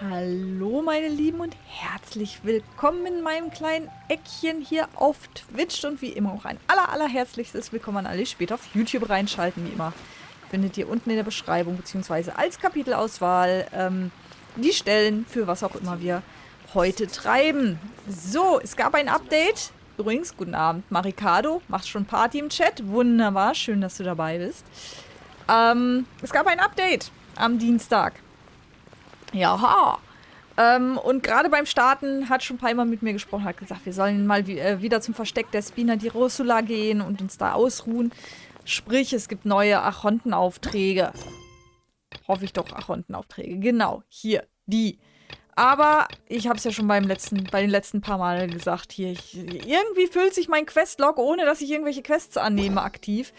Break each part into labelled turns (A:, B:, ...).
A: Hallo meine Lieben und herzlich willkommen in meinem kleinen Eckchen hier auf Twitch und wie immer auch ein allerherzlichstes Willkommen an alle, die später auf YouTube reinschalten, wie immer. Findet ihr unten in der Beschreibung bzw. als Kapitelauswahl die Stellen für was auch immer wir heute treiben. So, es gab ein Update. Übrigens, guten Abend, Marikado, macht schon Party im Chat. Wunderbar, schön, dass du dabei bist. Es gab ein Update am Dienstag. Jaha. Und gerade beim Starten hat schon ein paar Mal mit mir gesprochen, hat gesagt, wir sollen mal wieder zum Versteck der Spina di Rosula gehen und uns da ausruhen. Sprich, es gibt neue Archontenaufträge. Hoffe ich doch, Archontenaufträge. Genau, hier, die. Aber ich habe es ja schon bei den letzten paar Mal gesagt, hier, irgendwie füllt sich mein Questlog, ohne dass ich irgendwelche Quests annehme aktiv.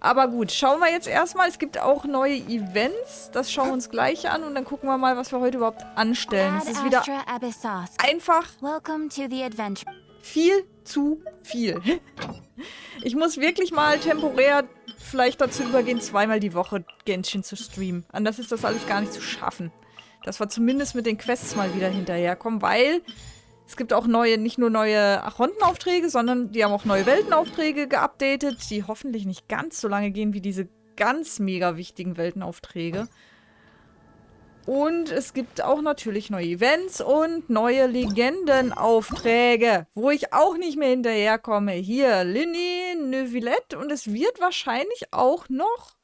A: Aber gut, schauen wir jetzt erstmal. Es gibt auch neue Events. Das schauen wir uns gleich an und dann gucken wir mal, was wir heute überhaupt anstellen. Es ist wieder einfach viel zu viel. Ich muss wirklich mal temporär vielleicht dazu übergehen, zweimal die Woche Genshin zu streamen. Anders ist das alles gar nicht zu schaffen. Dass wir zumindest mit den Quests mal wieder hinterherkommen, weil es gibt auch nicht nur neue Archontenaufträge, sondern die haben auch neue Weltenaufträge geupdatet, die hoffentlich nicht ganz so lange gehen wie diese ganz mega wichtigen Weltenaufträge. Und es gibt auch natürlich neue Events und neue Legendenaufträge, wo ich auch nicht mehr hinterherkomme. Hier, Linny, Neuvillette und es wird wahrscheinlich auch noch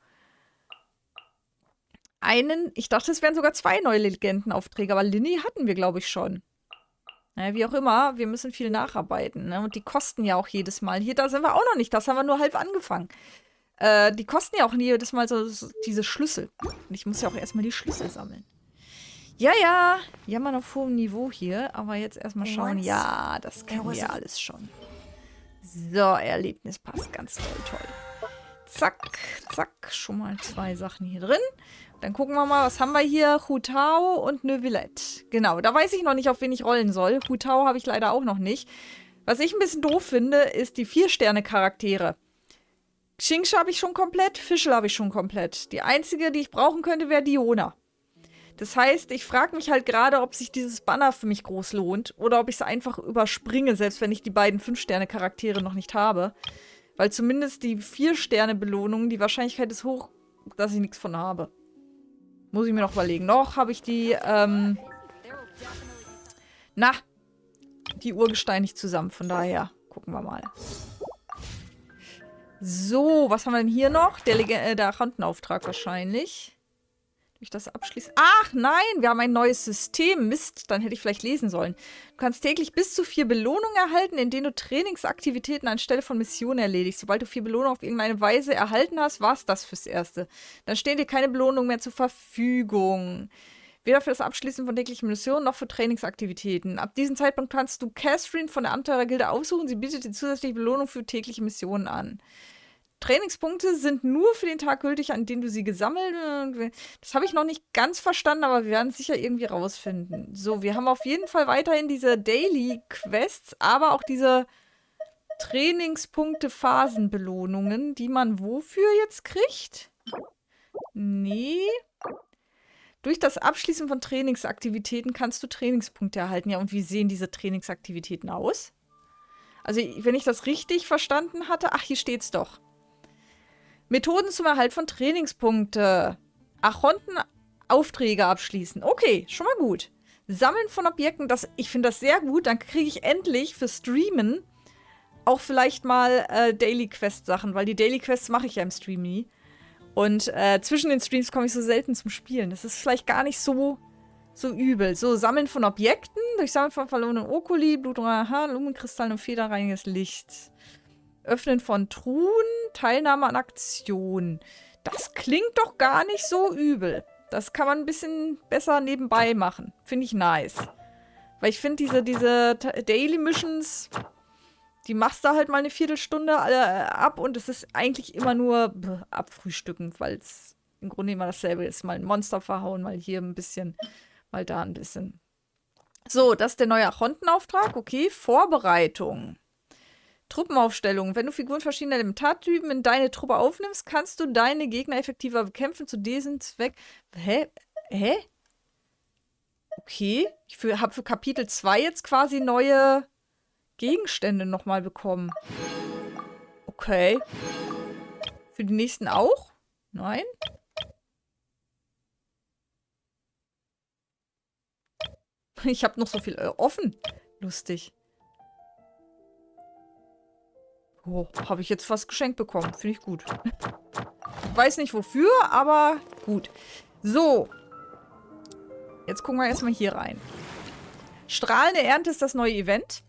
A: ich dachte, es wären sogar 2 neue Legendenaufträge, aber Linny hatten wir, glaube ich, schon. Naja, wie auch immer, wir müssen viel nacharbeiten, ne? Und die kosten ja auch jedes Mal. Hier, da sind wir auch noch nicht, das haben wir nur halb angefangen. Die kosten ja auch jedes Mal so diese Schlüssel. Und ich muss ja auch erstmal die Schlüssel sammeln. Ja, jammern auf hohem Niveau hier, aber jetzt erstmal schauen. Ja, das kennen wir ja alles schon. So, Erlebnispass, ganz toll. Zack, zack, schon mal 2 Sachen hier drin. Dann gucken wir mal, was haben wir hier? Hutao und Neuvillette. Genau, da weiß ich noch nicht, auf wen ich rollen soll. Hutao habe ich leider auch noch nicht. Was ich ein bisschen doof finde, ist die 4-Sterne-Charaktere. Xingshi habe ich schon komplett, Fischl habe ich schon komplett. Die einzige, die ich brauchen könnte, wäre Diona. Das heißt, ich frage mich halt gerade, ob sich dieses Banner für mich groß lohnt oder ob ich es einfach überspringe, selbst wenn ich die beiden 5-Sterne-Charaktere noch nicht habe. Weil zumindest die 4-Sterne-Belohnung, die Wahrscheinlichkeit ist hoch, dass ich nichts von habe. Muss ich mir noch überlegen. Noch habe ich die, die Urgesteine nicht zusammen. Von daher gucken wir mal. So, was haben wir denn hier noch? Der Archontenauftrag wahrscheinlich. Ich das abschließen. Ach nein, wir haben ein neues System. Mist, dann hätte ich vielleicht lesen sollen. Du kannst täglich bis zu 4 Belohnungen erhalten, in denen du Trainingsaktivitäten anstelle von Missionen erledigst. Sobald du 4 Belohnungen auf irgendeine Weise erhalten hast, war es das fürs Erste. Dann stehen dir keine Belohnungen mehr zur Verfügung. Weder für das Abschließen von täglichen Missionen noch für Trainingsaktivitäten. Ab diesem Zeitpunkt kannst du Katherine von der Abenteurergilde aufsuchen. Sie bietet dir zusätzliche Belohnung für tägliche Missionen an. Trainingspunkte sind nur für den Tag gültig, an dem du sie gesammelt hast. Das habe ich noch nicht ganz verstanden, aber wir werden es sicher irgendwie rausfinden. So, wir haben auf jeden Fall weiterhin diese Daily-Quests, aber auch diese Trainingspunkte-Phasenbelohnungen, die man wofür jetzt kriegt? Nee. Durch das Abschließen von Trainingsaktivitäten kannst du Trainingspunkte erhalten. Ja, und wie sehen diese Trainingsaktivitäten aus? Also, wenn ich das richtig verstanden hatte, ach, hier steht's doch. Methoden zum Erhalt von Trainingspunkte. Archontenaufträge abschließen. Okay, schon mal gut. Sammeln von Objekten, ich finde das sehr gut. Dann kriege ich endlich für Streamen auch vielleicht mal Daily-Quest-Sachen, weil die Daily-Quests mache ich ja im Stream nie. Und zwischen den Streams komme ich so selten zum Spielen. Das ist vielleicht gar nicht so übel. So, Sammeln von Objekten, durch Sammeln von verlorenen Okuli, blutrauer Haar, Lumenkristallen und federreiniges Licht. Öffnen von Truhen, Teilnahme an Aktionen. Das klingt doch gar nicht so übel. Das kann man ein bisschen besser nebenbei machen. Finde ich nice. Weil ich finde, diese Daily Missions, die machst du halt mal eine Viertelstunde ab und es ist eigentlich immer nur abfrühstücken, weil es im Grunde immer dasselbe ist. Mal ein Monster verhauen, mal hier ein bisschen, mal da ein bisschen. So, das ist der neue Archontenauftrag. Okay, Vorbereitung. Truppenaufstellung. Wenn du Figuren verschiedener Elementartypen in deine Truppe aufnimmst, kannst du deine Gegner effektiver bekämpfen. Zu diesem Zweck. Hä? Okay. Ich habe für Kapitel 2 jetzt quasi neue Gegenstände nochmal bekommen. Okay. Für die nächsten auch? Nein? Ich habe noch so viel offen. Lustig. Oh, habe ich jetzt was geschenkt bekommen. Finde ich gut. Ich weiß nicht wofür, aber gut. So. Jetzt gucken wir erstmal hier rein. Strahlende Ernte ist das neue Event.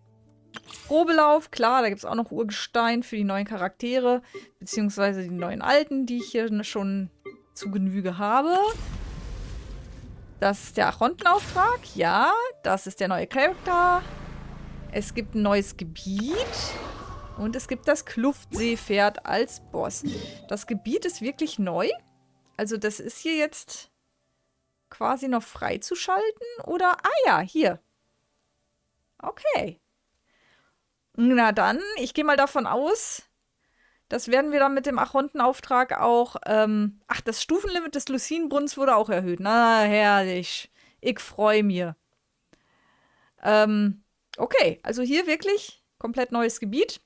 A: Probelauf, klar, da gibt es auch noch Urgestein für die neuen Charaktere, beziehungsweise die neuen alten, die ich hier schon zu Genüge habe. Das ist der Arontenauftrag, ja, das ist der neue Charakter. Es gibt ein neues Gebiet und es gibt das Kluftseepferd als Boss. Das Gebiet ist wirklich neu, also das ist hier jetzt quasi noch freizuschalten oder, ah ja, hier. Okay. Na dann, ich gehe mal davon aus, das werden wir dann mit dem Arontenauftrag auch, ach, das Stufenlimit des Lucine-Brunnens wurde auch erhöht. Na, herrlich. Ich freue mich. Okay, also hier wirklich komplett neues Gebiet.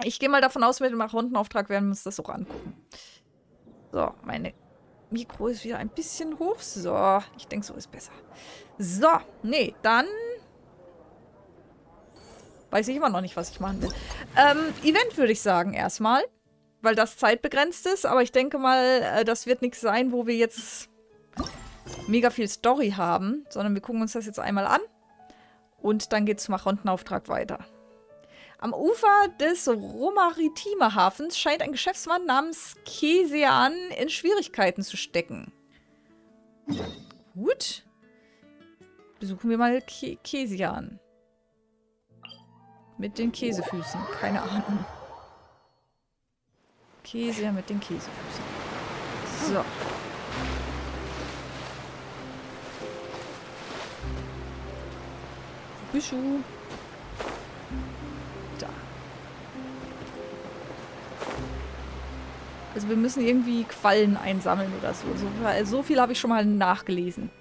A: Ich gehe mal davon aus, mit dem Arontenauftrag werden wir uns das auch angucken. So, meine Mikro ist wieder ein bisschen hoch. So, ich denke, so ist besser. So, nee, dann weiß ich immer noch nicht, was ich machen will. Event würde ich sagen erstmal, weil das zeitbegrenzt ist. Aber ich denke mal, das wird nichts sein, wo wir jetzt mega viel Story haben. Sondern wir gucken uns das jetzt einmal an. Und dann geht es zum Arontenauftrag weiter. Am Ufer des Romaritimer Hafens scheint ein Geschäftsmann namens Kesean in Schwierigkeiten zu stecken. Gut. Besuchen wir mal Kesean. Mit den Käsefüßen. Keine Ahnung. Kesean mit den Käsefüßen. So. Büschu. Da. Also wir müssen irgendwie Quallen einsammeln oder so. So viel habe ich schon mal nachgelesen.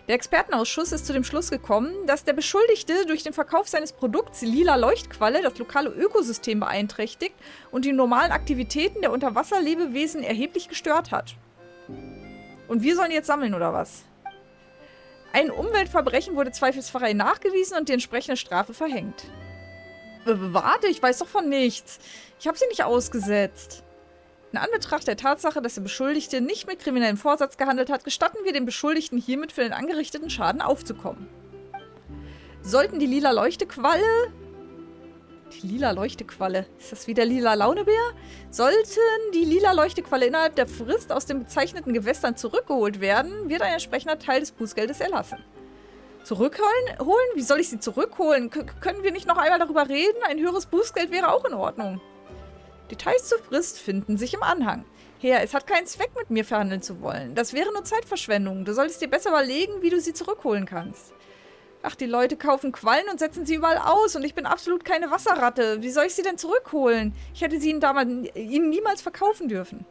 A: Der Expertenausschuss ist zu dem Schluss gekommen, dass der Beschuldigte durch den Verkauf seines Produkts lila Leuchtqualle das lokale Ökosystem beeinträchtigt und die normalen Aktivitäten der Unterwasserlebewesen erheblich gestört hat. Und wir sollen jetzt sammeln, oder was? Ein Umweltverbrechen wurde zweifelsfrei nachgewiesen und die entsprechende Strafe verhängt. Warte, ich weiß doch von nichts. Ich habe sie nicht ausgesetzt. In Anbetracht der Tatsache, dass der Beschuldigte nicht mit kriminellem Vorsatz gehandelt hat, gestatten wir dem Beschuldigten hiermit für den angerichteten Schaden aufzukommen. Sollten die lila Leuchtequalle... Die lila Leuchtequalle. Ist das wie der lila Launebär? Sollten die lila Leuchtequalle innerhalb der Frist aus den bezeichneten Gewässern zurückgeholt werden, wird ein entsprechender Teil des Bußgeldes erlassen. Zurückholen? Wie soll ich sie zurückholen? Können wir nicht noch einmal darüber reden? Ein höheres Bußgeld wäre auch in Ordnung. Details zur Frist finden sich im Anhang. Herr, es hat keinen Zweck, mit mir verhandeln zu wollen. Das wäre nur Zeitverschwendung. Du solltest dir besser überlegen, wie du sie zurückholen kannst. Ach, die Leute kaufen Quallen und setzen sie überall aus und ich bin absolut keine Wasserratte. Wie soll ich sie denn zurückholen? Ich hätte sie ihnen niemals verkaufen dürfen.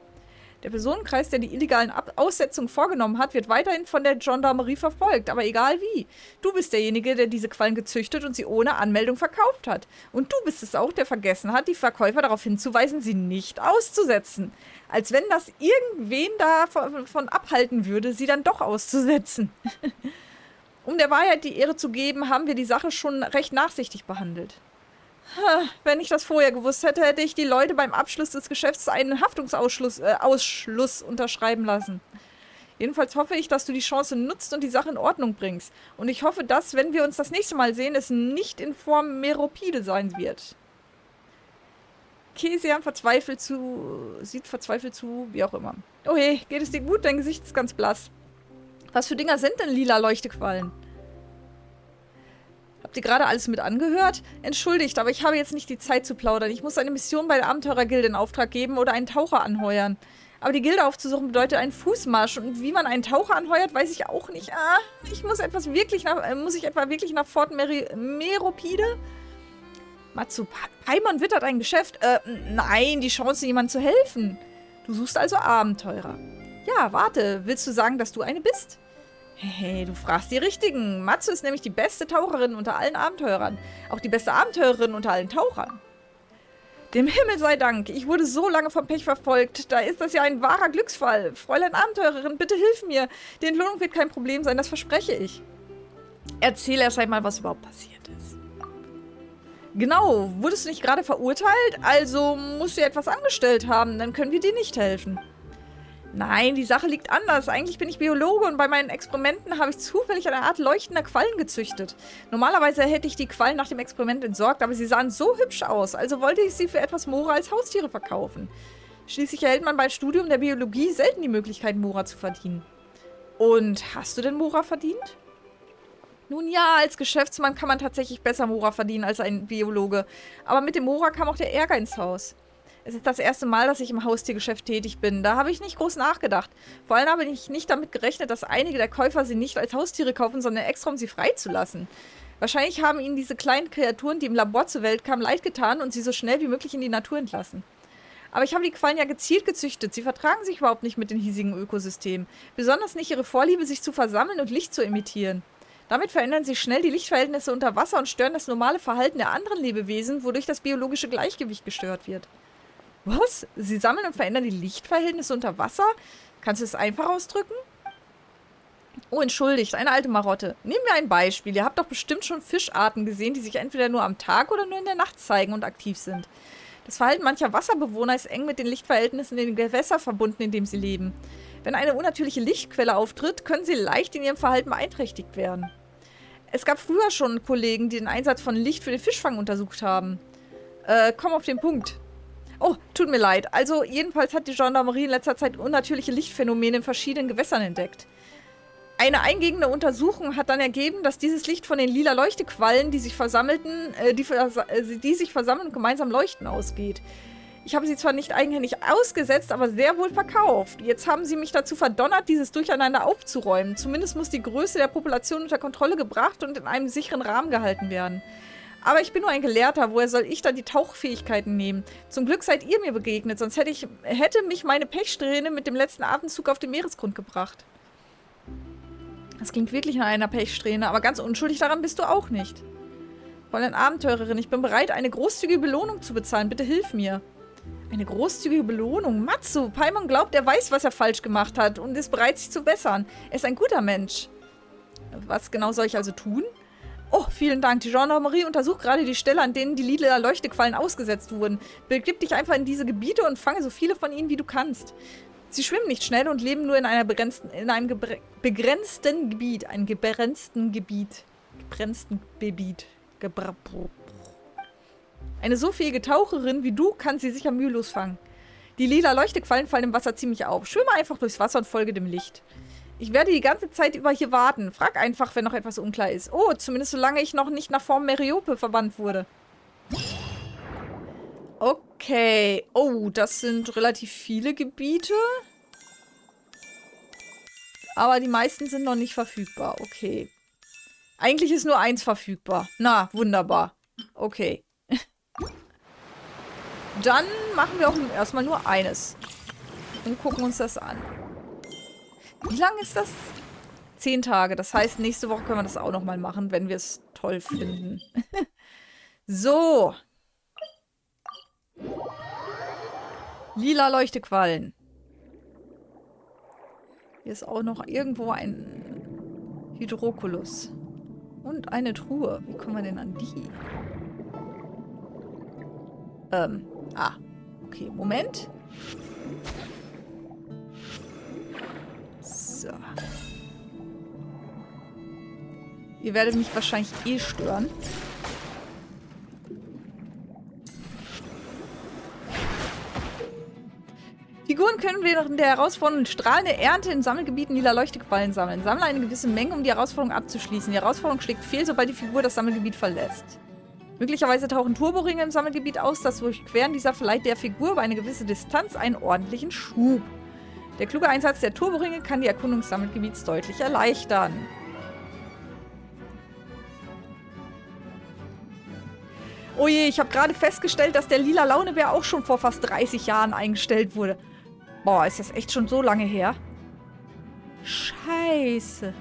A: Der Personenkreis, der die illegalen Aussetzungen vorgenommen hat, wird weiterhin von der Gendarmerie verfolgt, aber egal wie. Du bist derjenige, der diese Quallen gezüchtet und sie ohne Anmeldung verkauft hat. Und du bist es auch, der vergessen hat, die Verkäufer darauf hinzuweisen, sie nicht auszusetzen. Als wenn das irgendwen davon abhalten würde, sie dann doch auszusetzen. Um der Wahrheit die Ehre zu geben, haben wir die Sache schon recht nachsichtig behandelt. Wenn ich das vorher gewusst hätte, hätte ich die Leute beim Abschluss des Geschäfts einen Haftungsausschluss unterschreiben lassen. Jedenfalls hoffe ich, dass du die Chance nutzt und die Sache in Ordnung bringst. Und ich hoffe, dass, wenn wir uns das nächste Mal sehen, es nicht in Fort Méropide sein wird. Kesean sieht verzweifelt zu, wie auch immer. Oh hey, geht es dir gut? Dein Gesicht ist ganz blass. Was für Dinger sind denn lila Leuchtequallen? Habt ihr gerade alles mit angehört? Entschuldigt, aber ich habe jetzt nicht die Zeit zu plaudern. Ich muss eine Mission bei der Abenteurergilde in Auftrag geben oder einen Taucher anheuern. Aber die Gilde aufzusuchen bedeutet einen Fußmarsch. Und wie man einen Taucher anheuert, weiß ich auch nicht. Muss ich etwa wirklich nach Fort Méropide? Matsu, Paimon wittert ein Geschäft. Nein, die Chance, jemandem zu helfen. Du suchst also Abenteurer. Ja, warte. Willst du sagen, dass du eine bist? Hey, du fragst die Richtigen. Matsu ist nämlich die beste Taucherin unter allen Abenteurern. Auch die beste Abenteurerin unter allen Tauchern. Dem Himmel sei Dank. Ich wurde so lange vom Pech verfolgt. Da ist das ja ein wahrer Glücksfall. Fräulein Abenteurerin, bitte hilf mir. Die Entlohnung wird kein Problem sein, das verspreche ich. Erzähl erst einmal, was überhaupt passiert ist. Genau, wurdest du nicht gerade verurteilt? Also musst du ja etwas angestellt haben. Dann können wir dir nicht helfen. Nein, die Sache liegt anders. Eigentlich bin ich Biologe und bei meinen Experimenten habe ich zufällig eine Art leuchtender Quallen gezüchtet. Normalerweise hätte ich die Quallen nach dem Experiment entsorgt, aber sie sahen so hübsch aus, also wollte ich sie für etwas Mora als Haustiere verkaufen. Schließlich erhält man beim Studium der Biologie selten die Möglichkeit, Mora zu verdienen. Und hast du denn Mora verdient? Nun ja, als Geschäftsmann kann man tatsächlich besser Mora verdienen als ein Biologe. Aber mit dem Mora kam auch der Ärger ins Haus. Es ist das erste Mal, dass ich im Haustiergeschäft tätig bin. Da habe ich nicht groß nachgedacht. Vor allem habe ich nicht damit gerechnet, dass einige der Käufer sie nicht als Haustiere kaufen, sondern extra, um sie freizulassen. Wahrscheinlich haben ihnen diese kleinen Kreaturen, die im Labor zur Welt kamen, leid getan und sie so schnell wie möglich in die Natur entlassen. Aber ich habe die Quallen ja gezielt gezüchtet. Sie vertragen sich überhaupt nicht mit den hiesigen Ökosystemen. Besonders nicht ihre Vorliebe, sich zu versammeln und Licht zu emittieren. Damit verändern sie schnell die Lichtverhältnisse unter Wasser und stören das normale Verhalten der anderen Lebewesen, wodurch das biologische Gleichgewicht gestört wird. Was? Sie sammeln und verändern die Lichtverhältnisse unter Wasser? Kannst du es einfach ausdrücken? Oh, entschuldigt, eine alte Marotte. Nehmen wir ein Beispiel. Ihr habt doch bestimmt schon Fischarten gesehen, die sich entweder nur am Tag oder nur in der Nacht zeigen und aktiv sind. Das Verhalten mancher Wasserbewohner ist eng mit den Lichtverhältnissen in den Gewässern verbunden, in dem sie leben. Wenn eine unnatürliche Lichtquelle auftritt, können sie leicht in ihrem Verhalten beeinträchtigt werden. Es gab früher schon Kollegen, die den Einsatz von Licht für den Fischfang untersucht haben. Komm auf den Punkt. Oh, tut mir leid. Also, jedenfalls hat die Gendarmerie in letzter Zeit unnatürliche Lichtphänomene in verschiedenen Gewässern entdeckt. Eine eingehende Untersuchung hat dann ergeben, dass dieses Licht von den lila Leuchtequallen, die sich versammeln und gemeinsam leuchten, ausgeht. Ich habe sie zwar nicht eigenhändig ausgesetzt, aber sehr wohl verkauft. Jetzt haben sie mich dazu verdonnert, dieses Durcheinander aufzuräumen. Zumindest muss die Größe der Population unter Kontrolle gebracht und in einem sicheren Rahmen gehalten werden. Aber ich bin nur ein Gelehrter, woher soll ich dann die Tauchfähigkeiten nehmen? Zum Glück seid ihr mir begegnet, sonst hätte mich meine Pechsträhne mit dem letzten Atemzug auf den Meeresgrund gebracht. Das klingt wirklich nach einer Pechsträhne, aber ganz unschuldig daran bist du auch nicht. Fräulein Abenteurerin, ich bin bereit, eine großzügige Belohnung zu bezahlen. Bitte hilf mir. Eine großzügige Belohnung? Matsu, Paimon glaubt, er weiß, was er falsch gemacht hat und ist bereit, sich zu bessern. Er ist ein guter Mensch. Was genau soll ich also tun? Oh, vielen Dank. Die Gendarmerie untersucht gerade die Stelle, an denen die lila Leuchtequallen ausgesetzt wurden. Begib dich einfach in diese Gebiete und fange so viele von ihnen, wie du kannst. Sie schwimmen nicht schnell und leben nur in einem begrenzten Gebiet. Ein gebrenzten Gebiet. Eine so fähige Taucherin wie du kann sie sicher mühelos fangen. Die lila Leuchtequallen fallen im Wasser ziemlich auf. Schwimme einfach durchs Wasser und folge dem Licht. Ich werde die ganze Zeit über hier warten. Frag einfach, wenn noch etwas unklar ist. Oh, zumindest solange ich noch nicht nach Fort Méropide verbannt wurde. Okay. Oh, das sind relativ viele Gebiete. Aber die meisten sind noch nicht verfügbar. Okay. Eigentlich ist nur eins verfügbar. Na, wunderbar. Okay. Dann machen wir auch erstmal nur eines. Und gucken uns das an. Wie lang ist das? 10 Tage. Das heißt, nächste Woche können wir das auch nochmal machen, wenn wir es toll finden. So. Lila Leuchtequallen. Hier ist auch noch irgendwo ein Hydrokulus. Und eine Truhe. Wie kommen wir denn an die? Okay, Moment. So. Ihr werdet mich wahrscheinlich eh stören. Figuren können während der Herausforderung strahlende Ernte in Sammelgebieten lila Leuchtequallen sammeln. Sammle eine gewisse Menge, um die Herausforderung abzuschließen. Die Herausforderung schlägt fehl, sobald die Figur das Sammelgebiet verlässt. Möglicherweise tauchen Turboringe im Sammelgebiet aus. Das Durchqueren dieser verleiht der Figur über eine gewisse Distanz einen ordentlichen Schub. Der kluge Einsatz der Turboringe kann die Erkundung des Sammelgebiets deutlich erleichtern. Oh je, ich habe gerade festgestellt, dass der lila Launebär auch schon vor fast 30 Jahren eingestellt wurde. Boah, ist das echt schon so lange her? Scheiße.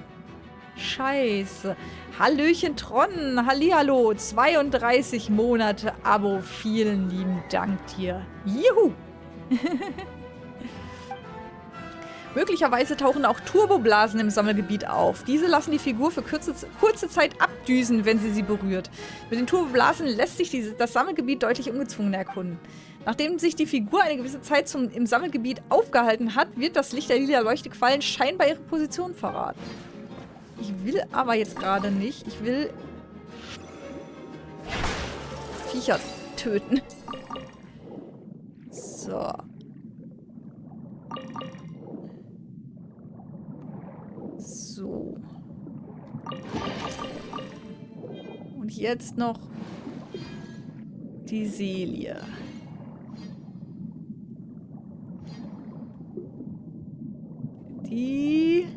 A: Scheiße. Hallöchen Tron, hallihallo. 32 Monate Abo. Vielen lieben Dank dir. Juhu. Möglicherweise tauchen auch Turboblasen im Sammelgebiet auf. Diese lassen die Figur für kurze Zeit abdüsen, wenn sie berührt. Mit den Turboblasen lässt sich das Sammelgebiet deutlich ungezwungen erkunden. Nachdem sich die Figur eine gewisse Zeit im Sammelgebiet aufgehalten hat, wird das Licht der lila Leuchtequallen scheinbar ihre Position verraten. Ich will aber jetzt gerade nicht. Ich will Viecher töten. So. So. Und jetzt noch die Selie. Die...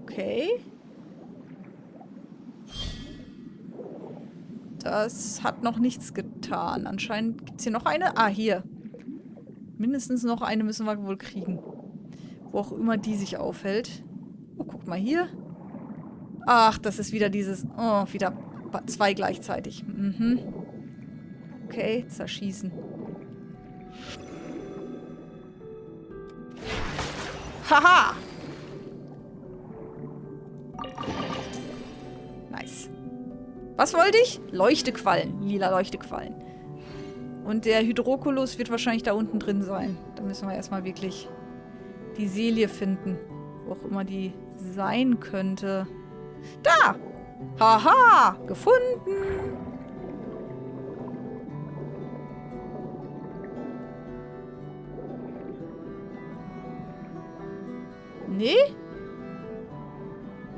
A: Okay. Das hat noch nichts getan. Anscheinend gibt es hier noch eine. Ah, hier. Mindestens noch eine müssen wir wohl kriegen. Wo auch immer die sich aufhält. Oh, guck mal hier. Ach, das ist wieder dieses... Oh, wieder zwei gleichzeitig. Mhm. Okay, zerschießen. Haha! Nice. Was wollte ich? Leuchtequallen. Lila Leuchtequallen. Und der Hydrokulus wird wahrscheinlich da unten drin sein. Da müssen wir erstmal wirklich die Selie finden. Wo auch immer die sein könnte. Da! Haha! Gefunden! Nee?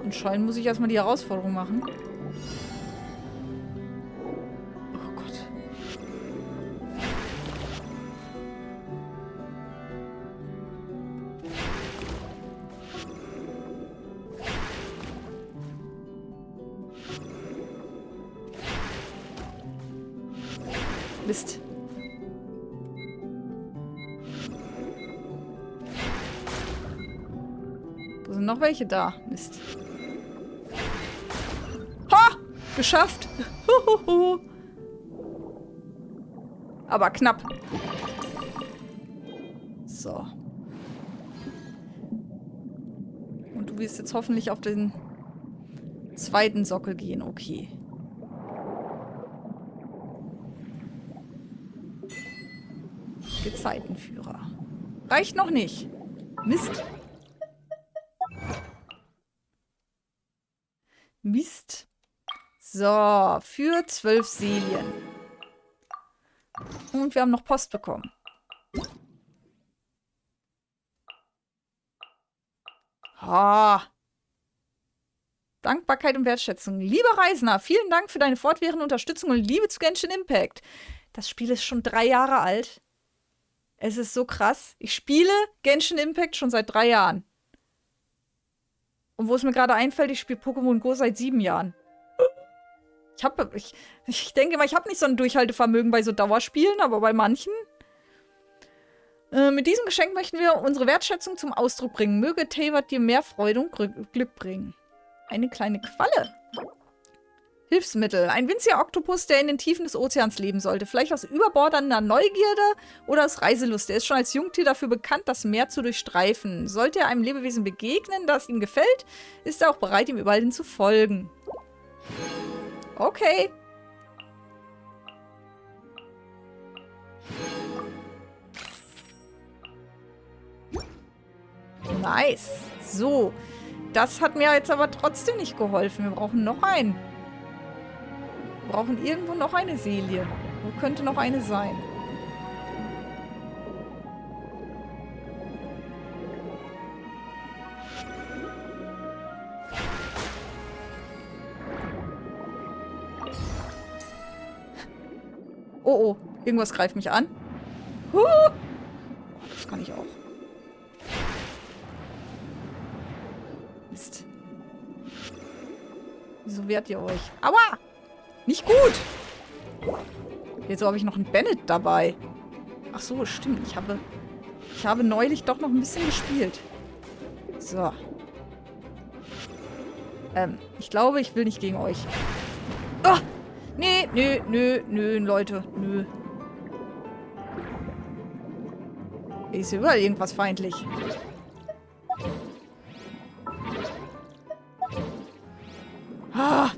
A: Anscheinend muss ich erstmal die Herausforderung machen. Oh Gott. Mist. Wo sind noch welche da? Mist. Ha! Geschafft! Aber knapp. So. Und du wirst jetzt hoffentlich auf den zweiten Sockel gehen. Okay. Gezeitenführer. Reicht noch nicht. Mist. Mist. So, für 12 Seelen. Und wir haben noch Post bekommen. Ah. Dankbarkeit und Wertschätzung. Lieber Reisender, vielen Dank für deine fortwährende Unterstützung und Liebe zu Genshin Impact. Das Spiel ist schon 3 Jahre alt. Es ist so krass. Ich spiele Genshin Impact schon seit 3 Jahren. Und wo es mir gerade einfällt, ich spiele Pokémon Go seit 7 Jahren. Ich denke mal, ich habe nicht so ein Durchhaltevermögen bei so Dauerspielen, aber bei manchen. Mit diesem Geschenk möchten wir unsere Wertschätzung zum Ausdruck bringen. Möge Teyvat dir mehr Freude und Glück bringen. Eine kleine Qualle. Hilfsmittel. Ein winziger Oktopus, der in den Tiefen des Ozeans leben sollte. Vielleicht aus überbordender Neugierde oder aus Reiselust. Er ist schon als Jungtier dafür bekannt, das Meer zu durchstreifen. Sollte er einem Lebewesen begegnen, das ihm gefällt, ist er auch bereit, ihm überall hin zu folgen. Okay. Nice. So. Das hat mir jetzt aber trotzdem nicht geholfen. Wir brauchen noch einen. Wir brauchen irgendwo noch eine Selie. Wo könnte noch eine sein? Oh, oh. Irgendwas greift mich an. Das kann ich auch. Mist. Wieso wehrt ihr euch? Aua! Nicht gut! Jetzt habe ich noch einen Bennett dabei. Ach so, stimmt. Ich habe neulich doch noch ein bisschen gespielt. So. Ich glaube, ich will nicht gegen euch. Oh! Nee, nö, Leute, nö. Ist überall irgendwas feindlich. Ah!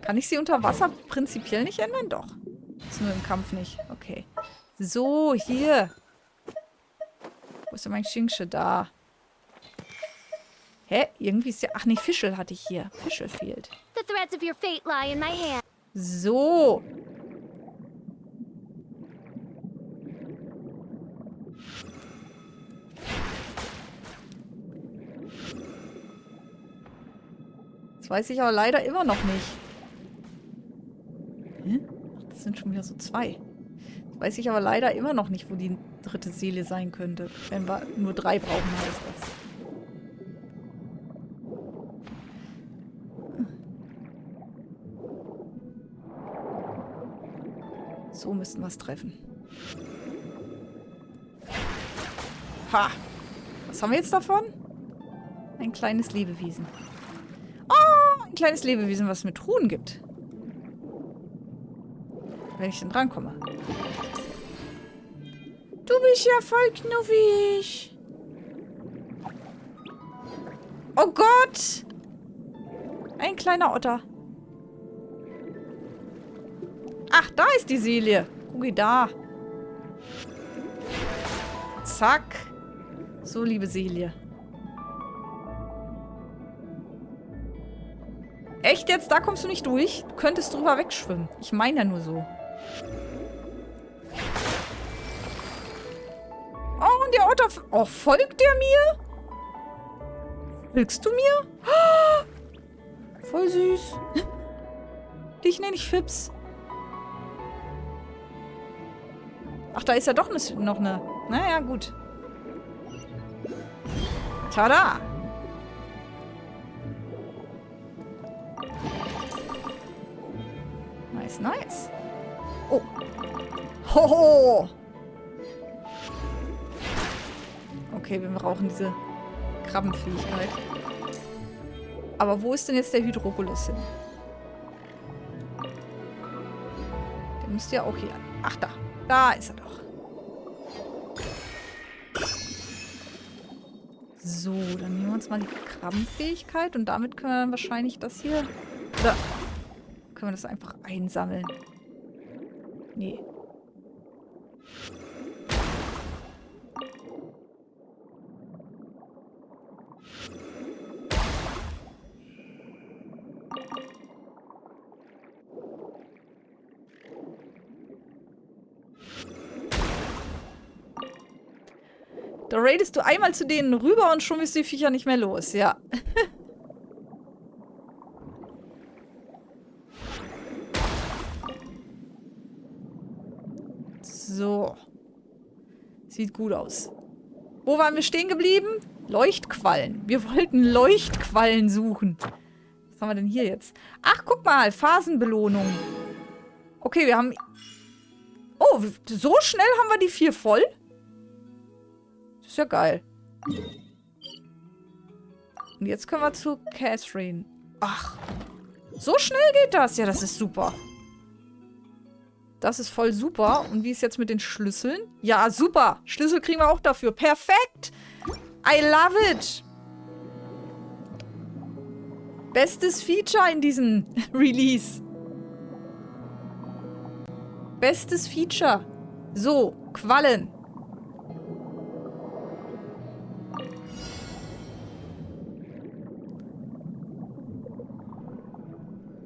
A: Kann ich sie unter Wasser prinzipiell nicht ändern? Doch. Ist nur im Kampf nicht. Okay. So, hier. Wo ist denn mein Schingsche? Da. Hä? Irgendwie ist der... Ach nee, Fischl hatte ich hier. Fischl fehlt. So. Das weiß ich aber leider immer noch nicht. Hä? Das sind schon wieder so 2. Das weiß ich aber leider immer noch nicht, wo die dritte Seele sein könnte. Wenn wir nur 3 brauchen, heißt das. So müssten wir es treffen. Ha! Was haben wir jetzt davon? Ein kleines Lebewesen. Oh! Ein kleines Lebewesen, was mir Truhen gibt. Wenn ich denn drankomme. Du bist ja voll knuffig. Oh Gott! Ein kleiner Otter. Ach, da ist die Seele. Gucki, da. Zack. So, liebe Seele. Echt jetzt? Da kommst du nicht durch? Du könntest drüber wegschwimmen. Ich meine ja nur so. Oh, und der Otter... Oh, folgt der mir? Folgst du mir? Oh, voll süß. Dich nenne ich Fips. Ach, da ist ja doch noch eine... Naja, gut. Tada! Nice, nice. Oh. Hoho! Okay, wir brauchen diese Krabbenfähigkeit. Aber wo ist denn jetzt der Hydroculus hin? Der müsste ja auch hier... Ach, da. Da ist er doch. So, dann nehmen wir uns mal die Krabbenfähigkeit und damit können wir dann wahrscheinlich das hier... Oder können wir das einfach einsammeln? Nee. Da raidest du einmal zu denen rüber und schon bist du die Viecher nicht mehr los, ja. So. Sieht gut aus. Wo waren wir stehen geblieben? Leuchtquallen. Wir wollten Leuchtquallen suchen. Was haben wir denn hier jetzt? Ach, guck mal. Phasenbelohnung. Okay, wir haben... Oh, so schnell haben wir die 4 voll? Das ist ja geil. Und jetzt können wir zu Katherine. Ach, so schnell geht das. Ja, das ist super. Das ist voll super. Und wie ist jetzt mit den Schlüsseln? Ja, super. Schlüssel kriegen wir auch dafür. Perfekt. I love it. Bestes Feature in diesem Release. Bestes Feature. So, Quallen.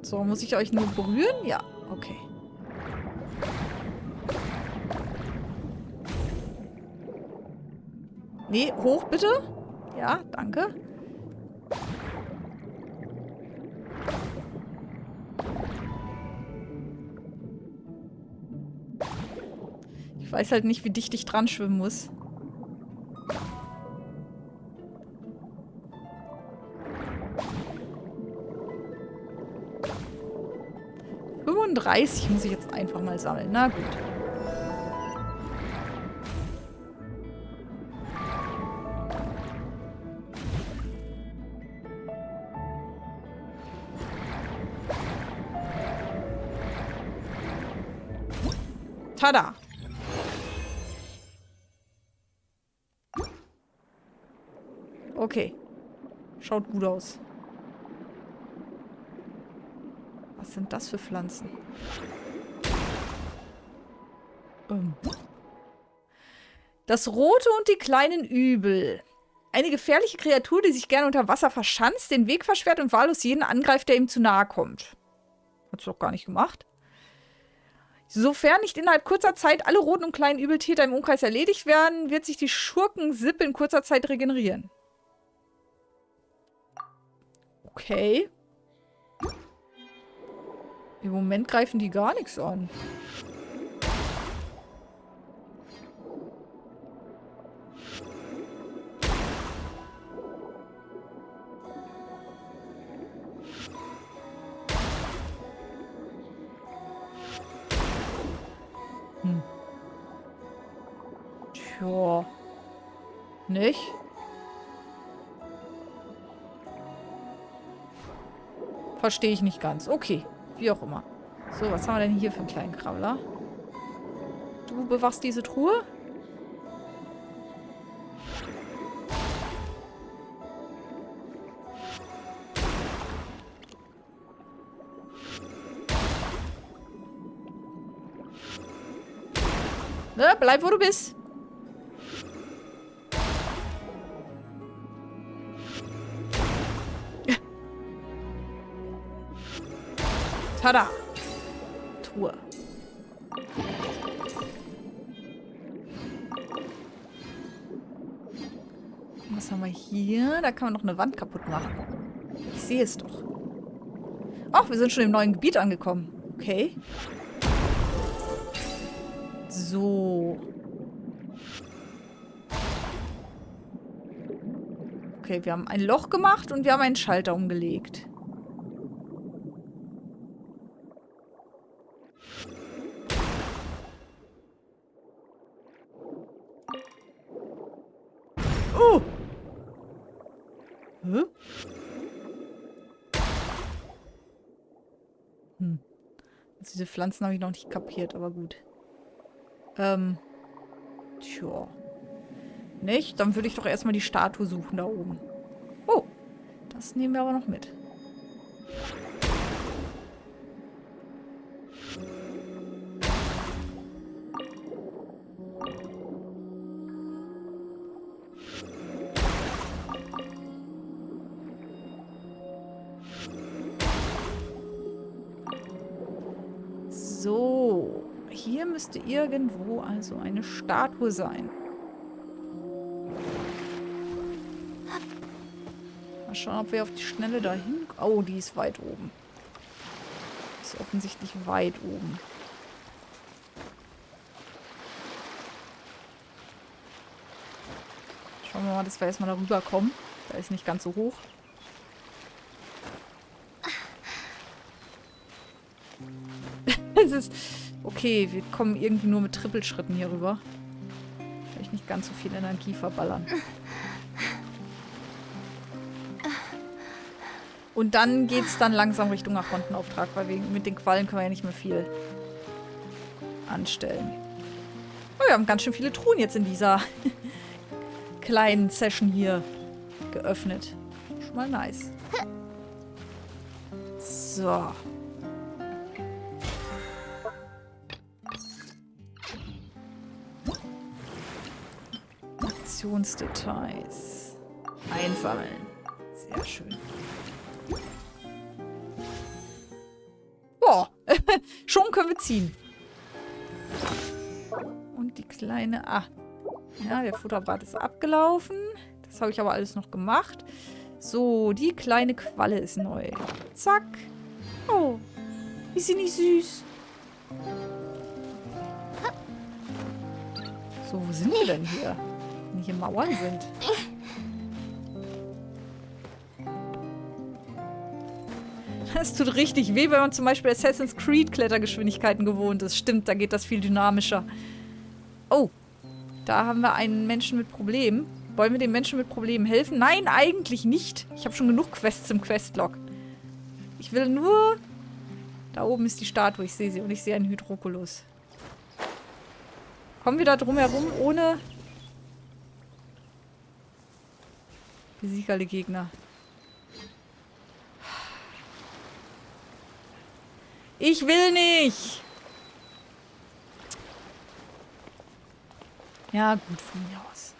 A: So, muss ich euch nur berühren? Ja, okay. Nee, hoch bitte. Ja, danke. Ich weiß halt nicht, wie dicht ich dran schwimmen muss. muss ich jetzt einfach mal sammeln. Na gut. Tada! Okay. Schaut gut aus. Was sind das für Pflanzen? Das Rote und die kleinen Übel. Eine gefährliche Kreatur, die sich gerne unter Wasser verschanzt, den Weg versperrt und wahllos jeden angreift, der ihm zu nahe kommt. Hat's doch gar nicht gemacht. Sofern nicht innerhalb kurzer Zeit alle roten und kleinen Übeltäter im Umkreis erledigt werden, wird sich die Schurken-Sippe in kurzer Zeit regenerieren. Okay. Im Moment greifen die gar nichts an. Tja. Nicht? Verstehe ich nicht ganz. Okay. Wie auch immer. So, was haben wir denn hier für einen kleinen Krabbler? Du bewachst diese Truhe? Ne, bleib, wo du bist. Tada! Truhe. Was haben wir hier? Da kann man noch eine Wand kaputt machen. Ich sehe es doch. Ach, wir sind schon im neuen Gebiet angekommen. Okay. So. Okay, wir haben ein Loch gemacht und wir haben einen Schalter umgelegt. Hä? Also diese Pflanzen habe ich noch nicht kapiert, aber gut. Tja. Nicht? Dann würde ich doch erstmal die Statue suchen da oben. Oh, das nehmen wir aber noch mit. So, hier müsste irgendwo also eine Statue sein. Mal schauen, ob wir auf die Schnelle dahin... Oh, die ist weit oben. Die ist offensichtlich weit oben. Schauen wir mal, dass wir erstmal darüber kommen. Da ist nicht ganz so hoch. Es ist... Okay, wir kommen irgendwie nur mit Trippelschritten hier rüber. Vielleicht nicht ganz so viel Energie verballern. Und dann geht's dann langsam Richtung Achontenauftrag, weil mit den Quallen können wir ja nicht mehr viel anstellen. Oh, wir haben ganz schön viele Truhen jetzt in dieser kleinen Session hier geöffnet. Schon mal nice. So. Aktionsdetails. Einsammeln. Sehr schön. Boah. Schon können wir ziehen. Und die kleine... Ah. Ja, der Futterbad ist abgelaufen. Das habe ich aber alles noch gemacht. So, die kleine Qualle ist neu. Zack. Oh. Ist sie nicht süß? So, wo sind wir denn hier? Wenn hier Mauern sind. Das tut richtig weh, wenn man zum Beispiel Assassin's Creed Klettergeschwindigkeiten gewohnt ist. Stimmt, da geht das viel dynamischer. Oh, da haben wir einen Menschen mit Problemen. Wollen wir dem Menschen mit Problemen helfen? Nein, eigentlich nicht. Ich habe schon genug Quests im Questlog. Ich will nur... Da oben ist die Statue, ich sehe sie. Und ich sehe einen Hydrokulus. Kommen wir da drum herum ohne besiege alle Gegner. Ich will nicht! Ja, gut, von mir aus.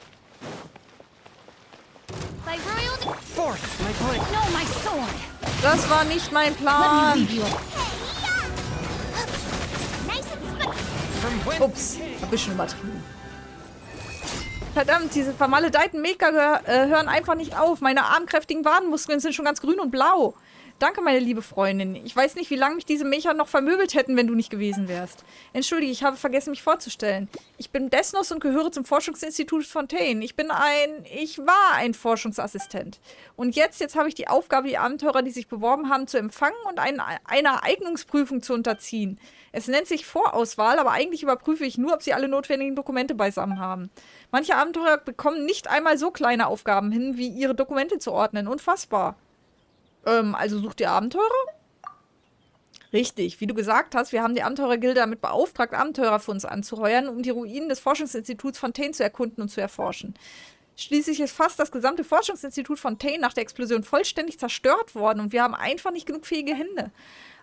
A: Das war nicht mein Plan. Ups, ein bisschen übertrieben. Verdammt, diese vermaledeiten Mecker hören einfach nicht auf. Meine armkräftigen Wadenmuskeln sind schon ganz grün und blau. Danke, meine liebe Freundin. Ich weiß nicht, wie lange mich diese Mecher noch vermöbelt hätten, wenn du nicht gewesen wärst. Entschuldige, ich habe vergessen, mich vorzustellen. Ich bin Desnos und gehöre zum Forschungsinstitut Fontaine. Ich war ein Forschungsassistent. Und jetzt habe ich die Aufgabe, die Abenteurer, die sich beworben haben, zu empfangen und einer Eignungsprüfung zu unterziehen. Es nennt sich Vorauswahl, aber eigentlich überprüfe ich nur, ob sie alle notwendigen Dokumente beisammen haben. Manche Abenteurer bekommen nicht einmal so kleine Aufgaben hin, wie ihre Dokumente zu ordnen. Unfassbar. Also sucht ihr Abenteurer? Richtig, wie du gesagt hast, wir haben die Abenteurergilde damit beauftragt, Abenteurer für uns anzuheuern, um die Ruinen des Forschungsinstituts Fontaine zu erkunden und zu erforschen. Schließlich ist fast das gesamte Forschungsinstitut Fontaine nach der Explosion vollständig zerstört worden und wir haben einfach nicht genug fähige Hände.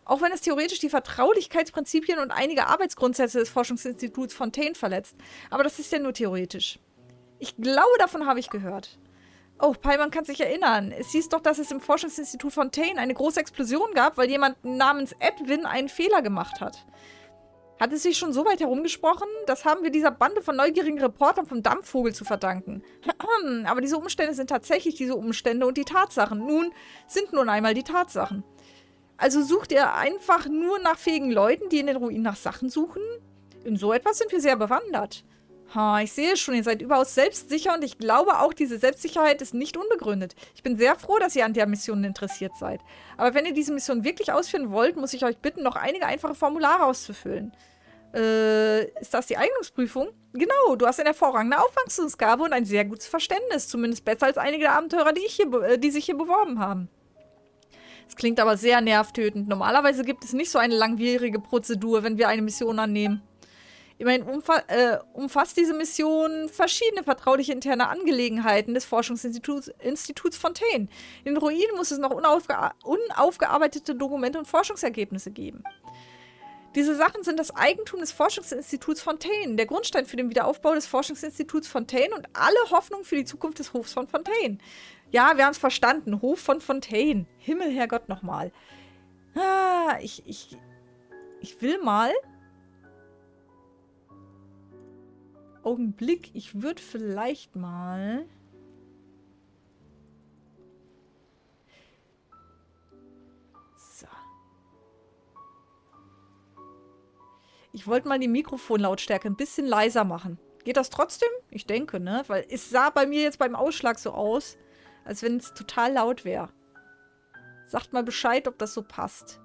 A: Auch wenn es theoretisch die Vertraulichkeitsprinzipien und einige Arbeitsgrundsätze des Forschungsinstituts Fontaine verletzt. Aber das ist ja nur theoretisch. Ich glaube, davon habe ich gehört. Oh, Paiman kann sich erinnern. Es hieß doch, dass es im Forschungsinstitut Fontaine eine große Explosion gab, weil jemand namens Edwin einen Fehler gemacht hat. Hat es sich schon so weit herumgesprochen? Das haben wir dieser Bande von neugierigen Reportern vom Dampfvogel zu verdanken. Aber diese Umstände sind tatsächlich diese Umstände und die Tatsachen. Sind nun einmal die Tatsachen. Also sucht ihr einfach nur nach fähigen Leuten, die in den Ruinen nach Sachen suchen? In so etwas sind wir sehr bewandert. Ich sehe schon, ihr seid überaus selbstsicher und ich glaube auch, diese Selbstsicherheit ist nicht unbegründet. Ich bin sehr froh, dass ihr an der Mission interessiert seid. Aber wenn ihr diese Mission wirklich ausführen wollt, muss ich euch bitten, noch einige einfache Formulare auszufüllen. Ist das die Eignungsprüfung? Genau, du hast eine hervorragende Auffassungsgabe und ein sehr gutes Verständnis. Zumindest besser als einige der Abenteurer, die sich hier beworben haben. Das klingt aber sehr nervtötend. Normalerweise gibt es nicht so eine langwierige Prozedur, wenn wir eine Mission annehmen. Immerhin umfasst diese Mission verschiedene vertrauliche interne Angelegenheiten des Forschungsinstituts Fontaine. In den Ruinen muss es noch unaufgearbeitete Dokumente und Forschungsergebnisse geben. Diese Sachen sind das Eigentum des Forschungsinstituts Fontaine, der Grundstein für den Wiederaufbau des Forschungsinstituts Fontaine und alle Hoffnung für die Zukunft des Hofs von Fontaine. Ja, wir haben es verstanden. Hof von Fontaine. Himmel, Herrgott, nochmal. Ich will mal... Augenblick, ich würde vielleicht mal... So. Ich wollte mal die Mikrofonlautstärke ein bisschen leiser machen. Geht das trotzdem? Ich denke, ne? Weil es sah bei mir jetzt beim Ausschlag so aus, als wenn es total laut wäre. Sagt mal Bescheid, ob das so passt.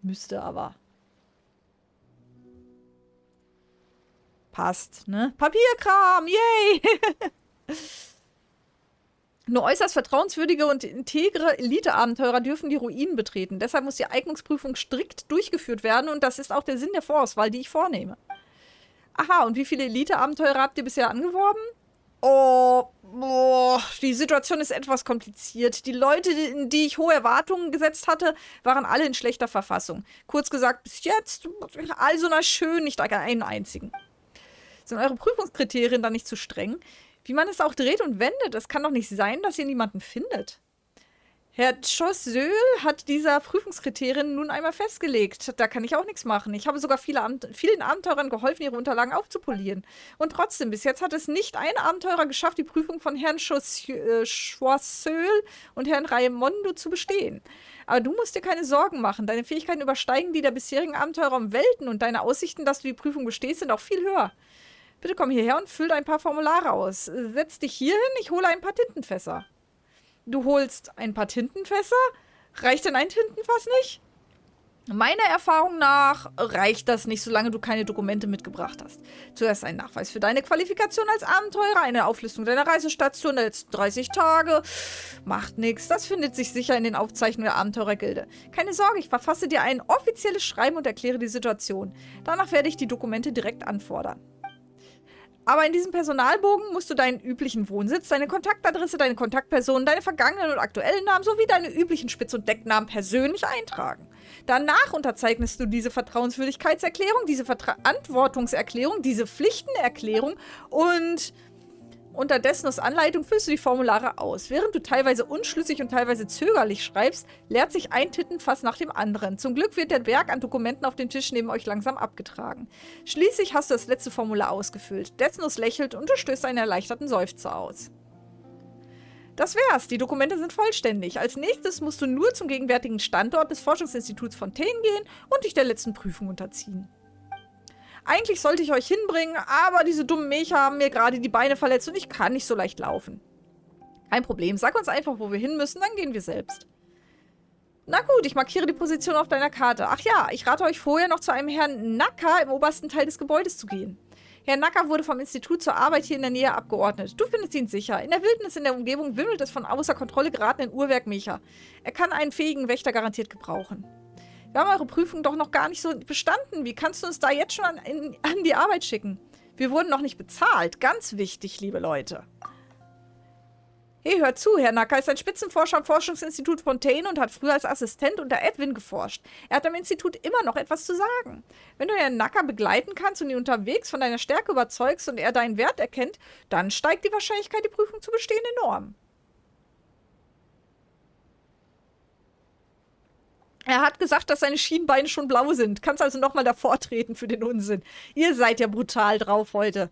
A: Müsste aber. Passt, ne? Papierkram, yay! Nur äußerst vertrauenswürdige und integre Elite-Abenteurer dürfen die Ruinen betreten. Deshalb muss die Eignungsprüfung strikt durchgeführt werden und das ist auch der Sinn der Vorauswahl, die ich vornehme. Aha, und wie viele Elite-Abenteurer habt ihr bisher angeworben? Oh, die Situation ist etwas kompliziert. Die Leute, in die ich hohe Erwartungen gesetzt hatte, waren alle in schlechter Verfassung. Kurz gesagt, bis jetzt, also na schön, nicht einen einzigen. Sind eure Prüfungskriterien dann nicht zu streng? Wie man es auch dreht und wendet, es kann doch nicht sein, dass ihr niemanden findet. Herr Chossöl hat dieser Prüfungskriterien nun einmal festgelegt. Da kann ich auch nichts machen. Ich habe sogar vielen Abenteurern geholfen, ihre Unterlagen aufzupolieren. Und trotzdem, bis jetzt hat es nicht ein Abenteurer geschafft, die Prüfung von Herrn Chossöl und Herrn Raimondo zu bestehen. Aber du musst dir keine Sorgen machen. Deine Fähigkeiten übersteigen die der bisherigen Abenteurer um Welten und deine Aussichten, dass du die Prüfung bestehst, sind auch viel höher. Bitte komm hierher und füll ein paar Formulare aus. Setz dich hier hin, ich hole ein paar Tintenfässer. Du holst ein paar Tintenfässer? Reicht denn ein Tintenfass nicht? Meiner Erfahrung nach reicht das nicht, solange du keine Dokumente mitgebracht hast. Zuerst ein Nachweis für deine Qualifikation als Abenteurer, eine Auflistung deiner Reisestation der letzten 30 Tage. Macht nichts, das findet sich sicher in den Aufzeichnungen der Abenteurergilde. Keine Sorge, ich verfasse dir ein offizielles Schreiben und erkläre die Situation. Danach werde ich die Dokumente direkt anfordern. Aber in diesem Personalbogen musst du deinen üblichen Wohnsitz, deine Kontaktadresse, deine Kontaktpersonen, deine vergangenen und aktuellen Namen sowie deine üblichen Spitz- und Decknamen persönlich eintragen. Danach unterzeichnest du diese Vertrauenswürdigkeitserklärung, diese Verantwortungserklärung, diese Pflichtenerklärung und unter Desnos Anleitung füllst du die Formulare aus. Während du teilweise unschlüssig und teilweise zögerlich schreibst, leert sich ein Tintenfass nach dem anderen. Zum Glück wird der Berg an Dokumenten auf dem Tisch neben euch langsam abgetragen. Schließlich hast du das letzte Formular ausgefüllt. Desnos lächelt und du stößt einen erleichterten Seufzer aus. Das wär's. Die Dokumente sind vollständig. Als nächstes musst du nur zum gegenwärtigen Standort des Forschungsinstituts Fontaine gehen und dich der letzten Prüfung unterziehen. Eigentlich sollte ich euch hinbringen, aber diese dummen Mecher haben mir gerade die Beine verletzt und ich kann nicht so leicht laufen. Kein Problem, sag uns einfach, wo wir hin müssen, dann gehen wir selbst. Na gut, ich markiere die Position auf deiner Karte. Ach ja, ich rate euch vorher noch zu einem Herrn Nacker im obersten Teil des Gebäudes zu gehen. Herr Nacker wurde vom Institut zur Arbeit hier in der Nähe abgeordnet. Du findest ihn sicher. In der Wildnis in der Umgebung wimmelt es von außer Kontrolle geratenen Uhrwerkmecher. Er kann einen fähigen Wächter garantiert gebrauchen. Wir haben eure Prüfung doch noch gar nicht so bestanden. Wie kannst du uns da jetzt schon an die Arbeit schicken? Wir wurden noch nicht bezahlt. Ganz wichtig, liebe Leute. Hey, hört zu, Herr Nacker ist ein Spitzenforscher am Forschungsinstitut Fontaine und hat früher als Assistent unter Edwin geforscht. Er hat am Institut immer noch etwas zu sagen. Wenn du Herrn Nacker begleiten kannst und ihn unterwegs von deiner Stärke überzeugst und er deinen Wert erkennt, dann steigt die Wahrscheinlichkeit, die Prüfung zu bestehen, enorm. Er hat gesagt, dass seine Schienbeine schon blau sind. Kannst also nochmal davor treten für den Unsinn. Ihr seid ja brutal drauf heute.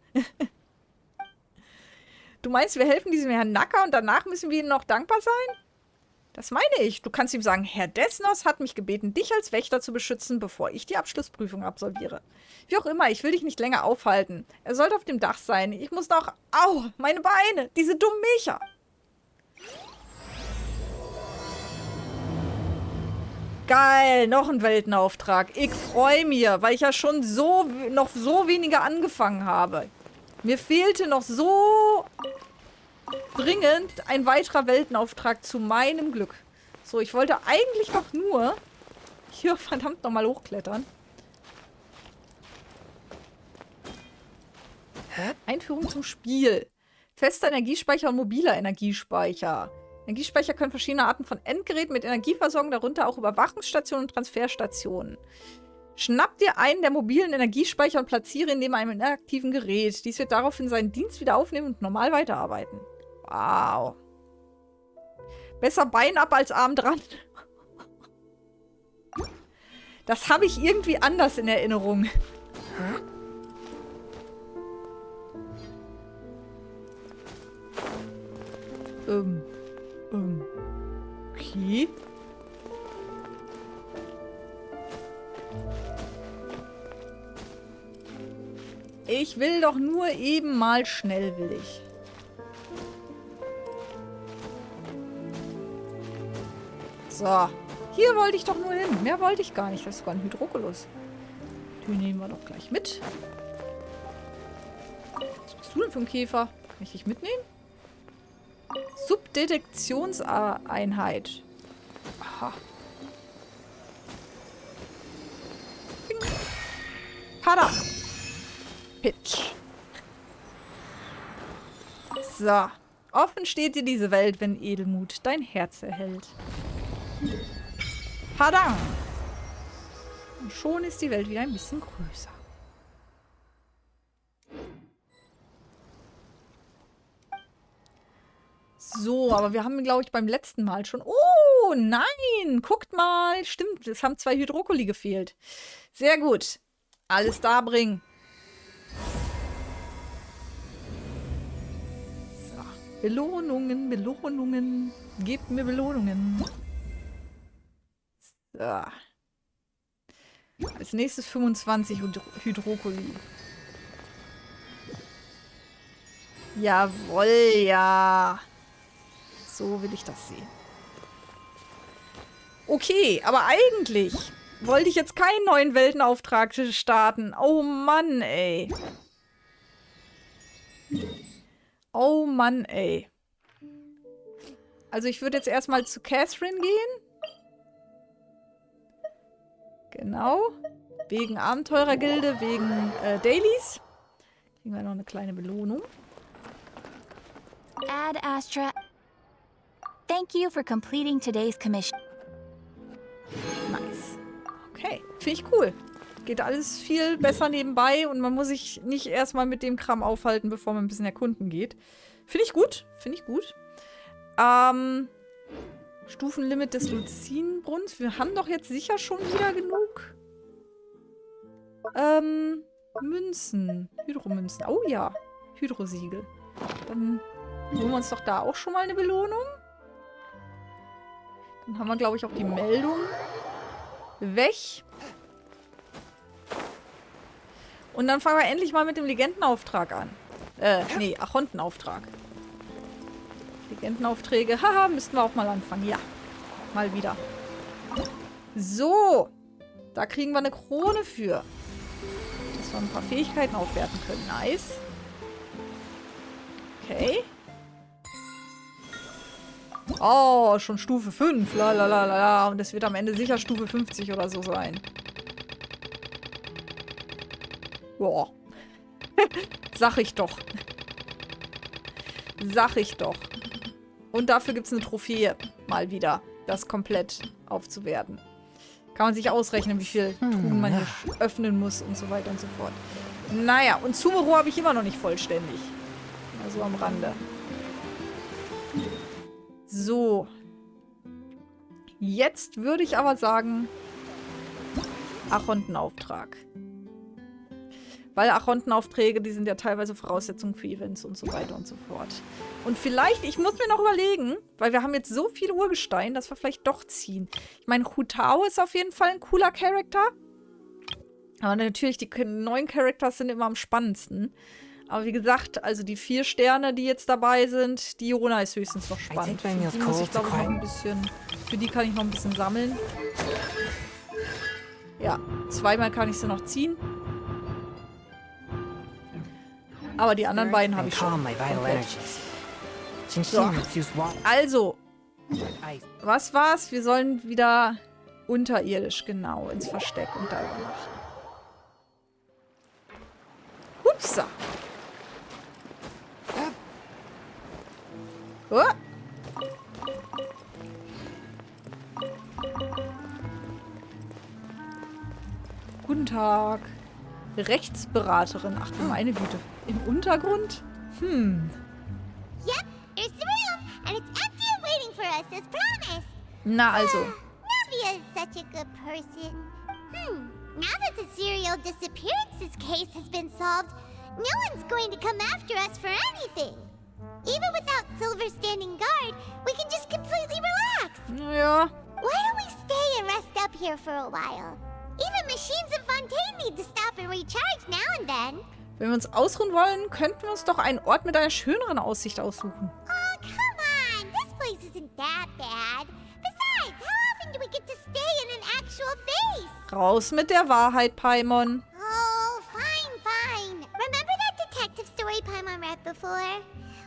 A: Du meinst, wir helfen diesem Herrn Nacker und danach müssen wir ihnen noch dankbar sein? Das meine ich. Du kannst ihm sagen, Herr Desnos hat mich gebeten, dich als Wächter zu beschützen, bevor ich die Abschlussprüfung absolviere. Wie auch immer, ich will dich nicht länger aufhalten. Er sollte auf dem Dach sein. Ich muss noch... Au, meine Beine! Diese dummen Mecher! Geil, noch ein Weltenauftrag. Ich freue mich, weil ich ja schon noch so weniger angefangen habe. Mir fehlte noch so dringend ein weiterer Weltenauftrag zu meinem Glück. So, ich wollte eigentlich doch nur hier verdammt nochmal hochklettern. Einführung zum Spiel. Fester Energiespeicher und mobiler Energiespeicher. Energiespeicher können verschiedene Arten von Endgeräten mit Energie versorgen, darunter auch Überwachungsstationen und Transferstationen. Schnapp dir einen der mobilen Energiespeicher und platziere ihn neben einem inaktiven Gerät. Dies wird daraufhin seinen Dienst wieder aufnehmen und normal weiterarbeiten. Wow. Besser Bein ab als Arm dran. Das habe ich irgendwie anders in Erinnerung. Okay. Ich will doch nur eben mal schnell, will ich. So. Hier wollte ich doch nur hin. Mehr wollte ich gar nicht. Das ist sogar ein Hydrokulus. Den nehmen wir doch gleich mit. Was bist du denn für ein Käfer? Kann ich dich mitnehmen? Subdetektionseinheit. Aha. Ping. Pada. Pitch. So. Offen steht dir diese Welt, wenn Edelmut dein Herz erhält. Padang. Und schon ist die Welt wieder ein bisschen größer. So, aber wir haben, glaube ich, beim letzten Mal schon... Oh, nein! Guckt mal! Stimmt, es haben 2 Hydrokuli gefehlt. Sehr gut. Alles darbringen. So. Belohnungen, Belohnungen. Gebt mir Belohnungen. So. Als nächstes 25 Hydrokuli. Jawohl, ja. So will ich das sehen. Okay, aber eigentlich wollte ich jetzt keinen neuen Weltenauftrag starten. Oh Mann, ey. Oh Mann, ey. Also ich würde jetzt erstmal zu Katherine gehen. Genau. Wegen Abenteurergilde, wegen Dailies. Kriegen wir noch eine kleine Belohnung.
B: Ad Astra. Thank you for completing today's commission.
A: Nice. Okay, finde ich cool. Geht alles viel besser nebenbei und man muss sich nicht erstmal mit dem Kram aufhalten, bevor man ein bisschen erkunden geht. Finde ich gut. Finde ich gut. Stufenlimit des Lucine-Brunnens. Wir haben doch jetzt sicher schon wieder genug. Münzen. Hydromünzen. Oh ja. Hydrosiegel. Dann holen wir uns doch da auch schon mal eine Belohnung. Dann haben wir, glaube ich, auch die Meldung weg. Und dann fangen wir endlich mal mit dem Legendenauftrag an. Nee, Archontenauftrag. Legendenaufträge. Haha, müssten wir auch mal anfangen. Ja, mal wieder. So. Da kriegen wir eine Krone für. Dass wir ein paar Fähigkeiten aufwerten können. Nice. Okay. Oh, schon Stufe 5. Lalalala. Und es wird am Ende sicher Stufe 50 oder so sein. Boah. Sag ich doch. Sag ich doch. Und dafür gibt es eine Trophäe. Mal wieder. Das komplett aufzuwerten. Kann man sich ausrechnen, wie viel Truhen man hier öffnen muss und so weiter und so fort. Naja, und Sumero habe ich immer noch nicht vollständig. Also am Rande. So. Jetzt würde ich aber sagen, Archontenauftrag. Weil Archontenaufträge, die sind ja teilweise Voraussetzungen für Events und so weiter und so fort. Und vielleicht, ich muss mir noch überlegen, weil wir haben jetzt so viel Urgestein, dass wir vielleicht doch ziehen. Ich meine, Hutao ist auf jeden Fall ein cooler Charakter. Aber natürlich, die neuen Characters sind immer am spannendsten. Aber wie gesagt, also die 4 Sterne, die jetzt dabei sind, die Jona ist höchstens noch spannend. Für die muss ich, glaube ich, noch ein bisschen... Für die kann ich noch ein bisschen sammeln. Ja, 2-mal kann ich sie noch ziehen. Aber die anderen beiden habe ich schon. So. Also, was war's? Wir sollen wieder unterirdisch, genau, ins Versteck und da übernachten. Hupsa. Oh. Guten Tag. Rechtsberaterin. Ach du meine Güte. Im Untergrund?
C: Yep, there's the room, and it's empty and waiting for us as promised.
A: Na also.
C: Navia is such a good person. Now that the serial disappearances case has been solved, no one's going to come after us for anything. Even without Silver standing guard, we can just completely relax.
A: Naja.
C: Why don't we stay and rest up here for a while? Even machines in Fontaine need to stop and recharge now and then.
A: Wenn wir uns ausruhen wollen, könnten wir uns doch einen Ort mit einer schöneren Aussicht aussuchen.
C: Oh, come on! This place isn't that bad. Besides, how often do we get to stay in an actual base?
A: Raus mit der Wahrheit, Paimon.
C: Oh, fine. Remember that detective story Paimon read before?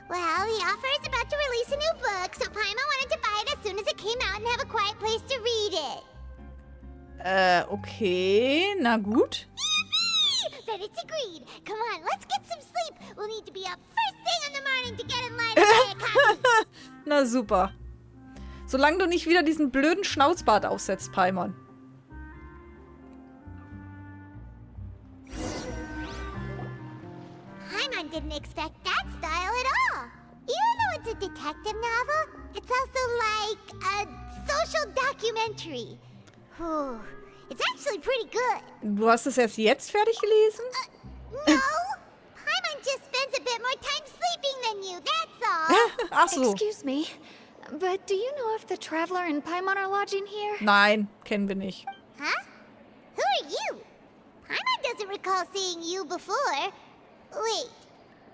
C: Well, the author is about to release a new book, so Paimon wanted to buy it as soon as it came out and have a quiet place to read it.
A: Okay, na gut.
C: Then it's agreed. Come on, let's get some sleep. We'll need to be up first thing in the morning to get in line to buy a copy.
A: Na super. Solange du nicht wieder diesen blöden Schnauzbart aufsetzt, Paimon.
C: Paimon didn't expect that style at all. Even though it's a detective novel, it's also like a social documentary. Whew. It's actually pretty good.
A: Du hast es erst jetzt fertig gelesen?
C: No. Paimon just spends a bit more time sleeping than you, that's all.
A: Ach so.
B: Excuse me, but do you know if the Traveler and Paimon are lodging here?
A: Nein, kennen wir nicht.
C: Huh? Who are you? Paimon doesn't recall seeing you before. Wait,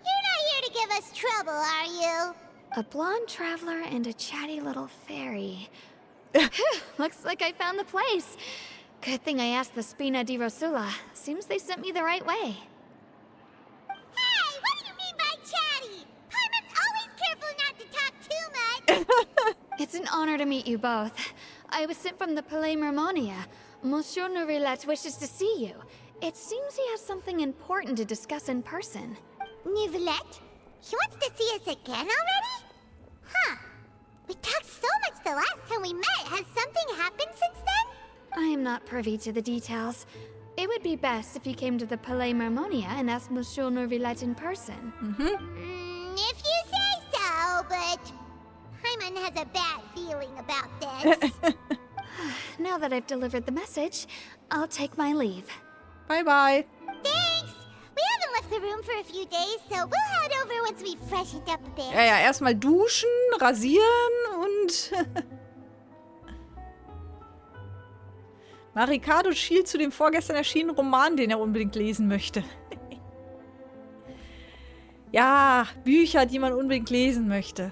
C: you're not here to give us trouble, are you?
B: A blonde traveler and a chatty little fairy. Looks like I found the place.
D: Good thing I asked the Spina di Rosula. Seems they sent me the right way.
C: Hey, what do you mean by chatty? Paimon's always careful not to talk too much.
D: It's an honor to meet you both. I was sent from the Palais Mermonia. Monsieur Nourilette wishes to see you. It seems he has something important to discuss in person.
C: Nouvelette? He wants to see us again already? Huh. We talked so much the last time we met. Has something happened since then?
D: I am not privy to the details. It would be best if you came to the Palais Mermonia and asked Monsieur Nourilette in person.
C: If you say so, but Paimon has a bad feeling about this.
D: Now that I've delivered the message, I'll take my leave.
A: Bye-bye.
C: Thanks. We haven't left the room for a few days, so we'll head over once we've freshened up a bit.
A: Ja, erstmal duschen, rasieren und... Maricado schielt zu dem vorgestern erschienenen Roman, den er unbedingt lesen möchte. Ja, Bücher, die man unbedingt lesen möchte.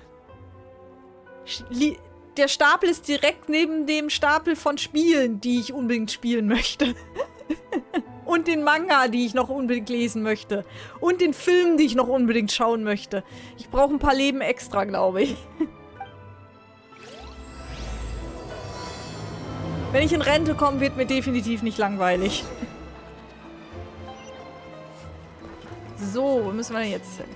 A: Der Stapel ist direkt neben dem Stapel von Spielen, die ich unbedingt spielen möchte. Und den Manga, die ich noch unbedingt lesen möchte. Und den Film, die ich noch unbedingt schauen möchte. Ich brauche ein paar Leben extra, glaube ich. Wenn ich in Rente komme, wird mir definitiv nicht langweilig. So, wo müssen wir denn jetzt hin?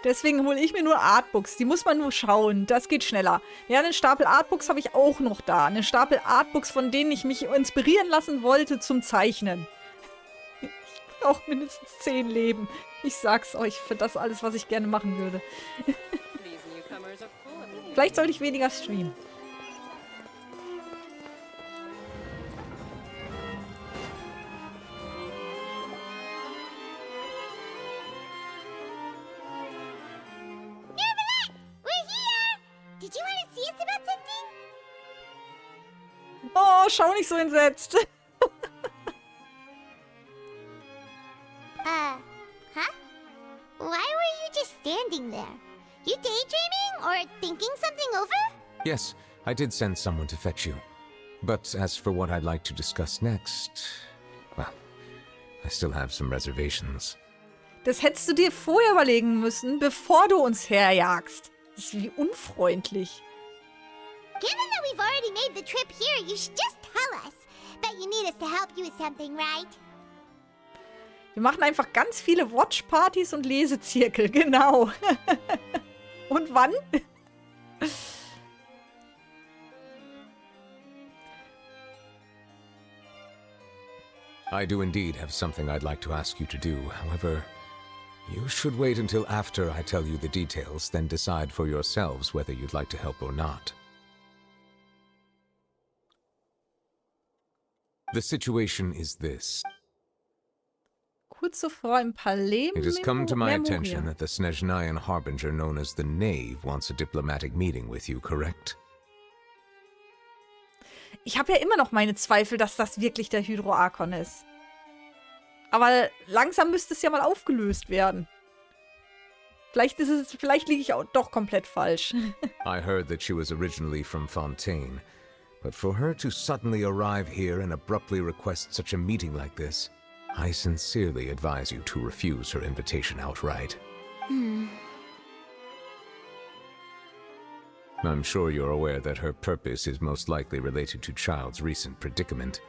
A: Deswegen hole ich mir nur Artbooks. Die muss man nur schauen. Das geht schneller. Ja, einen Stapel Artbooks habe ich auch noch da. Einen Stapel Artbooks, von denen ich mich inspirieren lassen wollte zum Zeichnen. Ich brauche mindestens 10 Leben. Ich sag's euch, für das alles, was ich gerne machen würde. Vielleicht sollte ich weniger streamen. Oh, schau nicht so entsetzt.
C: Huh? Why were you just standing there? You daydreaming or thinking something over?
E: Yes, I did send someone to fetch you. But as for what I'd like to discuss next, well, I still have some reservations.
A: Das hättest du dir vorher überlegen müssen, bevor du uns herjagst. Das ist wie unfreundlich.
C: Given that we've already made the trip here, you should just tell us. Bet you need us to help you with something, right?
A: Wir machen einfach ganz viele Watchpartys und Lesezirkel, genau. Und wann?
E: I do indeed have something I'd like to ask you to do. However, you should wait until after I tell you the details, then decide for yourselves whether you'd like to help or not. The situation is this.
A: Kurz zuvor im Palais
E: It has come to my
A: Memoria.
E: attention that the Snezhnayan harbinger known as the Knave wants a diplomatic meeting with you, correct?
A: Ich habe ja immer noch meine Zweifel, dass das wirklich der Hydroarchon ist. Aber langsam müsste es ja mal aufgelöst werden. Vielleicht liege ich auch doch komplett falsch.
E: I heard that she was originally from Fontaine, but for her to suddenly arrive here and abruptly request such a meeting like this, I sincerely advise you to refuse her invitation outright. I'm sure you're aware that her purpose is most likely related to Child's recent predicament.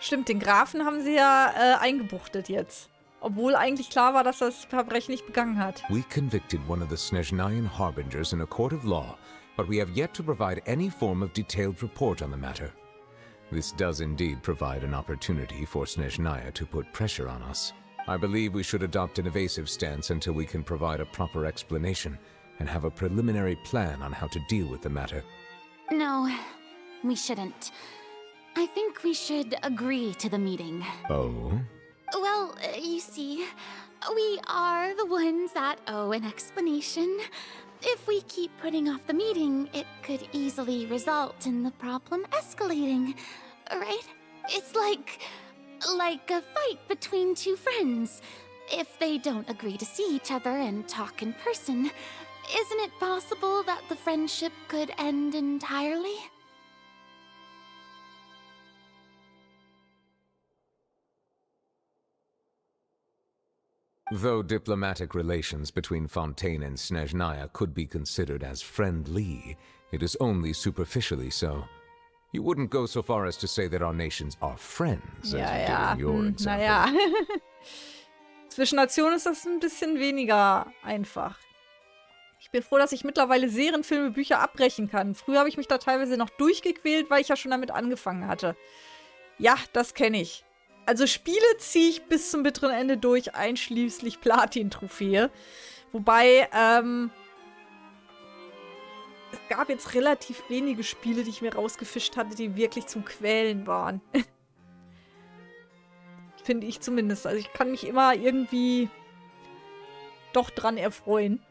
A: Stimmt, den Grafen haben sie ja eingebuchtet jetzt. Obwohl eigentlich klar war, dass er das Verbrechen nicht begangen hat.
E: We convicted one of the Snezhnayan harbingers in a court of law, but we have yet to provide any form of detailed report on the matter. This does indeed provide an opportunity for Snezhnaya to put pressure on us. I believe we should adopt an evasive stance until we can provide a proper explanation and have a preliminary plan on how to deal with the matter.
B: No, we shouldn't. I think we should agree to the meeting.
E: Oh?
B: Well, you see, we are the ones that owe an explanation. If we keep putting off the meeting, it could easily result in the problem escalating, right? It's like a fight between two friends. If they don't agree to see each other and talk in person, isn't it possible that the friendship could end entirely?
E: Though diplomatic relations between Fontaine and Snezhnaya could be considered as friendly, it is only superficially so. You wouldn't go so far as to say that our nations are friends, as you did in your example.
A: Naja. Zwischen Nationen ist das ein bisschen weniger einfach. Ich bin froh, dass ich mittlerweile Serien, Filme, Bücher abbrechen kann. Früher habe ich mich da teilweise noch durchgequält, weil ich ja schon damit angefangen hatte. Ja, das kenne ich. Also Spiele ziehe ich bis zum bitteren Ende durch, einschließlich Platin-Trophäe. Wobei, es gab jetzt relativ wenige Spiele, die ich mir rausgefischt hatte, die wirklich zum Quälen waren. Finde ich zumindest. Also ich kann mich immer irgendwie doch dran erfreuen.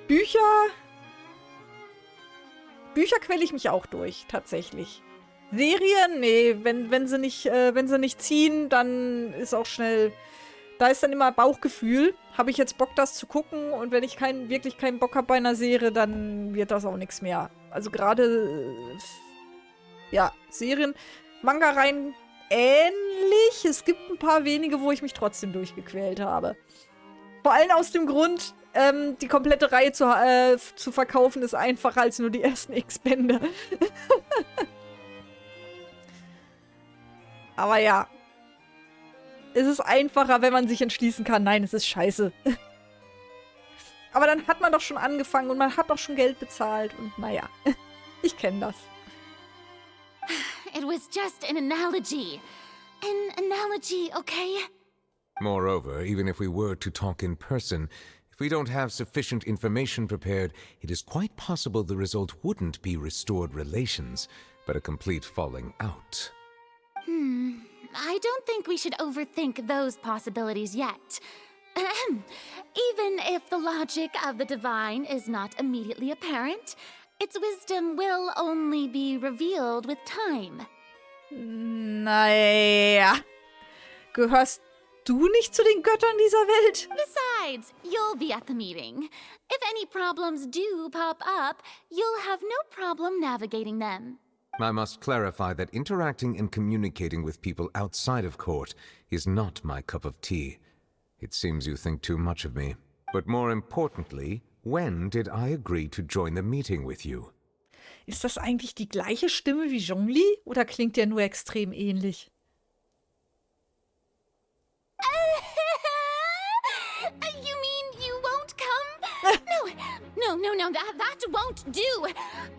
A: Bücher quäle ich mich auch durch, tatsächlich. Serien? Nee, wenn sie nicht ziehen, dann ist auch schnell. Da ist dann immer Bauchgefühl. Habe ich jetzt Bock, das zu gucken? Und wenn ich wirklich keinen Bock habe bei einer Serie, dann wird das auch nichts mehr. Also gerade, ja, Serien, Manga-Reihen ähnlich. Es gibt ein paar wenige, wo ich mich trotzdem durchgequält habe. Vor allem aus dem Grund, die komplette Reihe zu verkaufen, ist einfacher als nur die ersten X-Bände. Aber ja, es ist einfacher, wenn man sich entschließen kann, nein, es ist scheiße. Aber dann hat man doch schon angefangen und man hat doch schon Geld bezahlt und naja, ich kenne das.
B: It was just an analogy. An analogy, okay?
E: Moreover, even if we were to talk in person, if we don't have sufficient information prepared, it is quite possible the result wouldn't be restored relations, but a complete falling out.
B: I don't think we should overthink those possibilities yet. Even if the logic of the divine is not immediately apparent, its wisdom will only be revealed with time.
A: Naja. Gehörst du nicht zu den Göttern dieser Welt?
B: Besides, you'll be at the meeting. If any problems do pop up, you'll have no problem navigating them.
E: I must clarify that interacting and communicating with people outside of court is not my cup of tea. It seems you think too much of me. But more importantly, when did I agree to join the meeting with you?
A: Ist das eigentlich die gleiche Stimme wie Zhongli oder klingt der nur extrem ähnlich?
B: You mean you won't come? No, that won't do.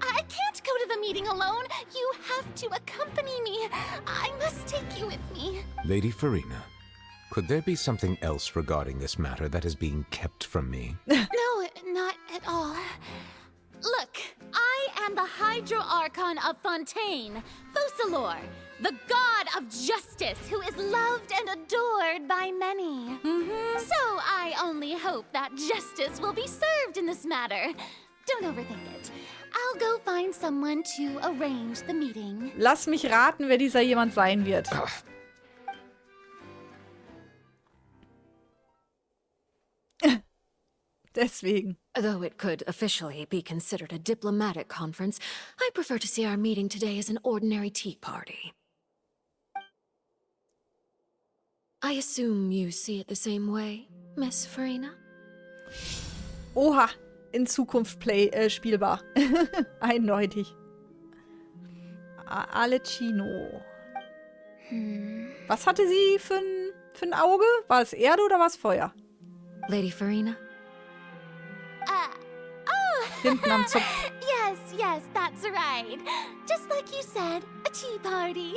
B: I can't go to the meeting alone. You have to accompany me. I must take you with me.
E: Lady Farina, could there be something else regarding this matter that is being kept from me?
B: No, not at all. Look, I am the Hydro-Archon of Fontaine, Focalor, the god of justice who is loved and adored by many. So I only hope that justice will be served in this matter. Don't overthink it. I'll go find someone to arrange the meeting.
A: Lass mich raten, wer dieser jemand sein wird. Deswegen.
F: Though it could officially be considered a diplomatic conference, I prefer to see our meeting today as an ordinary tea party. I assume you see it the same way, Miss Farina?
A: Oha, in Zukunft spielbar. Eindeutig. Alecino. Was hatte sie für ein Auge? War es Erde oder war es Feuer?
F: Lady Farina?
A: Hinten am Zopf.
B: Yes, that's right. Just like you said, a tea party.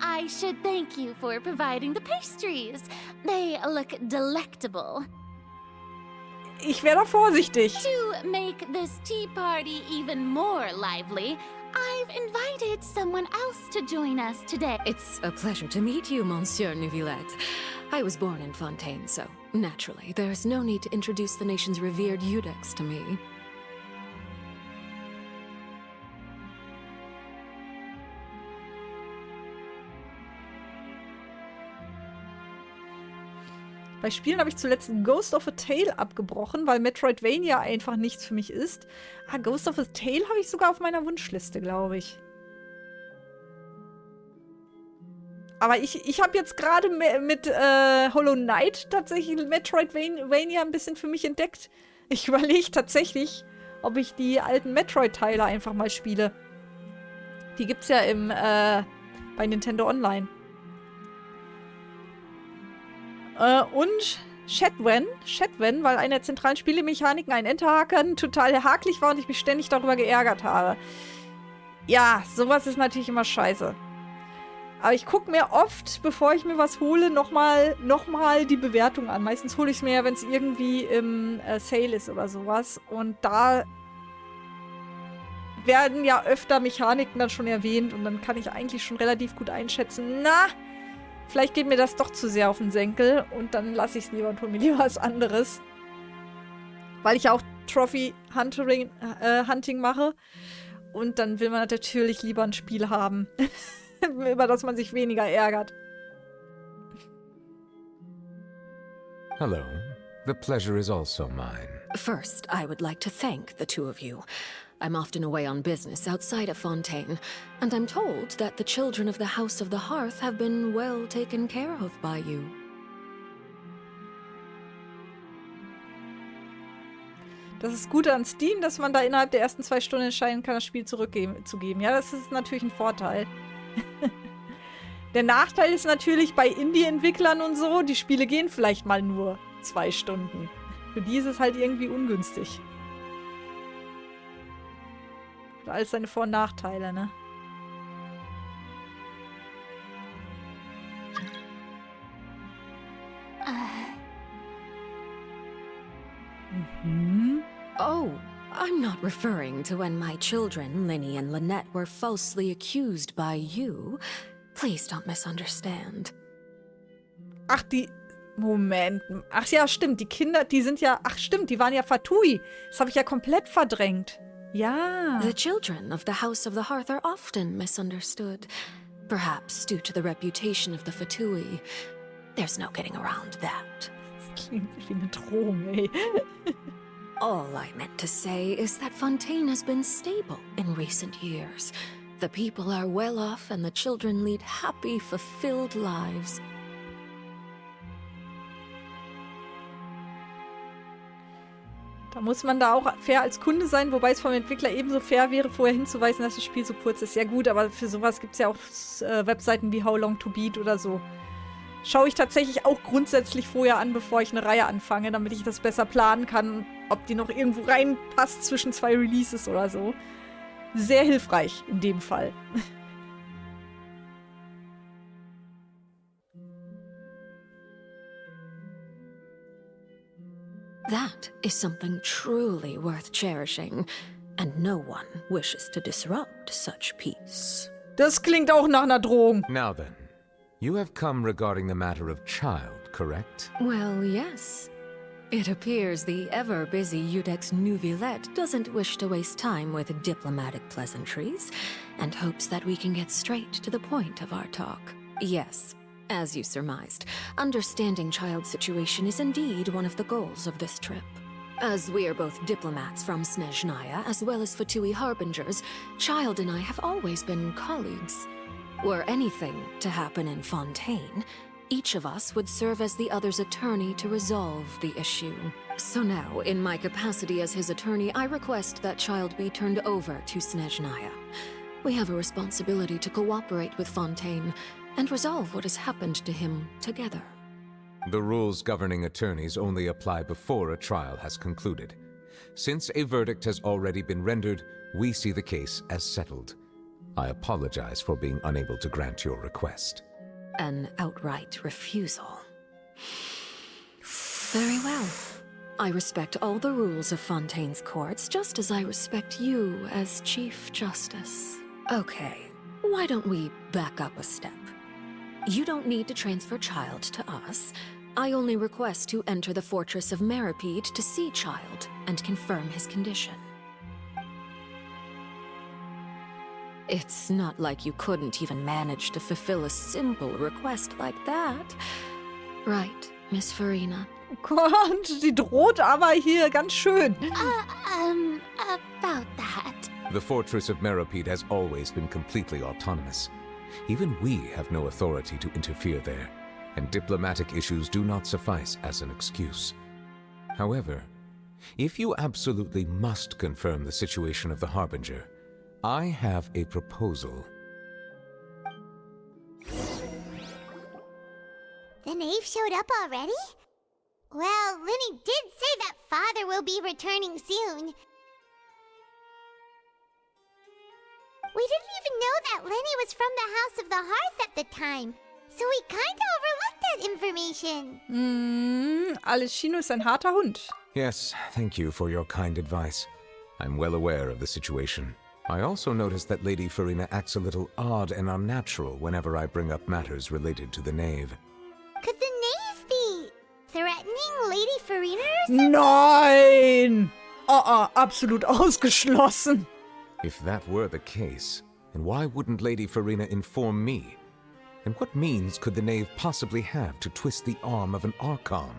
B: I should thank you for providing the pastries. They look delectable.
A: Ich wäre da vorsichtig.
B: To make this tea party even more lively, I've invited someone else to join us today.
F: It's a pleasure to meet you, Monsieur Neuvillette. I was born in Fontaine, so naturally, there's no need to introduce the nation's revered Iudex to me.
A: Bei Spielen habe ich zuletzt Ghost of a Tale abgebrochen, weil Metroidvania einfach nichts für mich ist. Ah, Ghost of a Tale habe ich sogar auf meiner Wunschliste, glaube ich. Aber ich habe jetzt gerade mit Hollow Knight tatsächlich Metroidvania ein bisschen für mich entdeckt. Ich überlege tatsächlich, ob ich die alten Metroid-Teile einfach mal spiele. Die gibt's ja bei Nintendo Online. Und Shadwen, weil eine der zentralen Spielemechaniken ein Enterhaken total hakelig war und ich mich ständig darüber geärgert habe. Ja, sowas ist natürlich immer scheiße. Aber ich gucke mir oft, bevor ich mir was hole, nochmal die Bewertung an. Meistens hole ich es mir ja, wenn es irgendwie im Sale ist oder sowas. Und da werden ja öfter Mechaniken dann schon erwähnt und dann kann ich eigentlich schon relativ gut einschätzen, na, vielleicht geht mir das doch zu sehr auf den Senkel und dann lasse ich es lieber und hole mir lieber was anderes. Weil ich ja auch Trophy-Hunting mache. Und dann will man natürlich lieber ein Spiel haben, über das man sich weniger ärgert.
E: Hello. The pleasure is also mine.
F: First, I would like to thank the two of you. I'm often away on business outside of Fontaine, and I'm told that the children of the House of the Hearth have been well taken care of by you.
A: Das ist gut an Steam, dass man da innerhalb der ersten 2 Stunden entscheiden kann, das Spiel zurückzugeben. Ja, das ist natürlich ein Vorteil. Der Nachteil ist natürlich bei Indie-Entwicklern und so, die Spiele gehen vielleicht mal nur 2 Stunden. Für die ist es halt irgendwie ungünstig. Hat alles seine Vor- und Nachteile, ne?
F: Oh, I'm not referring to when my children, Linny and Lynette, were falsely accused by you. Please don't misunderstand.
A: Ach, Moment. Ach ja, stimmt. Die Kinder, die sind ja... Ach, stimmt. Die waren ja Fatui. Das habe ich ja komplett verdrängt. Ja.
F: The children of the House of the Hearth are often misunderstood. Perhaps due to the reputation of the Fatui. There's no getting around that.
A: Das klingt wie eine Drohung, ey.
F: All I meant to say is that Fontaine has been stable in recent years. The people are well off and the children lead happy, fulfilled lives.
A: Da muss man da auch fair als Kunde sein, wobei es vom Entwickler ebenso fair wäre, vorher hinzuweisen, dass das Spiel so kurz ist. Ja gut, aber für sowas gibt es ja auch Webseiten wie How Long to Beat oder so. Schaue ich tatsächlich auch grundsätzlich vorher an, bevor ich eine Reihe anfange, damit ich das besser planen kann, ob die noch irgendwo reinpasst zwischen 2 Releases oder so. Sehr hilfreich in dem Fall.
F: That is something truly worth cherishing, and no one wishes to disrupt such peace.
A: Das klingt auch nach einer Drohung.
E: Now then, you have come regarding the matter of child, correct?
F: Well, yes. It appears the ever-busy Iudex Neuvillette doesn't wish to waste time with diplomatic pleasantries, and hopes that we can get straight to the point of our talk. Yes, as you surmised, understanding child's situation is indeed one of the goals of this trip. As we are both diplomats from Snezhnaya, as well as Fatui harbingers, Child and I have always been colleagues. Were anything to happen in Fontaine, each of us would serve as the other's attorney to resolve the issue. So now, in my capacity as his attorney, I request that Child be turned over to Snezhnaya. We have a responsibility to cooperate with Fontaine and resolve what has happened to him together.
E: The rules governing attorneys only apply before a trial has concluded. Since a verdict has already been rendered, we see the case as settled. I apologize for being unable to grant your request.
F: An outright refusal. Very well. I respect all the rules of Fontaine's courts, just as I respect you as Chief Justice. Okay, why don't we back up a step? You don't need to transfer Child to us. I only request to enter the Fortress of Méropide to see Child and confirm his condition. It's not like you couldn't even manage to fulfill a simple request like that. Right, Miss Farina?
A: Gott, die droht aber hier ganz schön.
B: About that.
E: The Fortress of Méropide has always been completely autonomous. Even we have no authority to interfere there, and diplomatic issues do not suffice as an excuse. However, if you absolutely must confirm the situation of the Harbinger, I have a proposal.
C: The knave showed up already? Well, Lenny did say that Father will be returning soon. We didn't even know that Lenny was from the House of the Hearth at the time, so we kinda overlooked that information.
A: Alessino ist ein harter Hund.
E: Yes, thank you for your kind advice. I'm well aware of the situation. I also noticed that Lady Farina acts a little odd and unnatural whenever I bring up matters related to the knave.
C: Could the knave be threatening Lady Farina or something?
A: Nein! Absolut ausgeschlossen.
E: If that were the case, then why wouldn't Lady Farina inform me? And what means could the knave possibly have to twist the arm of an Archon?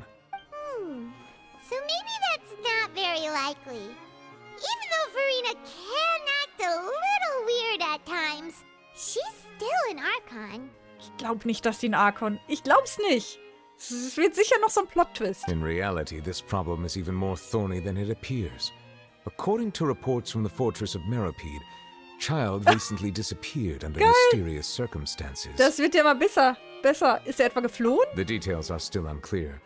C: So maybe that's not very likely. Even though Farina can act a little weird at times, she's still an Archon.
A: Ich glaub nicht, dass sie ein Archon... Ich glaub's nicht. Es wird sicher noch so ein Plot-Twist.
E: In reality, this problem is even more thorny than it appears. According to reports from the Fortress of Méropide, Child recently disappeared under mysterious circumstances.
A: Das wird ja immer besser. Ist er etwa geflohen?
E: The details are still unclear.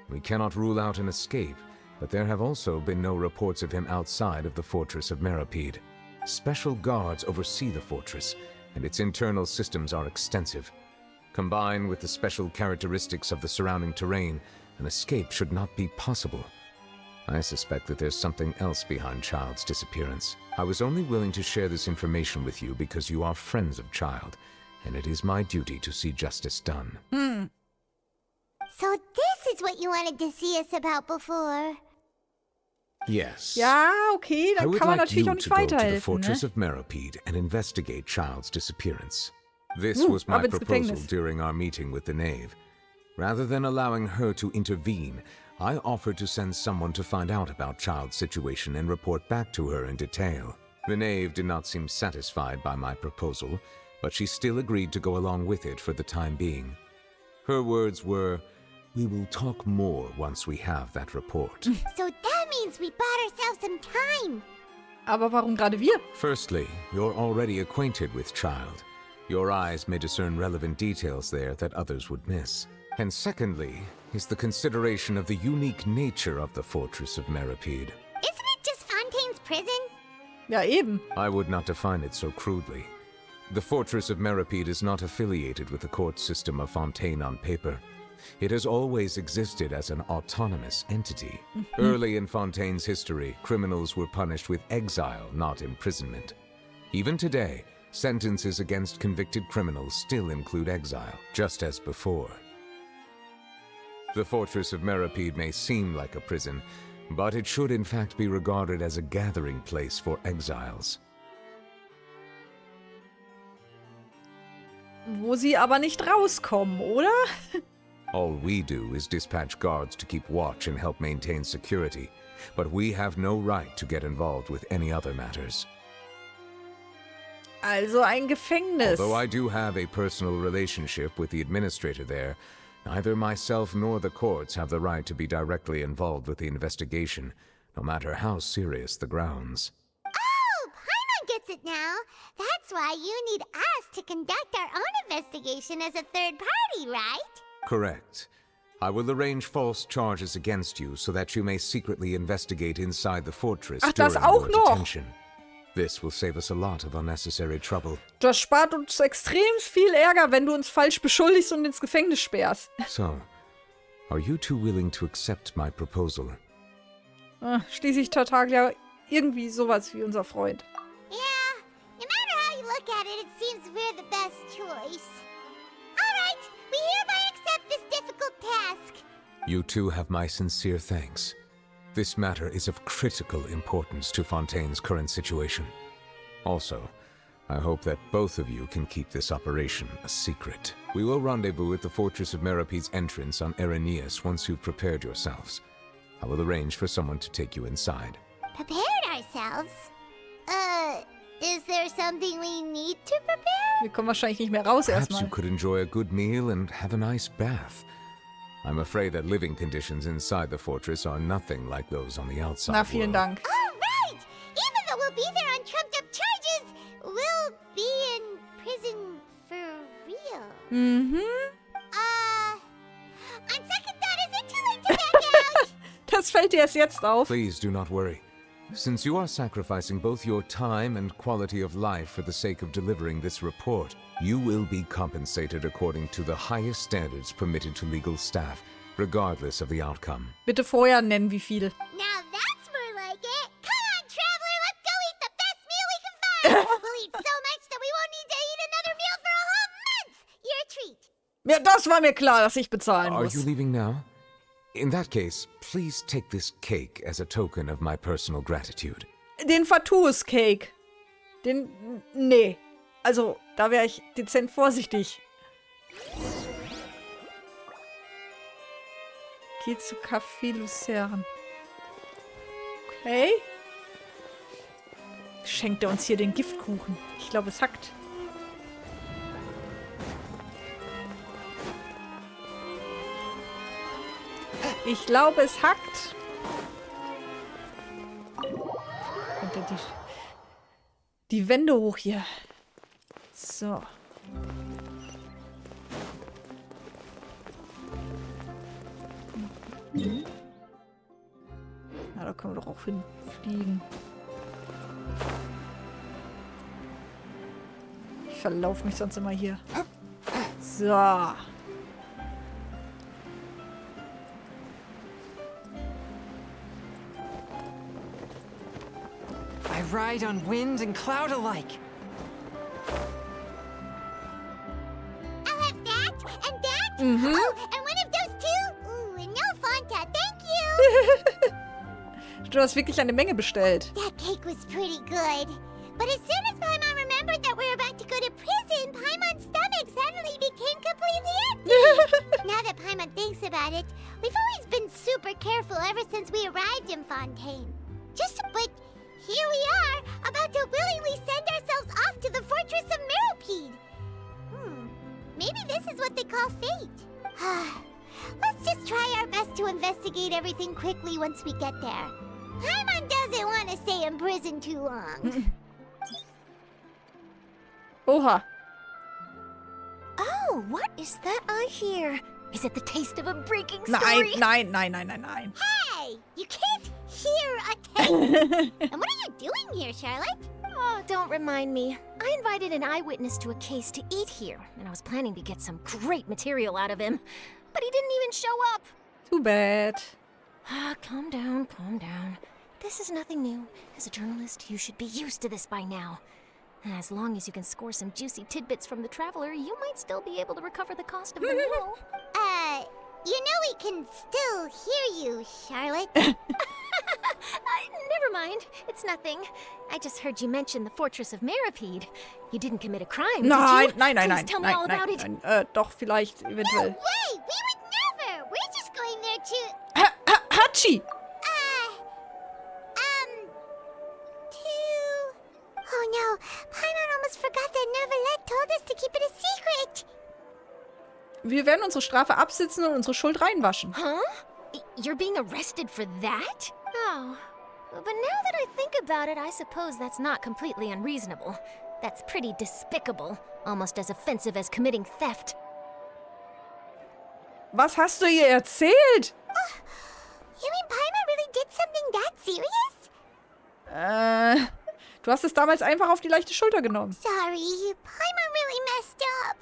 E: We cannot rule out an escape, but there have also been no reports of him outside of the Fortress of Méropide. Special guards oversee the fortress, and its internal systems are extensive. Combined with the special characteristics of the surrounding terrain, an escape should not be possible. I suspect that there's something else behind Child's disappearance. I was only willing to share this information with you because you are friends of Child, and it is my duty to see justice done.
C: So this is what you wanted to see us about before.
E: Yes.
A: Ja, okay,
E: I
A: dann
E: would
A: kann man
E: like
A: natürlich
E: you
A: auch nicht
E: to go to the
A: weiterhelfen,
E: Fortress
A: ne?
E: of Méropide and investigate Child's disappearance. This was my
A: ab ins
E: proposal
A: Gefängnis.
E: during our meeting with the knave. Rather than allowing her to intervene, I offered to send someone to find out about Child's situation and report back to her in detail. The knave did not seem satisfied by my proposal, but she still agreed to go along with it for the time being. Her words were, "We will talk more once we have that report."
C: So that means we bought ourselves some time.
A: Aber warum gerade wir?
E: Firstly, you're already acquainted with Child. Your eyes may discern relevant details there that others would miss. And secondly, is the consideration of the unique nature of the Fortress of Méropide.
C: Isn't it just Fontaine's prison?
A: Ja, eben.
E: I would not define it so crudely. The Fortress of Méropide is not affiliated with the court system of Fontaine on paper. It has always existed as an autonomous entity. Early in Fontaine's history, criminals were punished with exile, not imprisonment. Even today, sentences against convicted criminals still include exile, just as before. The Fortress of Méropide may seem like a prison, but it should in fact be regarded as a gathering place for exiles.
A: Wo sie aber nicht rauskommen, oder?
E: All we do is dispatch guards to keep watch and help maintain security, but we have no right to get involved with any other matters.
A: Also ein Gefängnis.
E: Although I do have a personal relationship with the administrator there, neither myself nor the courts have the right to be directly involved with the investigation, no matter how serious the grounds.
C: Oh, Paimon gets it now. That's why you need us to conduct our own investigation as a third party, right?
E: Correct. I will arrange false charges against you so that you may secretly investigate inside the fortress
A: Ach, das
E: during
A: auch
E: your
A: noch.
E: detention. This will save us a lot of unnecessary trouble.
A: Das spart uns extrem viel Ärger, wenn du uns falsch beschuldigst und ins Gefängnis sperrst.
E: So, are you two willing to accept my proposal?
A: Schließlich Tartaglia irgendwie sowas wie unser Freund.
C: Yeah, no matter how you look look at it, it seems we're the best choice. Alright, we hereby accept this difficult task.
E: You two have my sincere thanks. This matter is of critical importance to Fontaine's current situation. Also, I hope that both of you can keep this operation a secret. We will rendezvous at the Fortress of Méropide's entrance on Erinius once you've prepared yourselves. I will arrange for someone to take you inside.
C: Prepared ourselves? Is there something we need to prepare?
A: Wir kommen wahrscheinlich nicht mehr raus
E: Perhaps
A: erstmal.
E: you could enjoy a good meal and have a nice bath. I'm afraid that living conditions inside the fortress are nothing like those on the outside
A: Na, vielen
E: world.
A: Dank.
C: Alright! Even though we'll be there on trumped-up charges, we'll be in prison for real.
A: Mhm.
C: On second thought, is it too late to back out?
A: Das fällt dir erst jetzt auf.
E: Please do not worry. Since you are sacrificing both your time and quality of life for the sake of delivering this report, you will be compensated according to the highest standards permitted to legal staff, regardless of the outcome.
A: Bitte vorher nennen, wie viel.
C: Now that's more like it. Come on, traveler, let's go eat the best meal we can find. We'll eat so much that we won't need to eat another meal for a whole month. You're a treat.
A: Ja, das war mir klar, dass ich bezahlen
E: Are
A: muss.
E: you leaving now? In that case, please take this cake as a token of my personal gratitude.
A: Den Fatuus-Cake. Den. Nee. Also, da wäre ich dezent vorsichtig. Geht zu Café Lucerne. Okay. Schenkt er uns hier den Giftkuchen? Ich glaube, es hackt. Ich glaube, es hackt. Und dann die Wände hoch hier. So. Na, da können wir doch auch hinfliegen. Ich verlaufe mich sonst immer hier. So.
G: I ride on wind and cloud alike.
C: I'll have that and that. Oh, and one of those two. Ooh, and no Fanta, thank you.
A: Du hast wirklich eine Menge bestellt.
C: That cake was pretty good. But as soon as Paimon remembered that we were about to go to prison, Paimon's stomach suddenly became completely empty. Now that Paimon thinks about it, we've always been super careful ever since we arrived in Fontaine. But here we are, about to willingly send ourselves off to the Fortress of Méropide. Maybe this is what they call fate. Let's just try our best to investigate everything quickly once we get there. Paimon doesn't want to stay in prison too long.
A: Oha.
H: Oh, what is that I hear? Is it the taste of a breaking story?
A: Nein.
C: Hey, you can't hear a taste. And what are you doing here, Charlotte?
H: Oh, don't remind me. I invited an eyewitness to a case to eat here, and I was planning to get some great material out of him. But he didn't even show up.
A: Too bad.
H: Calm down, calm down. This is nothing new. As a journalist, you should be used to this by now. As long as you can score some juicy tidbits from the traveler, you might still be able to recover the cost of the meal.
C: You know we can still hear you, Charlotte.
H: Never mind. It's nothing. I just heard you mention the Fortress of Méropide. You didn't commit a crime, did you?
A: Nein.
H: Please tell me all about it.
A: Doch, vielleicht, eventuell.
C: No way! We would never! We're just going there to...
A: Hatschi!
C: Oh no, Paimon almost forgot that Neverlet told us to keep it a secret.
A: Wir werden unsere Strafe absitzen und unsere Schuld reinwaschen.
H: Huh? You're being arrested for that? Oh. But now that I think about it, I suppose that's not completely unreasonable. That's pretty despicable. Almost as offensive as committing theft.
A: Was hast du ihr erzählt?
C: You mean Paimon really did something that serious?
A: Du hast es damals einfach auf die leichte Schulter genommen.
C: Sorry, Paimon really messed up.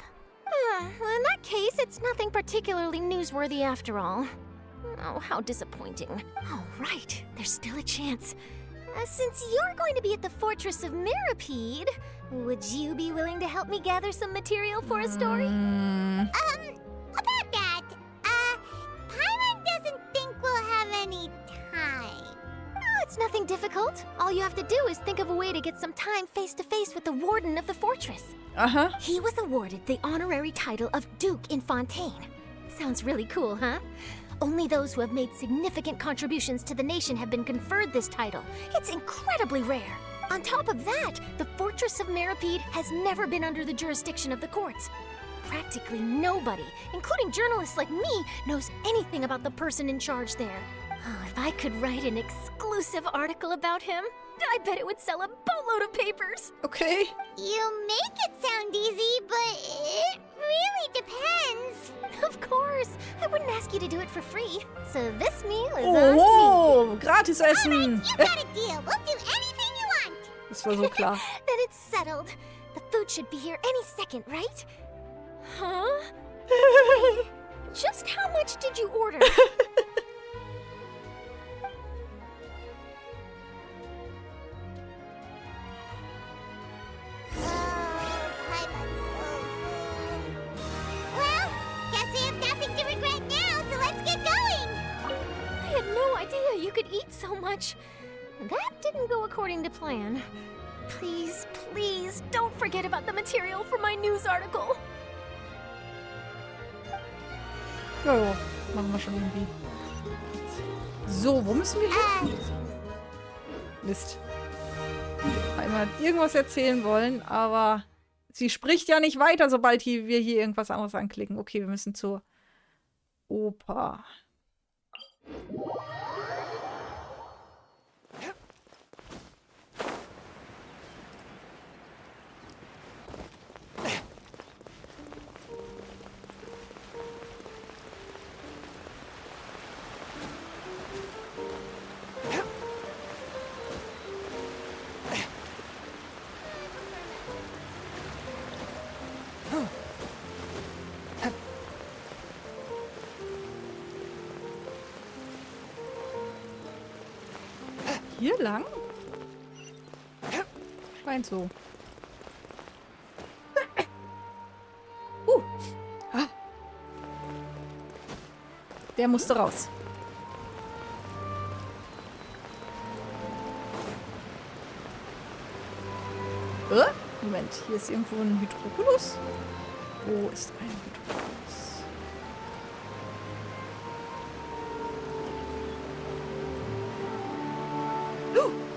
H: Well, in that case, it's nothing particularly newsworthy after all. Oh, how disappointing. Oh, right. There's still a chance. Since you're going to be at the Fortress of Méropide, would you be willing to help me gather some material for a story?
C: About that, Paimon doesn't think we'll have any time.
H: Oh, it's nothing difficult. All you have to do is think of a way to get some time face-to-face with the warden of the fortress.
A: Aha.
H: He was awarded the honorary title of Duke in Fontaine. Sounds really cool, huh? Only those who have made significant contributions to the nation have been conferred this title. It's incredibly rare. On top of that, the Fortress of Méropide has never been under the jurisdiction of the courts. Practically nobody, including journalists like me, knows anything about the person in charge there. Oh, if I could write an exclusive article about him, I bet it would sell a boatload of papers.
A: Okay.
C: You make it sound easy, but it really depends.
H: Of course, I wouldn't ask you to do it for free. So this meal is on me.
A: Oh, gratis essen.
C: You got a deal. We'll do anything you want.
A: Das war so klar.
H: Then it's settled. The food should be here any second, right? Huh? Hey, just how much did you order?
C: Well, guess we have nothing to regret now, so let's get going.
H: I had no idea you could eat so much. That didn't go according to plan. Please, please, don't forget about the material for my news article.
A: Ja, machen wir schon irgendwie. So, wo müssen wir hin? Mist. Einmal irgendwas erzählen wollen, aber sie spricht ja nicht weiter, sobald wir hier irgendwas anderes anklicken. Okay, wir müssen zur Oper. Hier lang? Scheint so. Ah. Der musste raus. Moment, hier ist irgendwo ein Hydrokulus. Wo ist ein Hydrokulus?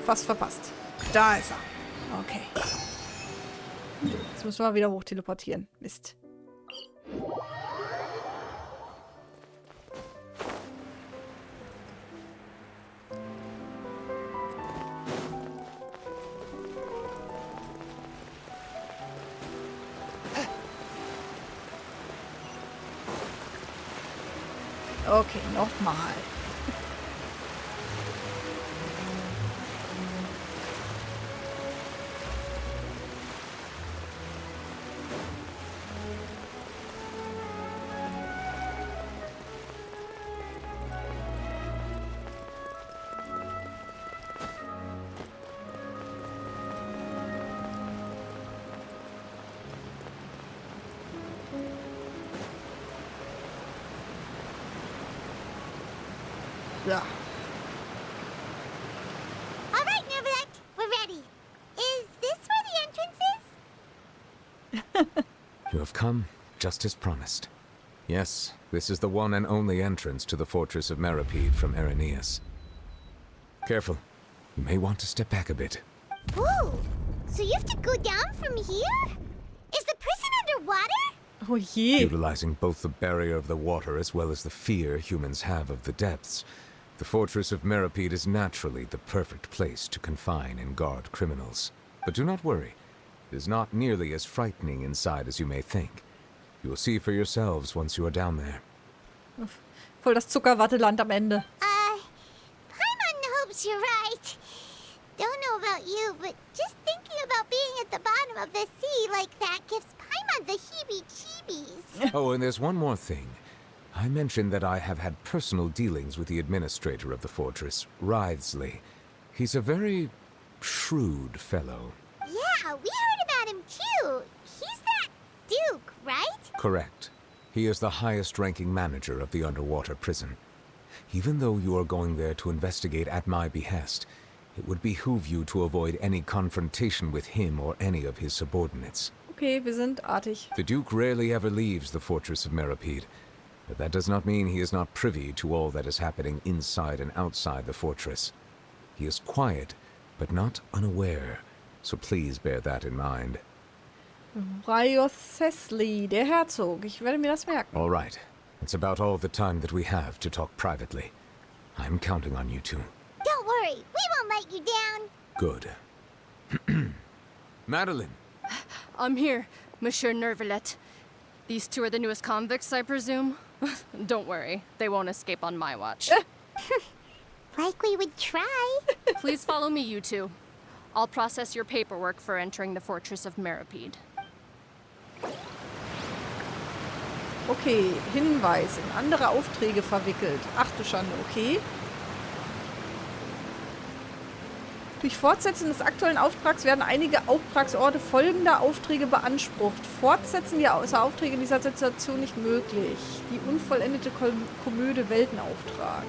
A: Fast verpasst. Da ist er. Okay. Jetzt müssen wir wieder hoch teleportieren. Mist. Okay, nochmal. Ja.
C: All right, Neverland, we're ready. Is this where the entrance is?
E: You have come, just as promised. Yes, this is the one and only entrance to the Fortress of Méropide from Areneus. Careful. You may want to step back a bit.
C: Whoa! So you have to go down from here? Is the prison underwater?
A: Oh je.
E: Utilizing both the barrier of the water as well as the fear humans have of the depths, the Fortress of Méropide is naturally the perfect place to confine and guard criminals. But do not worry. It is not nearly as frightening inside as you may think. You will see for yourselves once you are down there.
A: Voll das Zuckerwatteland am Ende.
C: Paimon hopes you're right. Don't know about you, but just thinking about being at the bottom of the sea like that gives Paimon the heebie-jeebies.
E: Oh, and there's one more thing. I mentioned that I have had personal dealings with the administrator of the fortress, Wriothesley. He's a very shrewd fellow.
C: Yeah, we heard about him too. He's that Duke, right?
E: Correct. He is the highest-ranking manager of the underwater prison. Even though you are going there to investigate at my behest, it would behoove you to avoid any confrontation with him or any of his subordinates.
A: Okay, wir sind artig.
E: The Duke rarely ever leaves the fortress of Méropide, but that does not mean he is not privy to all that is happening inside and outside the fortress. He is quiet, but not unaware, so please bear that in mind.
A: Wriothesley, der Herzog. Ich werde mir das merken.
E: All right. It's about all the time that we have to talk privately. I'm counting on you two.
C: Don't worry, we won't let you down.
E: Good. Madeline.
I: I'm here, Monsieur Nervalet. These two are the newest convicts, I presume? Don't worry, they won't escape on my watch.
C: Like we would try.
I: Please follow me, you two. I'll process your paperwork for entering the Fortress of Méropide.
A: Okay, Hinweis. In andere Aufträge verwickelt. Ach du Schande, okay. Durch Fortsetzen des aktuellen Auftrags werden einige Auftragsorte folgender Aufträge beansprucht. Fortsetzen der Aufträge in dieser Situation nicht möglich. Die unvollendete Komödie Weltenauftrag.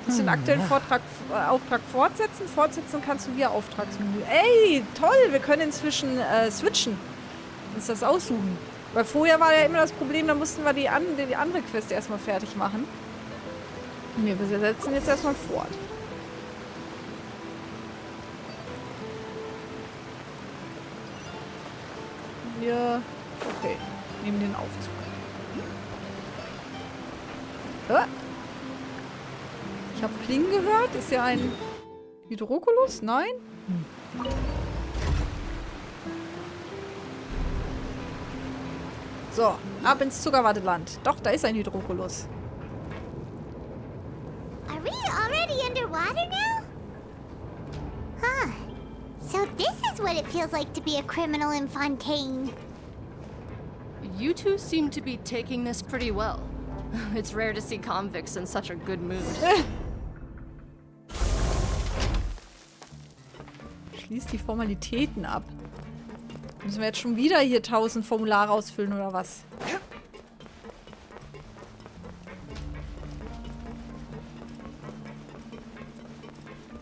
A: Muss den aktuellen Auftrag fortsetzen. Fortsetzen kannst du via Auftragsmenü. Ey, toll, wir können inzwischen switchen. Uns das aussuchen. Weil vorher war ja immer das Problem, da mussten wir die andere Quest erstmal fertig machen. Ne, wir setzen jetzt erstmal fort. Wir... Okay, nehmen den Aufzug. Ich habe Klingen gehört. Ist ja ein Hydroculus? Nein? So, ab ins Zuckerwatteland. Doch, da ist ein Hydroculus.
C: Are we already underwater now? Huh. So this is what it feels like to be a criminal in Fontaine.
I: You two seem to be taking this pretty well. It's rare to see convicts in such a good mood.
A: Schließt die Formalitäten ab. Müssen wir jetzt schon wieder hier 1000 Formulare ausfüllen, oder was?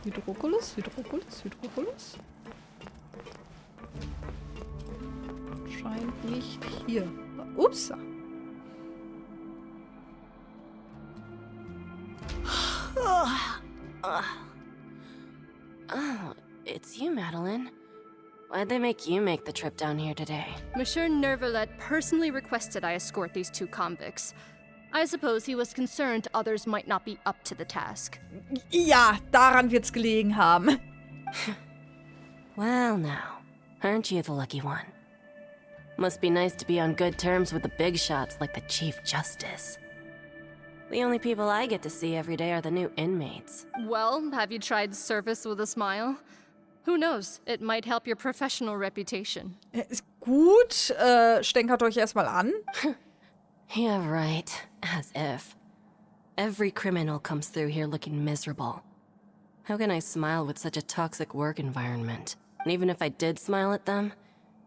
A: Hydroculus, Hydroculus, Hydroculus. Scheint nicht hier. Ups.
J: Oh, it's you, Madeline. Why'd they make you make the trip down here today?
I: Monsieur Nervalet personally requested I escort these two convicts. I suppose he was concerned others might not be up to the task.
A: Ja, daran wird's gelegen haben.
J: Well, now, aren't you the lucky one? Must be nice to be on good terms with the big shots like the Chief Justice. The only people I get to see every day are the new inmates.
I: Well, have you tried service with a smile? Who knows? It might help your professional reputation.
A: Ist gut. Stänkert euch erstmal an.
J: Yeah, right. As if. Every criminal comes through here looking miserable. How can I smile with such a toxic work environment? And even if I did smile at them,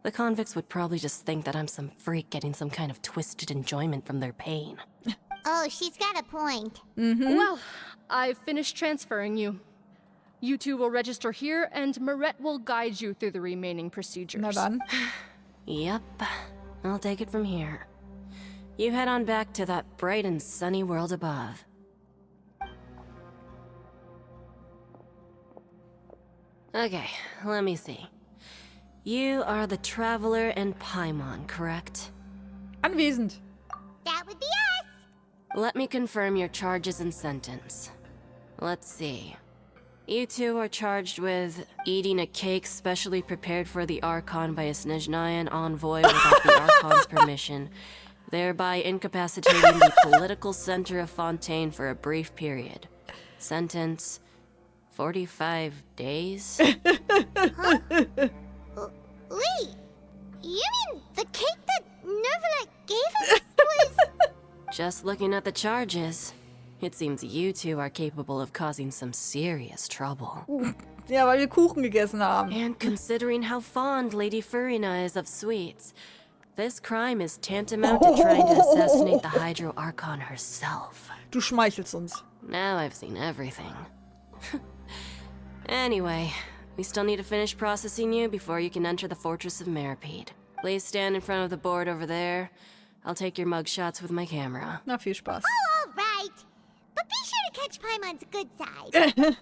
J: the convicts would probably just think that I'm some freak getting some kind of twisted enjoyment from their pain.
C: Oh, she's got a point.
I: Well, I've finished transferring you. You two will register here, and Marette will guide you through the remaining procedures.
A: Na dann.
J: Yep. I'll take it from here. You head on back to that bright and sunny world above. Okay, let me see. You are the Traveler and Paimon, correct?
A: Anwesend.
C: That would be us.
J: Let me confirm your charges and sentence. Let's see. You two are charged with eating a cake specially prepared for the Archon by a Snezhnayan envoy without the Archon's permission, thereby incapacitating the political center of Fontaine for a brief period. Sentence: 45 days?
C: Huh? Wait, you mean the cake that Nervalet gave us was...
J: Just looking at the charges, It seems you two are capable of causing some serious trouble.
A: Ja, weil wir Kuchen gegessen haben.
J: And considering how fond Lady Furina is of sweets, this crime is tantamount to trying to assassinate the Hydro Archon herself.
A: Du schmeichelst uns.
J: Now I've seen everything. Anyway, we still need to finish processing you before you can enter the Fortress of Méropide. Please stand in front of the board over there. I'll take your mug shots with my camera.
A: Na, viel Spaß.
C: Oh, all right. But be sure to catch Paimon's good side.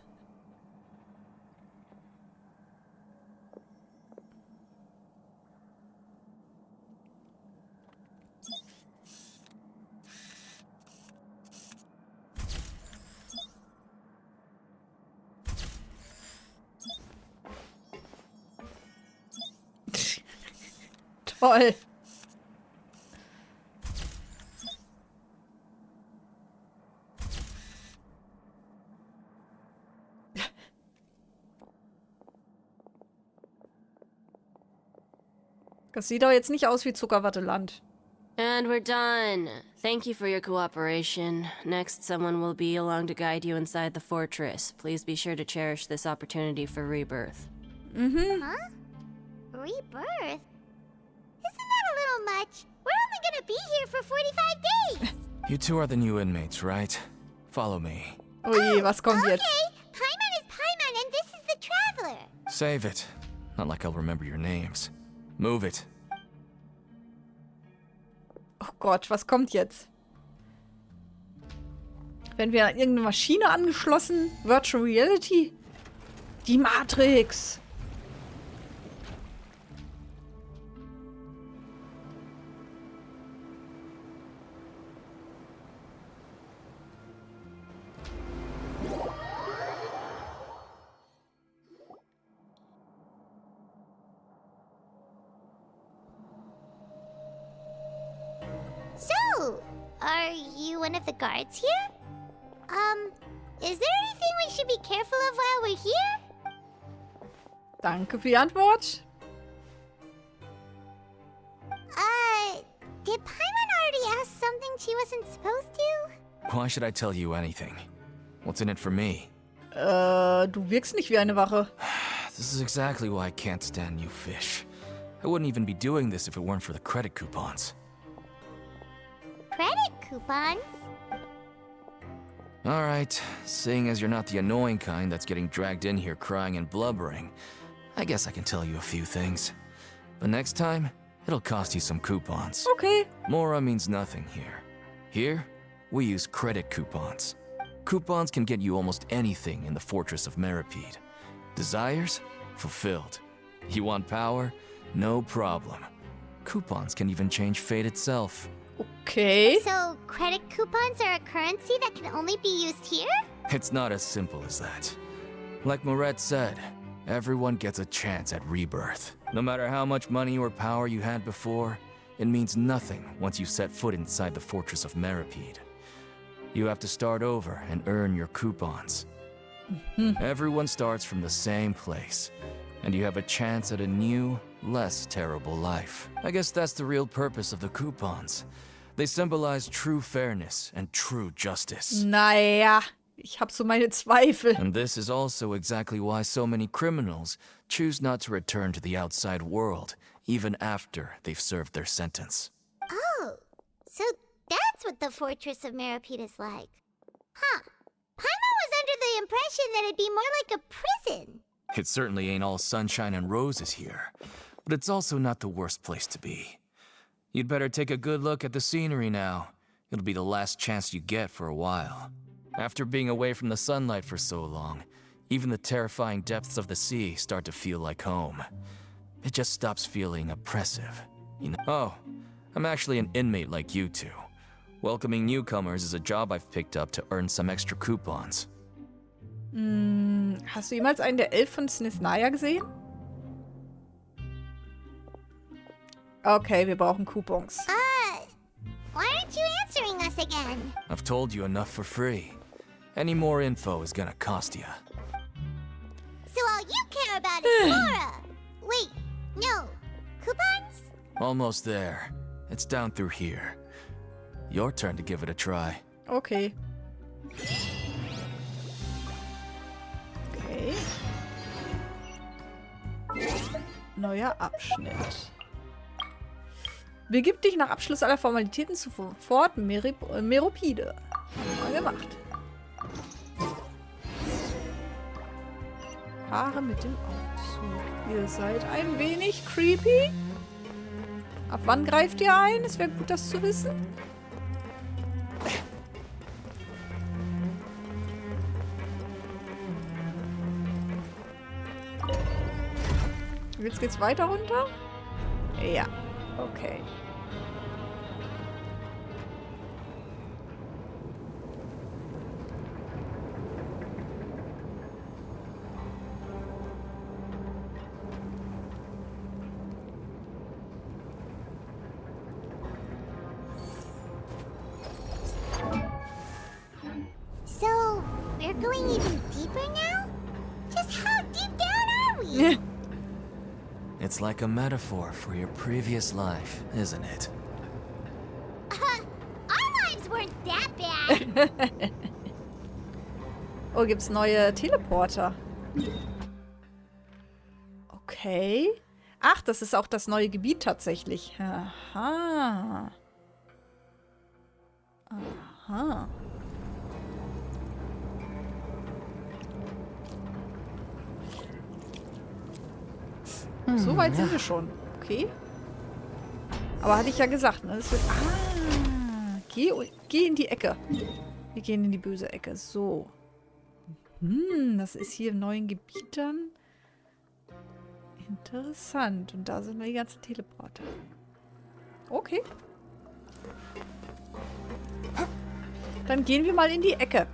A: Toll. Das sieht doch jetzt nicht aus wie Zuckerwatteland.
J: And we're done. Thank you for your cooperation. Next, someone will be along to guide you inside the fortress. Please be sure to cherish this opportunity for rebirth.
C: Huh? Rebirth? Isn't that a little much? We're only gonna be here for 45 days.
K: You two are the new inmates, right? Follow me.
A: Oh je, was kommt jetzt?
C: Okay, Paimon is Paimon and this is the Traveler.
K: Save it. Not like I'll remember your names. Move it.
A: Oh Gott, was kommt jetzt? Werden wir an irgendeine Maschine angeschlossen? Virtual Reality? Die Matrix.
C: So, are you one of the guards here? Is there anything we should be careful of while we're here?
A: Danke für die Antwort.
C: Did Paimon already ask something she wasn't supposed to?
K: Why should I tell you anything? What's in it for me?
A: Du wirkst nicht wie eine Wache.
K: This is exactly why I can't stand you fish. I wouldn't even be doing this if it weren't for the credit coupons.
C: Credit coupons?
K: Alright, seeing as you're not the annoying kind that's getting dragged in here crying and blubbering, I guess I can tell you a few things. But next time, it'll cost you some coupons.
A: Okay.
K: Mora means nothing here. Here, we use credit coupons. Coupons can get you almost anything in the Fortress of Méropide. Desires? Fulfilled. You want power? No problem. Coupons can even change fate itself.
A: Okay.
C: So, credit coupons are a currency that can only be used here?
K: It's not as simple as that. Like Moret said, everyone gets a chance at rebirth. No matter how much money or power you had before, it means nothing once you set foot inside the Fortress of Méropide. You have to start over and earn your coupons. Everyone starts from the same place, and you have a chance at a new, less terrible life. I guess that's the real purpose of the coupons. They symbolize true fairness and true justice.
A: Naja, ich habe so meine Zweifel.
K: And this is also exactly why so many criminals choose not to return to the outside world, even after they've served their sentence.
C: Oh, so that's what the Fortress of Méropide is like. Huh. Paimon was under the impression that it'd be more like a prison.
K: It certainly ain't all sunshine and roses here, but it's also not the worst place to be. You'd better take a good look at the scenery now. It'll be the last chance you get for a while. After being away from the sunlight for so long, even the terrifying depths of the sea start to feel like home. It just stops feeling oppressive, you know? Oh, I'm actually an inmate like you two. Welcoming newcomers is a job I've picked up to earn some extra coupons.
A: Hast du jemals einen der 11 von Snisnaya gesehen? Okay, wir brauchen Coupons.
C: Why aren't you answering us again?
K: I've told you enough for free. Any more info is gonna cost you.
C: So all you care about is Flora. Wait, no. Coupons?
K: Almost there. It's down through here. Your turn to give it a try.
A: Okay. Okay. Neuer Abschnitt. Begib dich nach Abschluss aller Formalitäten zu Fort Méropide. Haben wir gemacht. Fahre mit dem Aufzug. Ihr seid ein wenig creepy. Ab wann greift ihr ein? Es wäre gut, das zu wissen. Jetzt geht's weiter runter? Ja. Okay.
C: So, we're going even deeper now? Just how deep down are we?
K: It's like a metaphor for your previous life, isn't it?
C: Our lives weren't that bad.
A: Oh, gibt's neue Teleporter. Okay. Ach, das ist auch das neue Gebiet tatsächlich. Aha. Aha. So weit sind wir schon. Okay. Aber hatte ich ja gesagt, ne? Das wird, geh in die Ecke. Wir gehen in die böse Ecke. So. Das ist hier im neuen Gebiet dann. Interessant. Und da sind die ganzen Teleporter. Okay. Dann gehen wir mal in die Ecke.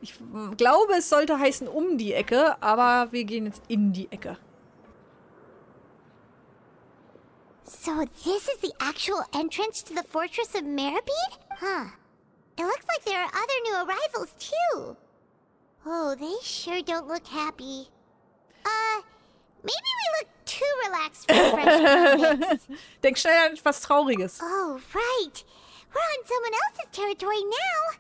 A: Ich glaube, es sollte heißen um die Ecke, aber wir gehen jetzt in die Ecke.
C: So this is the actual entrance to the fortress of Méropide? Huh. It looks like there are other new arrivals too. Oh, they sure don't look happy. Maybe we look too relaxed for the French convicts.
A: Denk schnell an etwas Trauriges.
C: Oh, right. We're on someone else's territory now.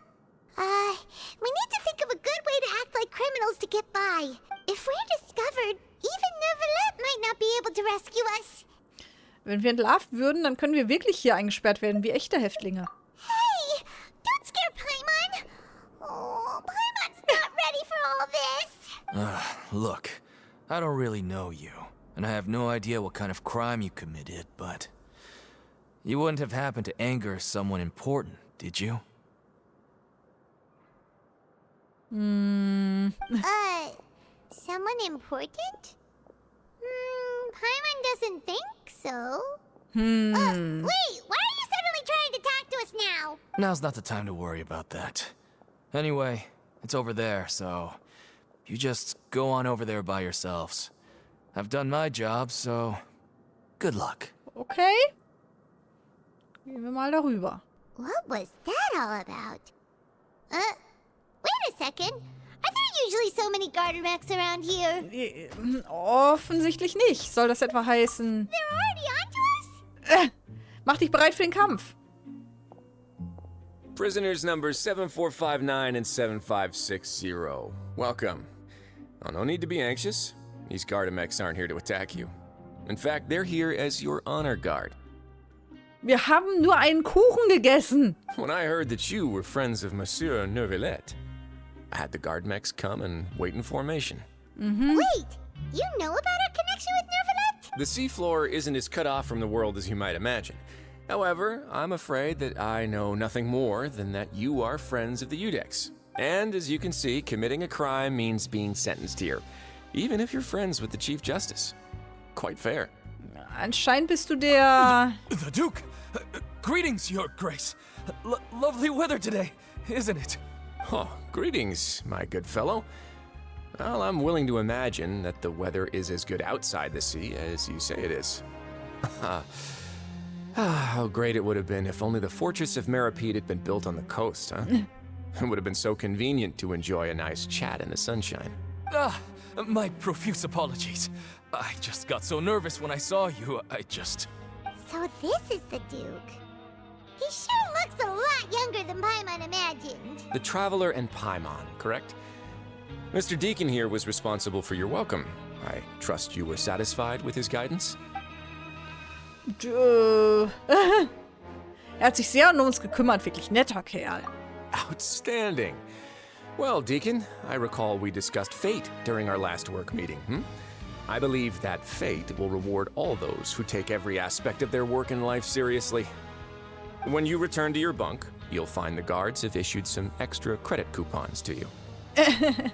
C: We need to think of a good way to act like criminals to get by. If we're discovered, even Neuvillette might not be able to rescue us.
A: Wenn wir entlarvt würden, dann können wir wirklich hier eingesperrt werden, wie echte Häftlinge.
C: Hey, don't scare Paimon. Oh, Paimon's not ready for all this.
K: Look, I don't really know you, and I have no idea what kind of crime you committed, but you wouldn't have happened to anger someone important, did you?
C: Someone important? Paimon doesn't think so. Wait, why are you suddenly trying to talk to us now?
K: Now's not the time to worry about that. Anyway, it's over there, so you just go on over there by yourselves. I've done my job, so good luck.
A: Okay. Gehen wir mal darüber.
C: What was that all about? Wait a second. Are there usually so many garter mechs around here?
A: Offensichtlich nicht. Soll das etwa heißen...
C: They're already onto us?
A: Mach dich bereit für den Kampf.
L: Prisoners numbers 7459 and 7560. Welcome. Oh, no need to be anxious. These garter mechs aren't here to attack you. In fact, they're here as your honor guard.
A: Wir haben nur einen Kuchen gegessen.
L: When I heard that you were friends of Monsieur Neuvillette, I had the guard mechs come and wait in formation.
C: Wait, you know about our connection with Neuvillette?
L: The seafloor isn't as cut off from the world as you might imagine. However, I'm afraid that I know nothing more than that you are friends of the Udex. And as you can see, committing a crime means being sentenced here, even if you're friends with the Chief Justice. Quite fair.
A: Anscheinend bist du der...
K: The Duke! Greetings, Your Grace. Lovely weather today, isn't it?
L: Oh, greetings, my good fellow. Well, I'm willing to imagine that the weather is as good outside the sea as you say it is. How great it would have been if only the fortress of Méropide had been built on the coast, huh? It would have been so convenient to enjoy a nice chat in the sunshine.
K: My profuse apologies. I just got so nervous when I saw you,
C: So this is the Duke. He sure looks a lot younger than Paimon imagined.
L: The Traveler and Paimon, correct? Mr. Deacon here was responsible for your welcome. I trust you were satisfied with his guidance?
A: Hat sich sehr um uns gekümmert, wirklich netter Kerl.
L: Outstanding. Well, Deacon, I recall we discussed fate during our last work meeting, I believe that fate will reward all those who take every aspect of their work and life seriously. When you return to your bunk, you'll find the guards have issued some extra credit coupons to you.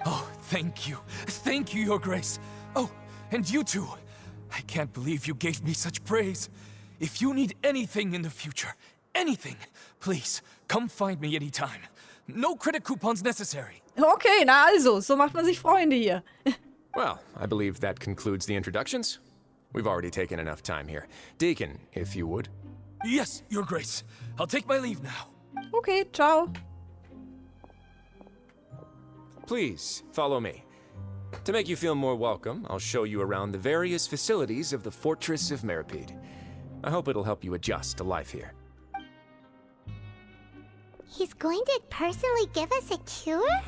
K: Oh, thank you. Thank you, Your Grace. Oh, and you too. I can't believe you gave me such praise. If you need anything in the future, anything, please, come find me anytime. No credit coupons necessary.
A: Okay, na also, so macht man sich Freunde hier.
L: Well, I believe that concludes the introductions. We've already taken enough time here. Deacon, if you would.
K: Yes, Your Grace. I'll take my leave now.
A: Okay, ciao.
L: Please, follow me. To make you feel more welcome, I'll show you around the various facilities of the Fortress of Méropide. I hope it'll help you adjust to life here.
C: He's going to personally give us a cure?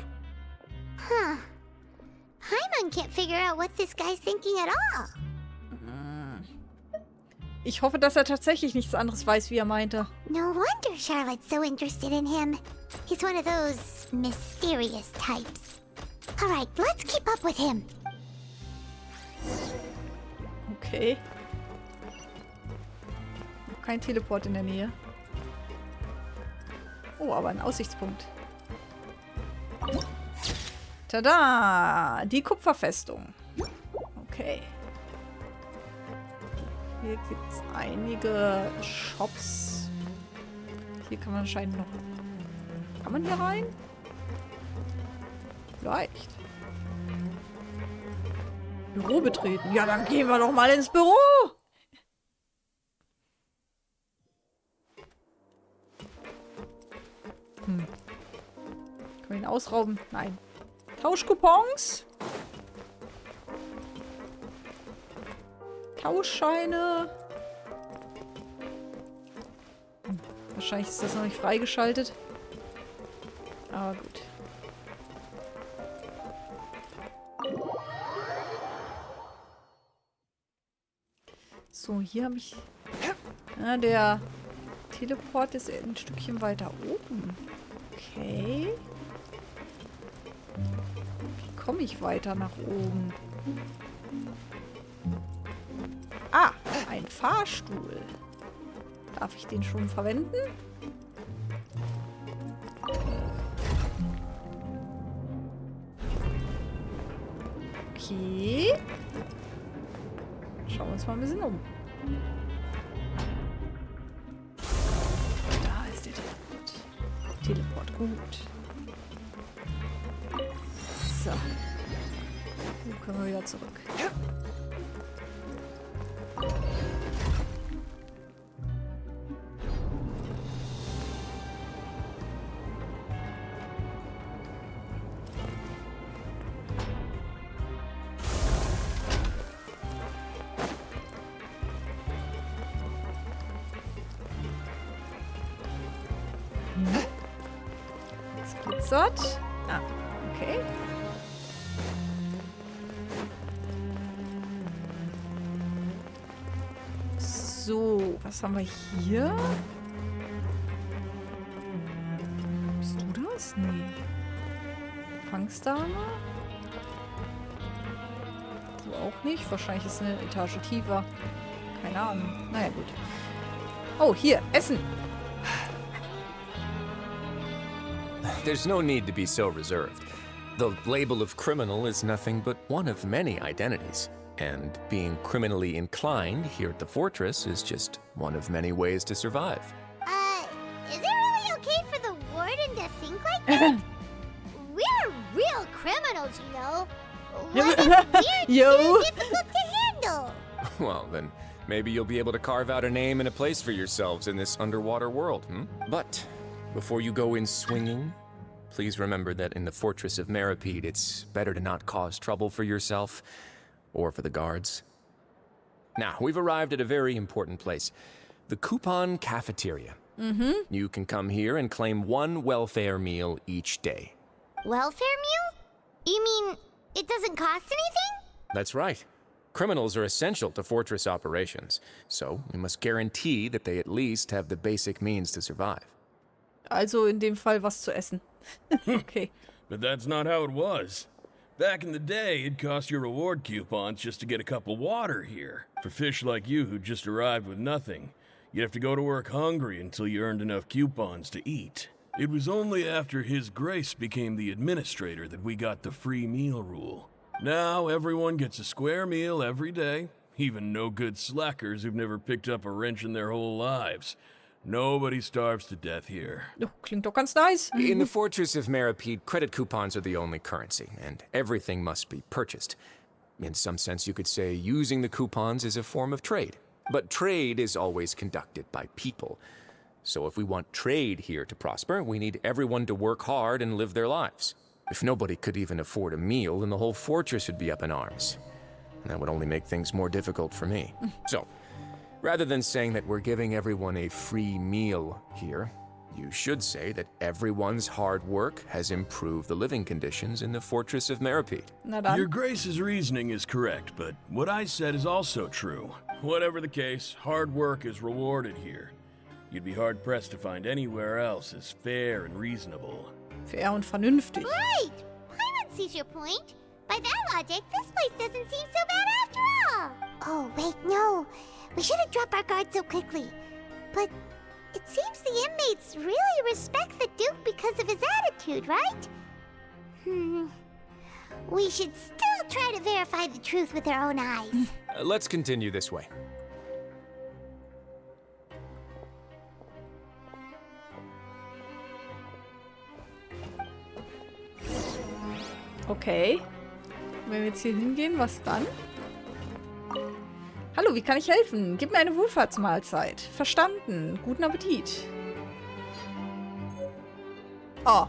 C: Huh. Paimon can't figure out what this guy's thinking at all.
A: Ich hoffe, dass er tatsächlich nichts anderes weiß, wie er meinte.
C: No wonder Charlotte's so interested in him. He's one of those mysterious types. Alright, let's keep up with him.
A: Okay. Noch kein Teleport in der Nähe. Oh, aber ein Aussichtspunkt. Tada! Die Kupferfestung. Okay. Hier gibt es einige Shops. Hier kann man anscheinend noch... Kann man hier rein? Vielleicht. Büro betreten. Ja, dann gehen wir doch mal ins Büro. Können wir ihn ausrauben? Nein. Tauschcoupons? Tauschscheine? Wahrscheinlich ist das noch nicht freigeschaltet. Aber gut. So, hier habe ich... Ja, der Teleport ist ein Stückchen weiter oben. Okay. Wie komme ich weiter nach oben? Ah, ein Fahrstuhl. Darf ich den schon verwenden? Okay. Schauen wir uns mal ein bisschen um. Da ist der Teleport. Teleport, gut. So. Dann können wir wieder zurück. Es glitzert. Ah, okay. So, was haben wir hier? Bist du das? Nee. Fangsdame? Du auch nicht? Wahrscheinlich ist es eine Etage tiefer. Keine Ahnung. Naja, gut. Oh, hier, Essen.
L: There's no need to be so reserved. The label of criminal is nothing but one of many identities. And being criminally inclined here at the fortress is just one of many ways to survive.
C: Is it really okay for the warden to think like that? We're real criminals, you know. What if we're too difficult to handle?
L: Well, then maybe you'll be able to carve out a name and a place for yourselves in this underwater world, But before you go in swinging, please remember that in the Fortress of Méropide, it's better to not cause trouble for yourself or for the guards. Now, we've arrived at a very important place. The Coupon Cafeteria. You can come here and claim 1 welfare meal each day.
C: Welfare meal? You mean it doesn't cost anything?
L: That's right. Criminals are essential to fortress operations, so we must guarantee that they at least have the basic means to survive.
A: Also in dem Fall was zu essen. Okay.
M: But that's not how it was. Back in the day, it cost your reward coupons just to get a cup of water here. For fish like you who just arrived with nothing, you'd have to go to work hungry until you earned enough coupons to eat. It was only after His Grace became the administrator that we got the free meal rule. Now everyone gets a square meal every day, even no-good slackers who've never picked up a wrench in their whole lives. Nobody starves to death here.
A: Oh, klingt doch ganz nice.
L: In the Fortress of Méropide, credit coupons are the only currency, and everything must be purchased. In some sense, you could say using the coupons is a form of trade. But trade is always conducted by people. So if we want trade here to prosper, we need everyone to work hard and live their lives. If nobody could even afford a meal, then the whole fortress would be up in arms. And that would only make things more difficult for me. So, rather than saying that we're giving everyone a free meal here, you should say that everyone's hard work has improved the living conditions in the Fortress of Méropide.
M: Your Grace's reasoning is correct, but what I said is also true. Whatever the case, hard work is rewarded here. You'd be hard-pressed to find anywhere else as fair and reasonable.
A: Fair und vernünftig.
C: Right! Paimon sees your point. By that logic, this place doesn't seem so bad after all. Oh, wait, no. We shouldn't drop our guard so quickly. But it seems the inmates really respect the Duke because of his attitude, right? We should still try to verify the truth with our own eyes.
L: Let's continue this way.
A: Okay. Wenn wir jetzt hier hingehen, was dann? Hallo, wie kann ich helfen? Gib mir eine Wohlfahrtsmahlzeit. Verstanden. Guten Appetit. Oh.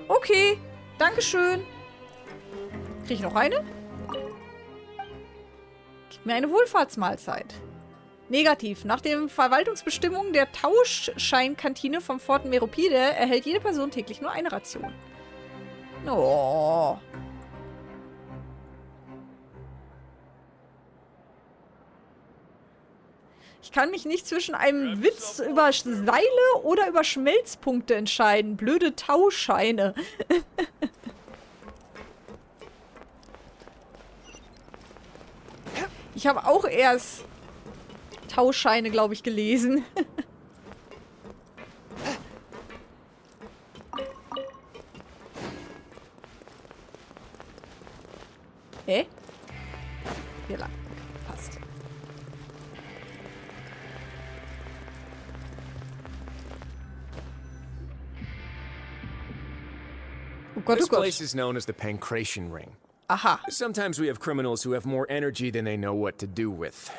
A: Okay. Dankeschön. Kriege ich noch eine? Gib mir eine Wohlfahrtsmahlzeit. Negativ. Nach den Verwaltungsbestimmungen der Tauschscheinkantine vom Fort Méropide erhält jede Person täglich nur eine Ration. Oh. Ich kann mich nicht zwischen einem Witz über Seile oder über Schmelzpunkte entscheiden. Blöde Tauscheine. Ich habe auch erst Tauschscheine, glaube ich, gelesen. Hä? Hier lang. Passt. Oh Gott,
L: This
A: oh Gott.
L: place is known as the Pancration Ring.
A: Aha.
L: Sometimes we have criminals who have more energy than they know what to do with.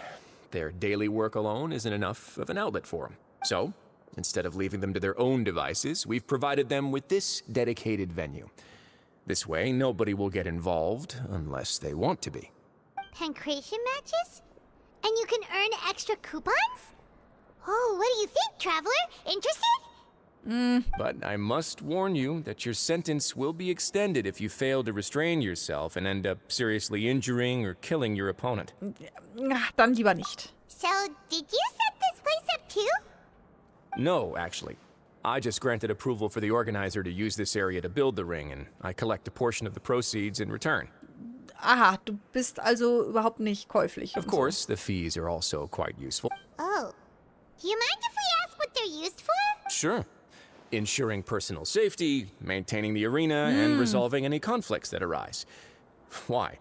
L: Their daily work alone isn't enough of an outlet for them. So, instead of leaving them to their own devices, we've provided them with this dedicated venue. This way, nobody will get involved unless they want to be.
C: Pancration matches? And you can earn extra coupons? Oh, what do you think, traveler? Interested?
L: But I must warn you that your sentence will be extended if you fail to restrain yourself and end up seriously injuring or killing your opponent.
A: Dann lieber nicht.
C: So, did you set this place up too?
L: No, actually. I just granted approval for the organizer to use this area to build the ring, and I collect a portion of the proceeds in return.
A: Aha, du bist also überhaupt nicht käuflich.
L: Of course, the fees are also quite useful.
C: Oh. Do you mind if we ask what they're used for?
L: Sure. Ensuring personal safety, maintaining the arena, and resolving any conflicts that arise. Why?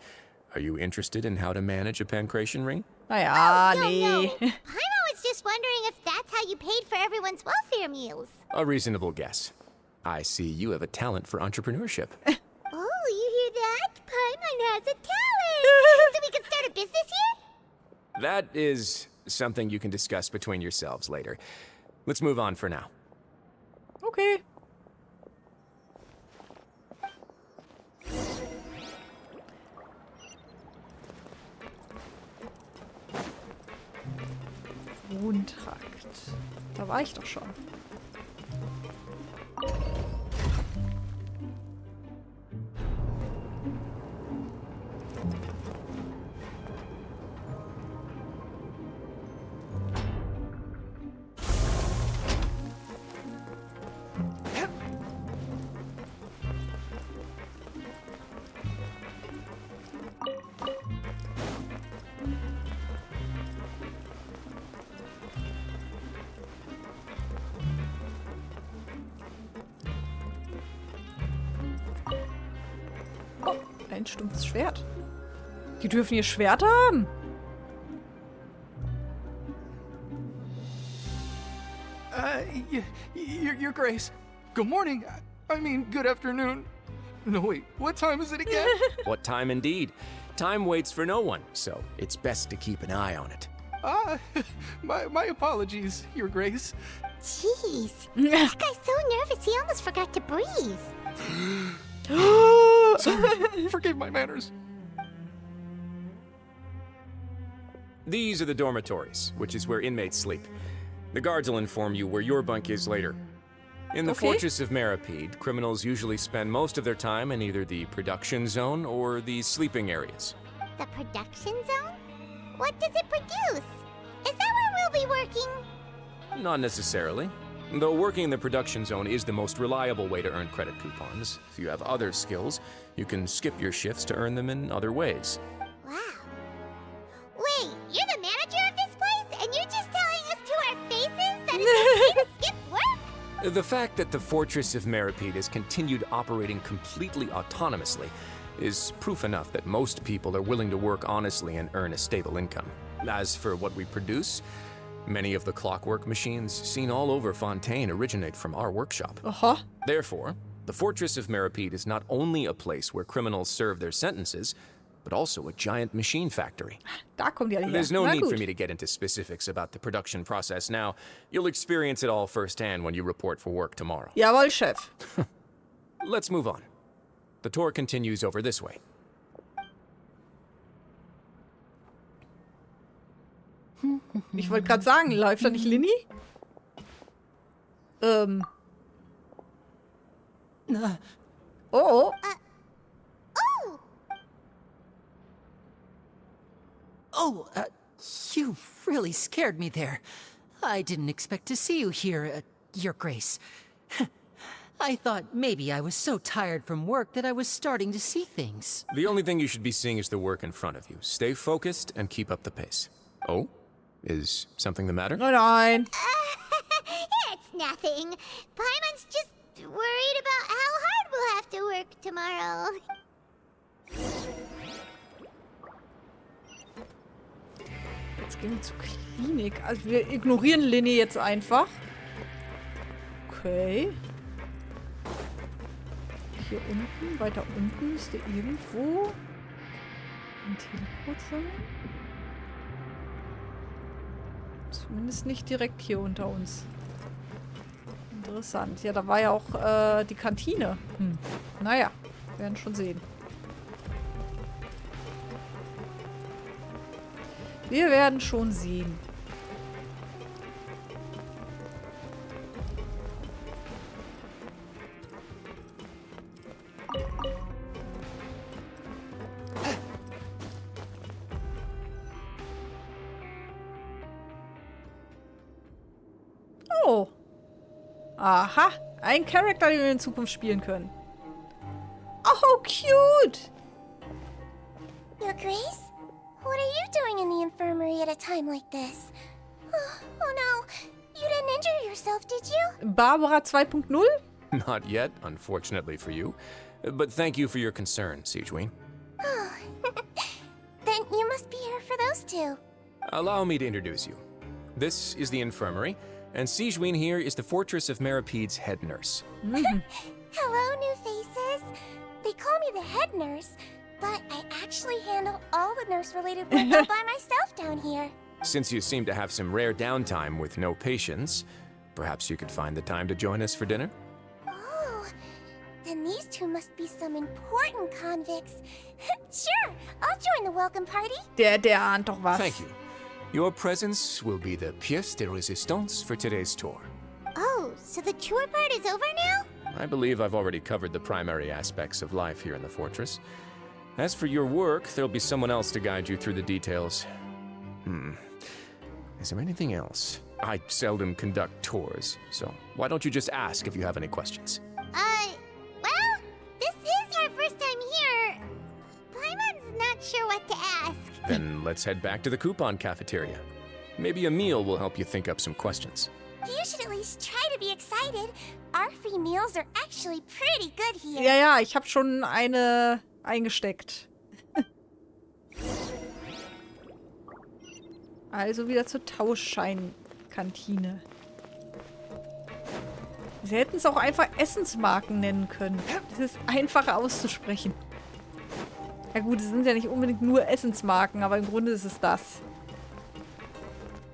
L: Are you interested in how to manage a pancration ring?
A: Naja,
C: No.
A: nee.
C: Paimon was just wondering if that's how you paid for everyone's welfare meals.
L: A reasonable guess. I see you have a talent for entrepreneurship.
C: Oh, you hear that? Paimon has a talent! So we can start a business here?
L: That is something you can discuss between yourselves later. Let's move on for now.
A: Okay. Wohntrakt. Da war ich doch schon. Ein stumpfes Schwert. Die dürfen ihr Schwert haben.
N: Your Grace. Good morning. I mean, good afternoon. No, wait. What time is it again?
L: What time indeed? Time waits for no one, so it's best to keep an eye on it.
N: My apologies, Your Grace.
C: Jeez. This guy's so nervous he almost forgot to breathe.
N: Sorry, forgive my manners.
L: These are the dormitories, which is where inmates sleep. The guards will inform you where your bunk is later. In the Fortress of Méropide, criminals usually spend most of their time in either the production zone or the sleeping areas.
C: The production zone? What does it produce? Is that where we'll be working?
L: Not necessarily. Though working in the production zone is the most reliable way to earn credit coupons. If you have other skills, you can skip your shifts to earn them in other ways.
C: Wow. Wait, you're the manager of this place, and you're just telling us to our faces that it's okay to skip work?
L: The fact that the Fortress of Méropide has continued operating completely autonomously is proof enough that most people are willing to work honestly and earn a stable income. As for what we produce, many of the clockwork machines seen all over Fontaine originate from our workshop. Therefore, the Fortress of Méropide is not only a place where criminals serve their sentences, but also a giant machine factory.
A: Da kommt die alle her.
L: There's no
A: Na
L: need
A: gut.
L: for me to get into specifics about the production process now. You'll experience it all firsthand when you report for work tomorrow.
A: Jawohl, Chef.
L: Let's move on. The tour continues over this way.
A: Ich wollte gerade sagen, läuft da nicht Linny? Oh.
O: You really scared me there. I didn't expect to see you here, Your Grace. I thought maybe I was so tired from work that I was starting to see things.
L: The only thing you should be seeing is the work in front of you. Stay focused and keep up the pace. Oh? Is something the matter?
A: Nein.
C: It's nothing. Paimon's just worried about how hard we'll have to work tomorrow.
A: Jetzt gehen wir zur Klinik. Also wir ignorieren Linny jetzt einfach. Okay. Hier unten, weiter unten müsste irgendwo ein Teleport sein. Zumindest nicht direkt hier unter uns. Interessant. Ja, da war ja auch die Kantine. Naja, wir werden schon sehen. Wir werden schon sehen. Oh. Aha. Ein Charakter, den wir in Zukunft spielen können. Oh, cute.
C: Your Grace? What are you doing in the infirmary at a time like this? Oh no. You didn't injure yourself, did you?
A: Barbara 2.0?
L: Not yet, unfortunately for you. But thank you for your concern, Sigewin.
C: Oh. Then you must be here for those two.
L: Allow me to introduce you. This is the infirmary, and Sigewin here is the Fortress of Méropide's head nurse.
C: Hello, new faces. They call me the head nurse, but I actually handle all the nurse-related work all by myself down here.
L: Since you seem to have some rare downtime with no patients, perhaps you could find the time to join us for dinner?
C: Oh, then these two must be some important convicts. Sure, I'll join the welcome party.
A: Der ahnt doch was.
L: Thank you. Your presence will be the pièce de résistance for today's tour.
C: Oh, so the tour part is over now?
L: I believe I've already covered the primary aspects of life here in the fortress. As for your work, there'll be someone else to guide you through the details. Is there anything else? I seldom conduct tours, so why don't you just ask if you have any questions?
C: Well, this is our first time here. Paimon's not sure what to ask.
L: Then let's head back to the coupon cafeteria. Maybe a meal will help you think up some questions.
C: You should at least try to be excited. Our free meals are actually pretty good here.
A: Ja, ich habe schon eine eingesteckt. Also wieder zur Tauschscheinkantine. Sie hätten es auch einfach Essensmarken nennen können. Das ist einfacher auszusprechen. Ja gut, es sind ja nicht unbedingt nur Essensmarken, aber im Grunde ist es das.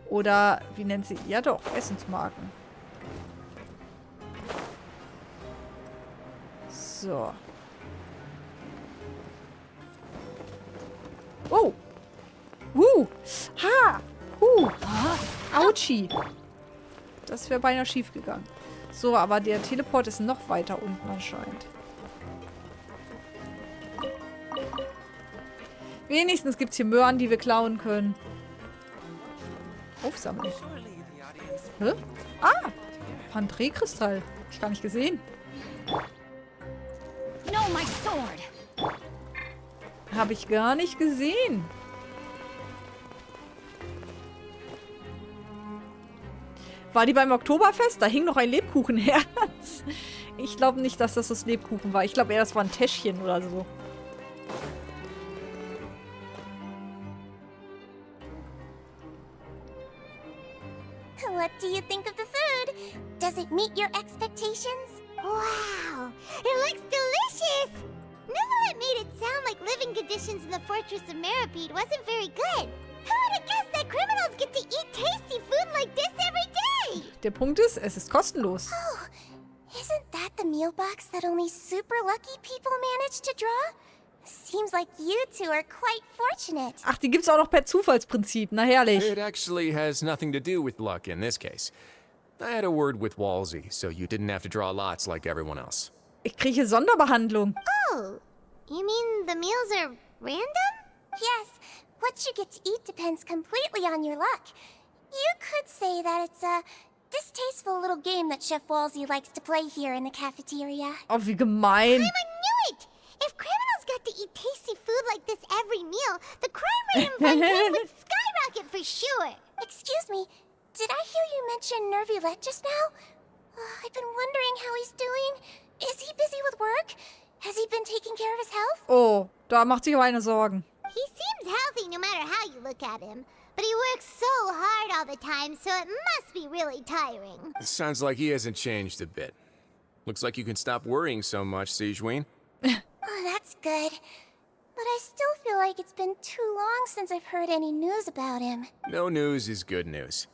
A: Oder, wie nennt sie? Ja doch, Essensmarken. So. Oh. Ha. Autschi. Das wäre beinahe schief gegangen. So, aber der Teleport ist noch weiter unten anscheinend. Wenigstens gibt es hier Möhren, die wir klauen können. Aufsammeln. Hä? Ah! Pandré-Kristall. Hab ich gar nicht gesehen.
B: No, my sword.
A: Habe ich gar nicht gesehen. War die beim Oktoberfest? Da hing noch ein Lebkuchenherz. Ich glaube nicht, dass das Lebkuchen war. Ich glaube eher, das war ein Täschchen oder so.
C: What do you think of the food? Does it meet your expectations? Wow, it looks delicious! Neverlet made it sound like living conditions in the Fortress of Méropide wasn't very good. Who would have guessed that criminals get to eat tasty food like this every day?
A: Der Punkt ist, es ist kostenlos.
C: Oh, isn't that the meal box that only super lucky people manage to draw? Seems like you two are quite fortunate.
A: Ach, die gibt's auch noch per Zufallsprinzip. Na herrlich.
L: It actually has nothing to do with luck in this case. I had a word with Walsey, so you didn't have to draw lots like everyone else.
A: Ich kriege Sonderbehandlung.
C: Oh, you mean the meals are random? Yes, what you get to eat depends completely on your luck. You could say that it's a distasteful little game that Chef Walsey likes to play here in the cafeteria.
A: Oh, wie gemein.
C: I knew it! If criminals got to eat tasty food like this every meal, the crime rate in Fontaine would skyrocket for sure. Excuse me, did I hear you mention Nervilette just now? I've been wondering how he's doing. Is he busy with work? Has he been taking care of his health?
A: Oh, da macht sich aber eine Sorgen.
C: He seems healthy no matter how you look at him. But he works so hard all the time, so it must be really tiring.
L: It sounds like he hasn't changed a bit. Looks like you can stop worrying so much, Sigeween.
C: Oh, that's good. But I still feel like it's been too long since I've heard any news about him.
L: No news is good news.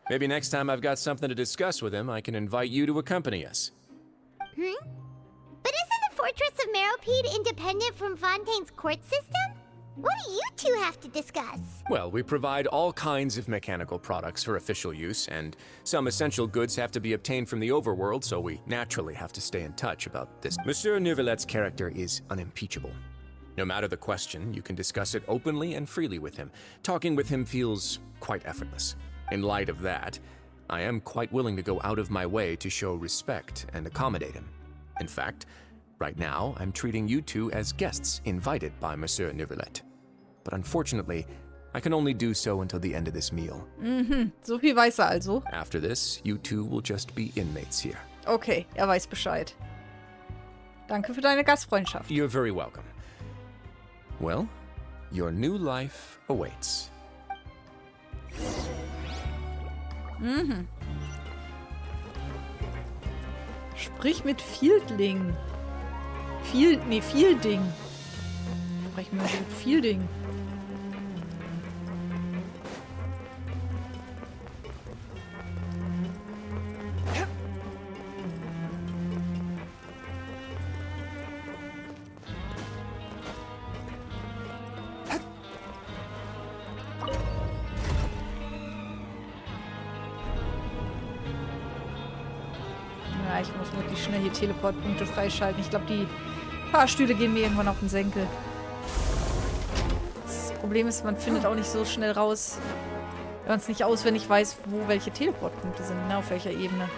L: Maybe next time I've got something to discuss with him, I can invite you to accompany us.
C: But isn't the Fortress of Méropide independent from Fontaine's court system? What do you two have to discuss?
L: Well, we provide all kinds of mechanical products for official use, and some essential goods have to be obtained from the overworld, so we naturally have to stay in touch about this. Monsieur Nervillette's character is unimpeachable. No matter the question, you can discuss it openly and freely with him. Talking with him feels quite effortless. In light of that, I am quite willing to go out of my way to show respect and accommodate him. In fact, right now, I'm treating you two as guests invited by Monsieur Nervillette. But unfortunately, I can only do so until the end of this meal.
A: So viel weiß er also.
L: After this, you two will just be inmates here.
A: Okay, er weiß Bescheid. Danke für deine Gastfreundschaft.
L: You're very welcome. Well, your new life awaits.
A: Sprich mit Fieldling. Fielding. Sprich mit Fielding. ich muss wirklich schnell hier Teleportpunkte freischalten. Ich glaube, die Fahrstühle gehen mir irgendwann auf den Senkel. Das Problem ist, man findet auch nicht so schnell raus, wenn man es nicht auswendig weiß, wo welche Teleportpunkte sind, ne, auf welcher Ebene.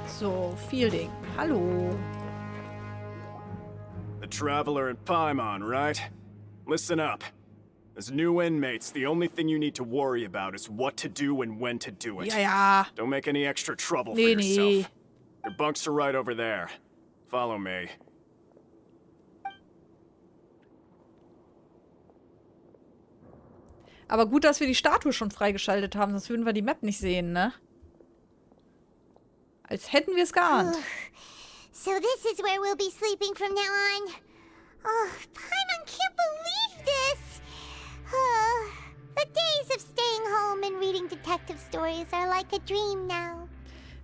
A: So, Fielding. Hallo.
P: The Traveler and Paimon, right? Listen up. As new inmates, the only thing you need to worry about is what to do and when to do it.
A: Ja, ja.
P: Don't make any extra trouble for yourself. Your bunks are right over there. Follow me.
A: Aber gut, dass wir die Statue schon freigeschaltet haben, sonst würden wir die Map nicht sehen, ne? Als hätten wir es geahnt.
C: So this is where we'll be sleeping from now on. Oh, Paimon can't believe this. The days of staying home and reading detective stories are like a dream now.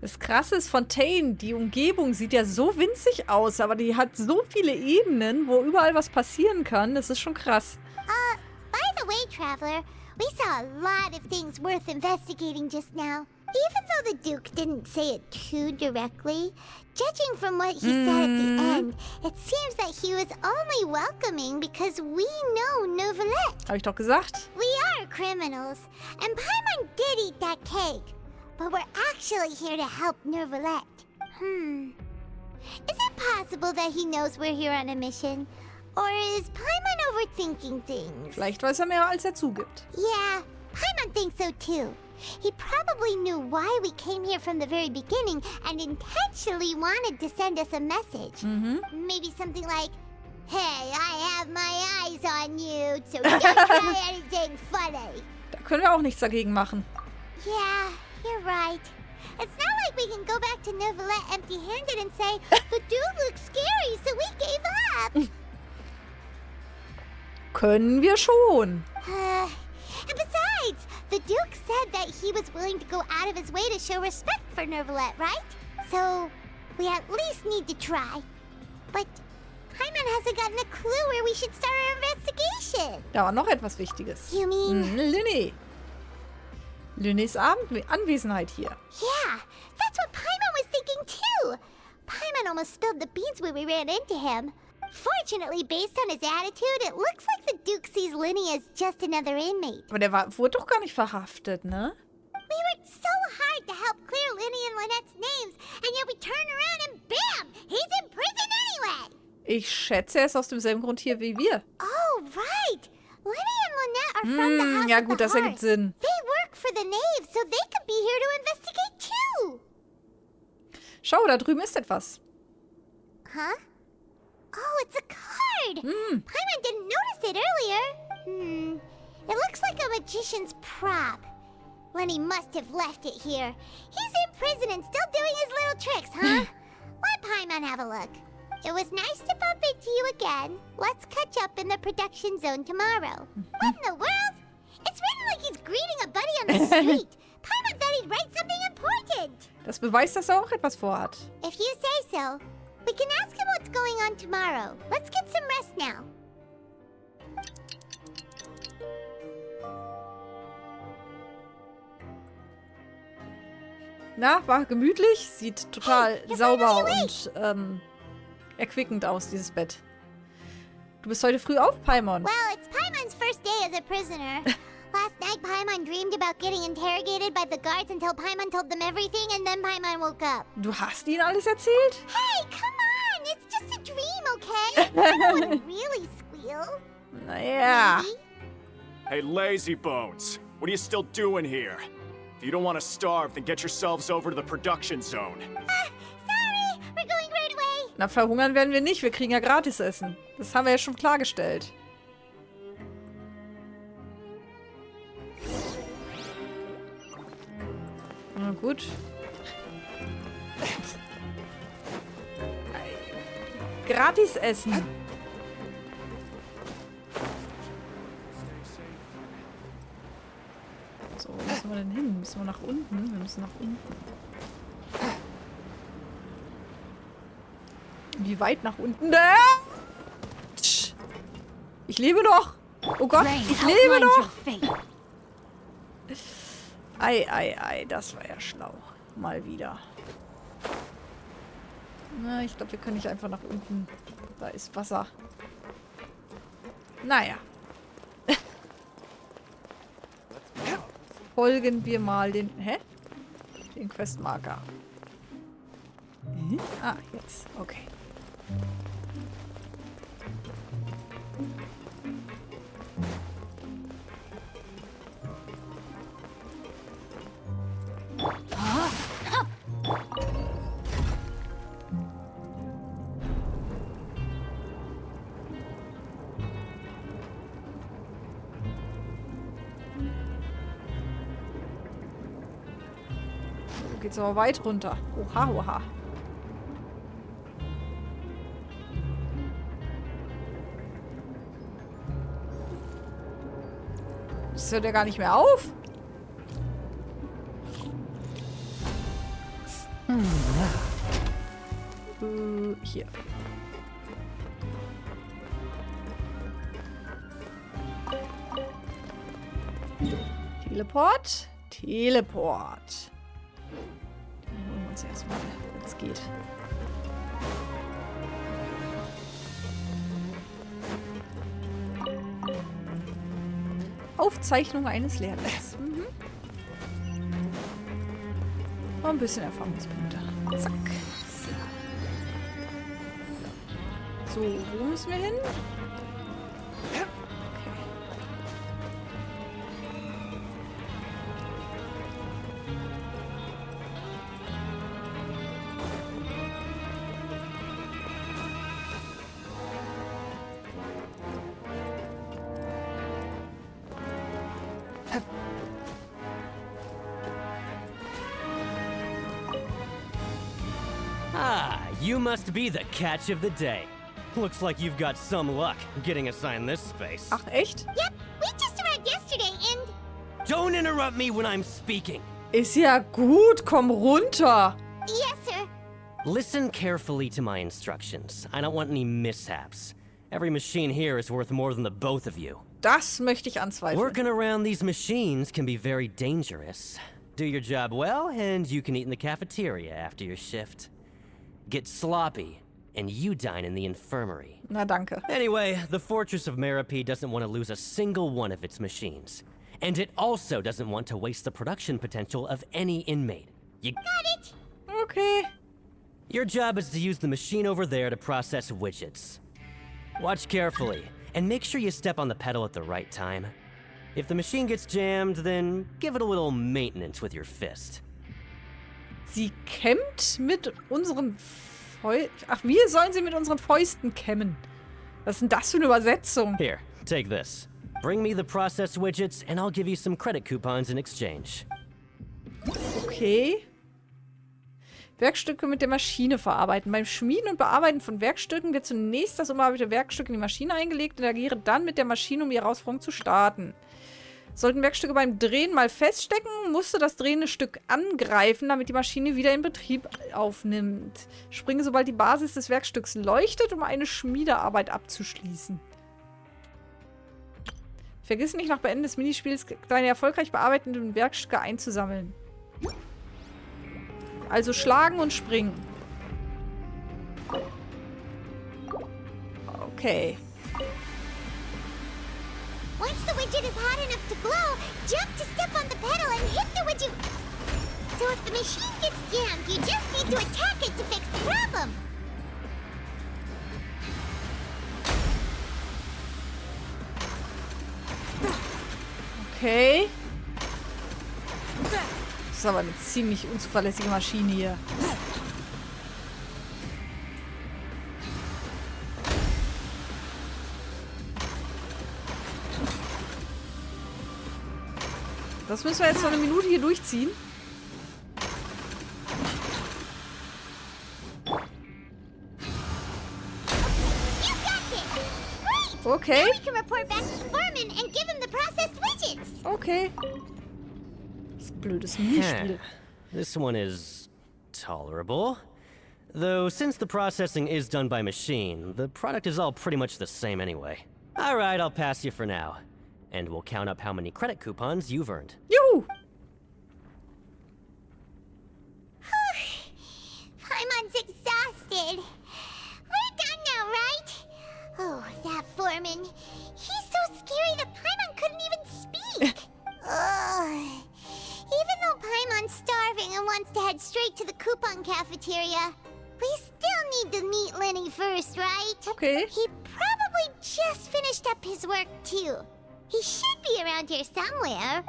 A: Das Krasse ist, Fontaine, die Umgebung sieht ja so winzig aus, aber die hat so viele Ebenen, wo überall was passieren kann. Das ist schon krass.
C: By the way, Traveler, we saw a lot of things worth investigating just now. Even though the Duke didn't say it too directly, judging from what he said at the end, it seems that he was only welcoming because we know Novelette.
A: Hab ich doch gesagt.
C: We are criminals, and Paimon did eat that cake, but we're actually here to help Novelette. Is it possible that he knows we're here on a mission? Or is Paimon overthinking things?
A: Vielleicht weiß er mehr, als er zugibt.
C: Yeah, Paimon thinks so too. He probably knew why we came here from the very beginning and intentionally wanted to send us a message. Maybe something like, hey, I have my eyes on you, so don't try anything funny.
A: Da können wir auch nichts dagegen machen.
C: Yeah, you're right. It's not like we can go back to Novelette empty-handed and say, the dude looks scary, so we gave up.
A: Können wir schon.
C: And besides, the Duke said that he was willing to go out of his way to show respect for Novelette, right? So, we at least need to try. But Paimon hasn't gotten a clue where we should start our investigation.
A: Da war noch etwas Wichtiges.
C: You mean?
A: Linné. Linnés Anwesenheit hier.
C: Yeah, that's what Paimon was thinking too. Paimon almost spilled the beans when we ran into him. Fortunately, based on his attitude, it looks like the Duke sees Linny as just another inmate.
A: Aber der wurde doch gar nicht verhaftet, ne?
C: We worked so hard to help clear Linny and Lynette's names, and yet we turn around and bam! He's in prison anyway!
A: Ich schätze, er ist aus demselben Grund hier wie wir.
C: Oh, right! Linny and Lynette are from the House
A: ja
C: of
A: gut,
C: the
A: das ergibt
C: Heart.
A: Sinn.
C: They work for the Knave, so they could be here to investigate too!
A: Schau, da drüben ist etwas.
C: Huh? Oh, it's a card! Paimon didn't notice it earlier. It looks like a magician's prop. Lenny must have left it here. He's in prison and still doing his little tricks, huh? Let Paimon have a look. It was nice to bump into you again. Let's catch up in the production zone tomorrow. What in the world? It's written like he's greeting a buddy on the street. Paimon thought he'd write something important.
A: Das beweist, dass er auch etwas vorhat.
C: If you say so. We can ask him what's going on tomorrow. Let's get some rest now.
A: Na, war gemütlich, sieht total sauber und erquickend aus, dieses Bett. Du bist heute früh auf, Paimon.
C: Well, it's Paimon's first day as a prisoner. Last night, Paimon dreamed about getting interrogated by the guards until Paimon told them everything, and then Paimon woke up.
A: Du hast ihnen alles erzählt?
C: Hey, come on! It's just a dream, okay? I wouldn't really squeal.
A: Naja.
C: Maybe?
P: Hey, lazy bones. What are you still doing here? If you don't want to starve, then get yourselves over to the production zone.
C: Sorry! We're going right away!
A: Na, verhungern werden wir nicht. Wir kriegen ja gratis Essen. Das haben wir ja schon klargestellt. Na gut. Gratis essen. So, wo müssen wir denn hin? Müssen wir nach unten? Wir müssen nach unten. Wie weit nach unten? Ich lebe noch. Oh Gott, ich lebe noch. Ei, das war ja schlau. Mal wieder. Na, ich glaube, wir können nicht einfach nach unten. Da ist Wasser. Naja. Folgen wir mal den... Hä? Den Questmarker. Ah, jetzt. Okay. Geht's aber weit runter. Oha, oha. Das hört ja gar nicht mehr auf. Hier. Teleport. Teleport. Holen wir uns erstmal, wenn es geht. Aufzeichnung eines Lernens. Und ein bisschen Erfahrungspunkte. Zack. So, wo müssen wir hin?
Q: You must be the catch of the day. Looks like you've got some luck getting assigned this space.
A: Ach, echt?
C: Yep, we just arrived yesterday and...
Q: Don't interrupt me when I'm speaking.
A: Ist ja gut, komm runter.
C: Yes, sir.
Q: Listen carefully to my instructions. I don't want any mishaps. Every machine here is worth more than the both of you.
A: Das möchte ich anzweifeln.
Q: Working around these machines can be very dangerous. Do your job well, and you can eat in the cafeteria after your shift. Get sloppy, and you dine in the infirmary.
A: Na, danke.
Q: Anyway, the Fortress of Méropide doesn't want to lose a single one of its machines. And it also doesn't want to waste the production potential of any inmate. You
C: got it?
A: Okay.
Q: Your job is to use the machine over there to process widgets. Watch carefully, and make sure you step on the pedal at the right time. If the machine gets jammed, then give it a little maintenance with your fist.
A: Sie kämmt mit unseren Ach, wir sollen sie mit unseren Fäusten kämmen. Was ist denn das für eine Übersetzung?
Q: Here, take this. Bring me the processed widgets and I'll give you some credit coupons in exchange.
A: Okay. Werkstücke mit der Maschine verarbeiten. Beim Schmieden und Bearbeiten von Werkstücken wird zunächst das unbearbeitete Werkstück in die Maschine eingelegt und agiere dann mit der Maschine, um die Herausforderung zu starten. Sollten Werkstücke beim Drehen mal feststecken, musst du das drehende Stück angreifen, damit die Maschine wieder in Betrieb aufnimmt. Springe, sobald die Basis des Werkstücks leuchtet, um eine Schmiedearbeit abzuschließen. Vergiss nicht, nach Beenden des Minispiels deine erfolgreich bearbeiteten Werkstücke einzusammeln. Also schlagen und springen. Okay.
C: Once the widget is hot enough to glow, jump to step on the pedal and hit the widget. So if the machine gets jammed, you just need to attack it to fix the problem.
A: Okay. Das ist aber eine ziemlich unzuverlässige Maschine hier. Das müssen wir jetzt noch eine Minute hier durchziehen. Okay. Okay. Das ist ein blödes Minispiel.
Q: This one is tolerable. Though since the processing is done by machine, the product is all pretty much the same anyway. Alright, I'll pass you for now. And we'll count up how many credit coupons you've earned.
A: Juhu!
C: Paimon's exhausted. We're done now, right? Oh, that foreman. He's so scary that Paimon couldn't even speak. Ugh. Even though Paimon's starving and wants to head straight to the coupon cafeteria, we still need to meet Lenny first, right?
A: Okay.
C: He probably just finished up his work, too. He should be around here somewhere.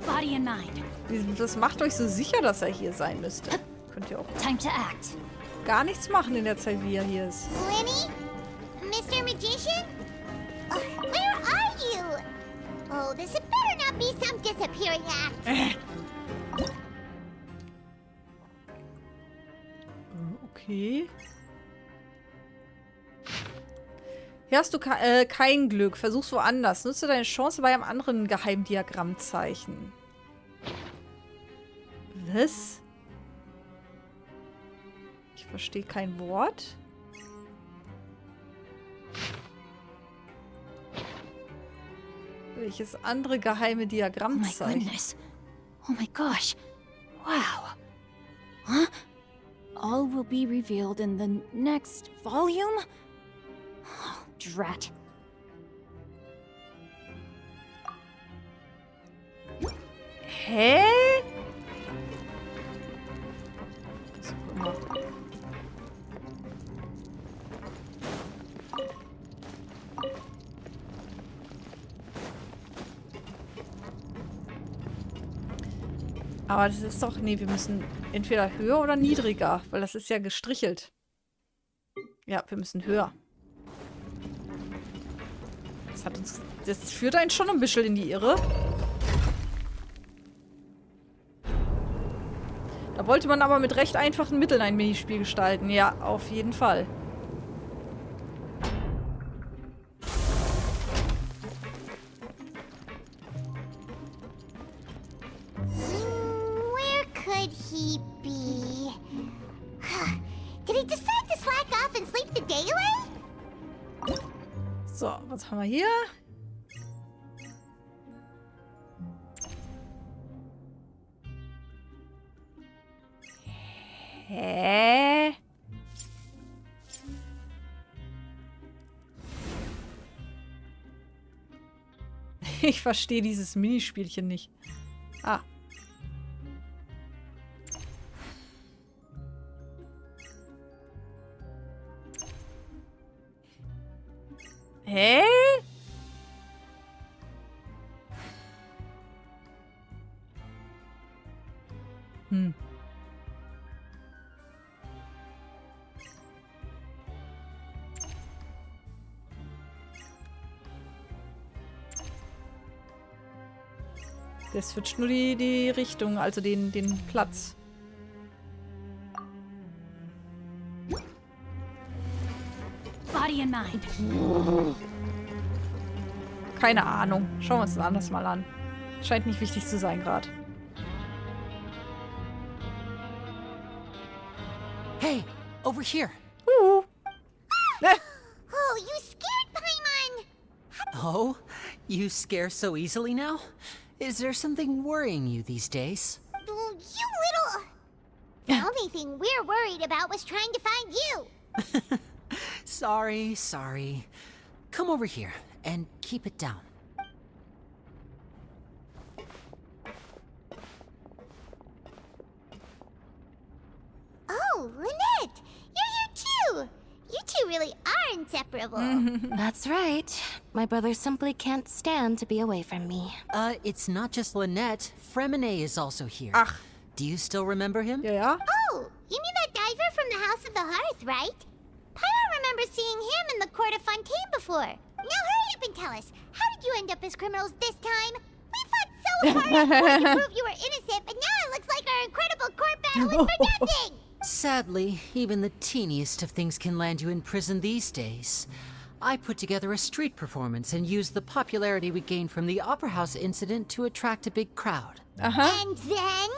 R: Body and mind.
A: Das macht euch so sicher, dass er hier sein müsste. Könnt ihr auch
R: Time to act.
A: Gar nichts machen in der Zeit, wie er hier ist.
C: Lenny? Mr. Magician? Where are you? Oh, this had better not be some disappearing act.
A: Okay. Hier hast du kein Glück. Versuch's woanders. Nutze deine Chance bei einem anderen Geheimdiagrammzeichen. Was? Ich verstehe kein Wort. Welches andere geheime Diagrammzeichen?
R: Oh my goodness. Oh my gosh. Wow. Huh? All will be revealed in the next volume? Oh, drat.
A: Hä? Aber das ist doch... Nee, wir müssen entweder höher oder niedriger, weil das ist ja gestrichelt. Ja, wir müssen höher. Das führt einen schon ein bisschen in die Irre. Da wollte man aber mit recht einfachen Mitteln ein Minispiel gestalten. Ja, auf jeden Fall.
C: Where could he be? Did he decide to slack off and sleep the day away?
A: So, was haben wir hier? Hä? Ich verstehe dieses Minispielchen nicht. Ah. Hä? Hm. Der switcht nur die Richtung, also den Platz.
R: Body and mind.
A: Keine Ahnung. Schauen wir uns das anders mal an. Scheint nicht wichtig zu sein gerade.
O: Hey, over here.
C: Oh, you scared Paimon!
O: Oh, you scare so easily now? Is there something worrying you these days?
C: Oh, you little... The only thing we're worried about was trying to find you.
O: Sorry. Come over here and keep it down.
C: Oh, Lynette! You're here too! You two really are inseparable.
H: That's right. My brother simply can't stand to be away from me.
O: It's not just Lynette. Fremine is also here.
A: Ach.
O: Do you still remember him?
A: Ja.
C: Oh, you mean that diver from the House of the Hearth, right? Pyro remembers seeing him in the court of Fontaine before. Now hurry up and tell us, how did you end up as criminals this time? We fought so hard to prove you were innocent, but now it looks like our incredible court battle is for nothing!
O: Sadly, even the teeniest of things can land you in prison these days. I put together a street performance and used the popularity we gained from the Opera House incident to attract a big crowd.
A: Aha.
C: And then?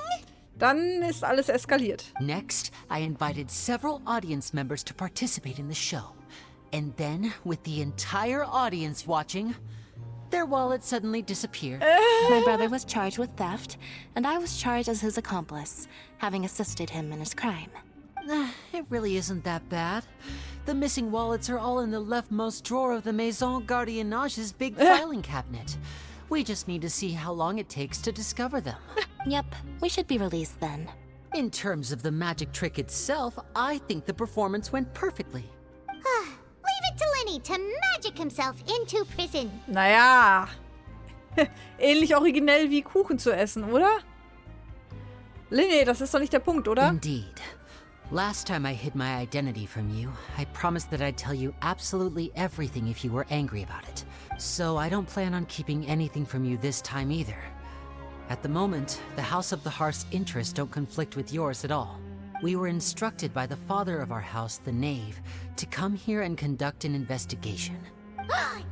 A: Dann ist alles eskaliert.
O: Next, I invited several audience members to participate in the show. And then, with the entire audience watching, their wallet suddenly disappeared.
S: My brother was charged with theft, and I was charged as his accomplice, having assisted him in his crime.
O: It really isn't that bad. The missing wallets are all in the leftmost drawer of the Maison Gardiennage's big filing cabinet. We just need to see how long it takes to discover them.
S: Yep, we should be released then.
O: In terms of the magic trick itself, I think the performance went perfectly.
C: Leave it to Lenny to magic himself into prison.
A: Naja. Ähnlich originell wie Kuchen zu essen, oder? Lenny, das ist doch nicht der Punkt, oder?
O: Indeed. Last time I hid my identity from you, I promised that I'd tell you absolutely everything if you were angry about it. So I don't plan on keeping anything from you this time either. At the moment, the House of the Hearth's interests don't conflict with yours at all. We were instructed by the father of our house, the Knave, to come here and conduct an investigation.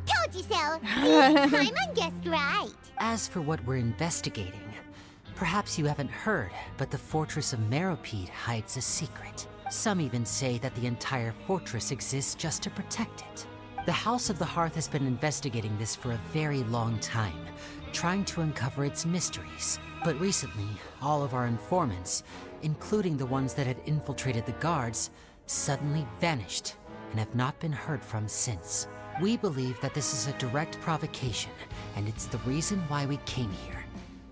C: Told you so. See, Paimon guessed right.
O: As for what we're investigating, perhaps you haven't heard, but the fortress of Méropide hides a secret. Some even say that the entire fortress exists just to protect it. The House of the Hearth has been investigating this for a very long time, trying to uncover its mysteries. But recently, all of our informants, including the ones that had infiltrated the guards, suddenly vanished and have not been heard from since. We believe that this is a direct provocation, and it's the reason why we came here.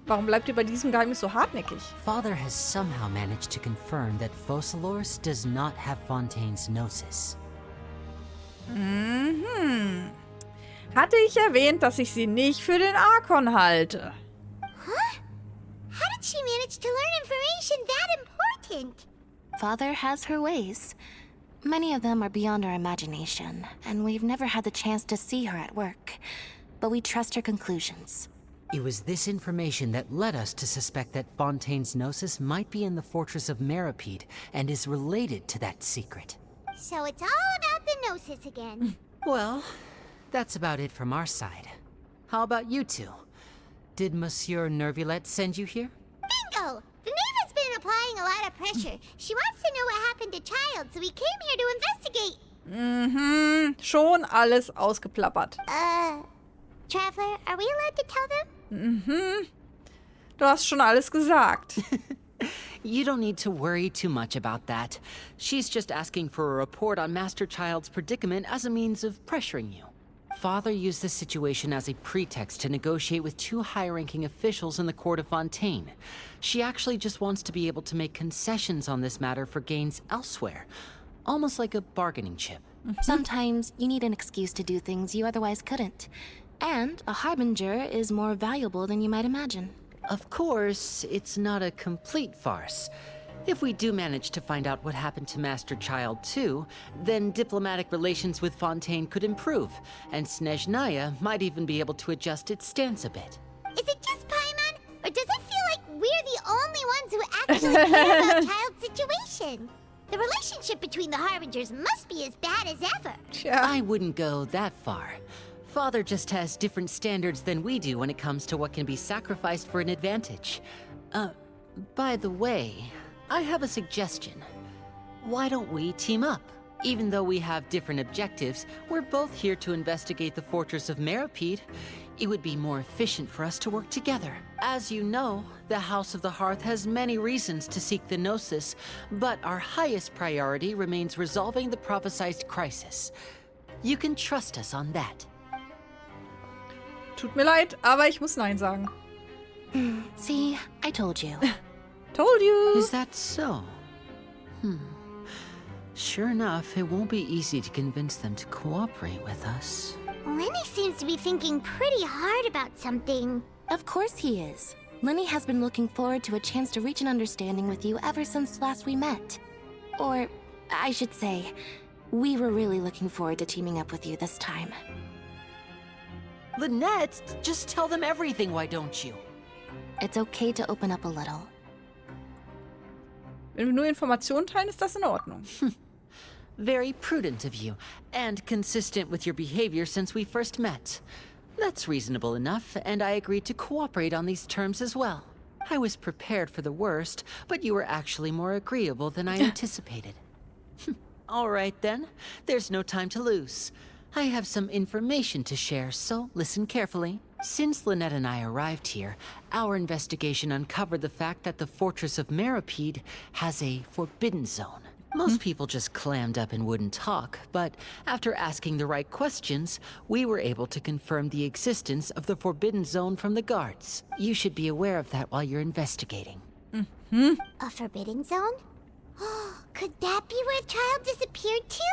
A: Warum bleibt ihr bei diesem Geheimnis so hartnäckig?
O: Father has somehow managed to confirm that Focalors does not have Fontaine's Gnosis.
A: Mhm. Hatte ich erwähnt, dass ich sie nicht für den Archon halte?
C: Huh? How did she manage to learn information that important?
S: Father has her ways. Many of them are beyond our imagination, and we've never had the chance to see her at work. But we trust her conclusions.
O: It was this information that led us to suspect that Fontaine's Gnosis might be in the fortress of Méropide and is related to that secret.
C: So it's all about the Gnosis again.
O: Well, that's about it from our side. How about you two? Did Monsieur Nervillette send you here?
C: Bingo! The Knave has been applying a lot of pressure. She wants to know what happened to Child, so we came here to investigate.
A: Mhm. Schon alles ausgeplappert.
C: Traveler, are we allowed to tell them?
A: Mhm. Du hast schon alles gesagt.
O: You don't need to worry too much about that. She's just asking for a report on Master Child's predicament as a means of pressuring you. Father used this situation as a pretext to negotiate with two high-ranking officials in the court of Fontaine. She actually just wants to be able to make concessions on this matter for gains elsewhere. Almost like a bargaining chip.
S: Sometimes you need an excuse to do things you otherwise couldn't. And a harbinger is more valuable than you might imagine.
O: Of course, it's not a complete farce. If we do manage to find out what happened to Master Child too, then diplomatic relations with Fontaine could improve, and Snezhnaya might even be able to adjust its stance a bit.
C: Is it just Paimon, or does it feel like we're the only ones who actually care about Child's situation? The relationship between the Harbingers must be as bad as ever.
O: I wouldn't go that far. Father just has different standards than we do when it comes to what can be sacrificed for an advantage. By the way, I have a suggestion. Why don't we team up? Even though we have different objectives, we're both here to investigate the fortress of Méropide. It would be more efficient for us to work together. As you know, the House of the Hearth has many reasons to seek the Gnosis, but our highest priority remains resolving the prophesized crisis. You can trust us on that.
A: Tut mir leid, aber ich muss Nein sagen.
S: See, I told you.
A: Told you.
O: Is that so? Sure enough, it won't be easy to convince them to cooperate with us.
C: Lenny seems to be thinking pretty hard about something.
S: Of course he is. Lenny has been looking forward to a chance to reach an understanding with you ever since last we met. Or, I should say, we were really looking forward to teaming up with you this time.
O: Lynette, just tell them everything, why don't you?
S: It's okay to open up a little.
A: Wenn wir nur Informationen teilen, ist das in Ordnung.
O: Very prudent of you, and consistent with your behavior since we first met. That's reasonable enough, and I agreed to cooperate on these terms as well. I was prepared for the worst, but you were actually more agreeable than I anticipated. All right then, there's no time to lose. I have some information to share, so listen carefully. Since Lynette and I arrived here, our investigation uncovered the fact that the Fortress of Méropide has a forbidden zone. Most people just clammed up and wouldn't talk, but after asking the right questions, we were able to confirm the existence of the forbidden zone from the guards. You should be aware of that while you're investigating.
C: A forbidden zone? Could that be where the child disappeared to?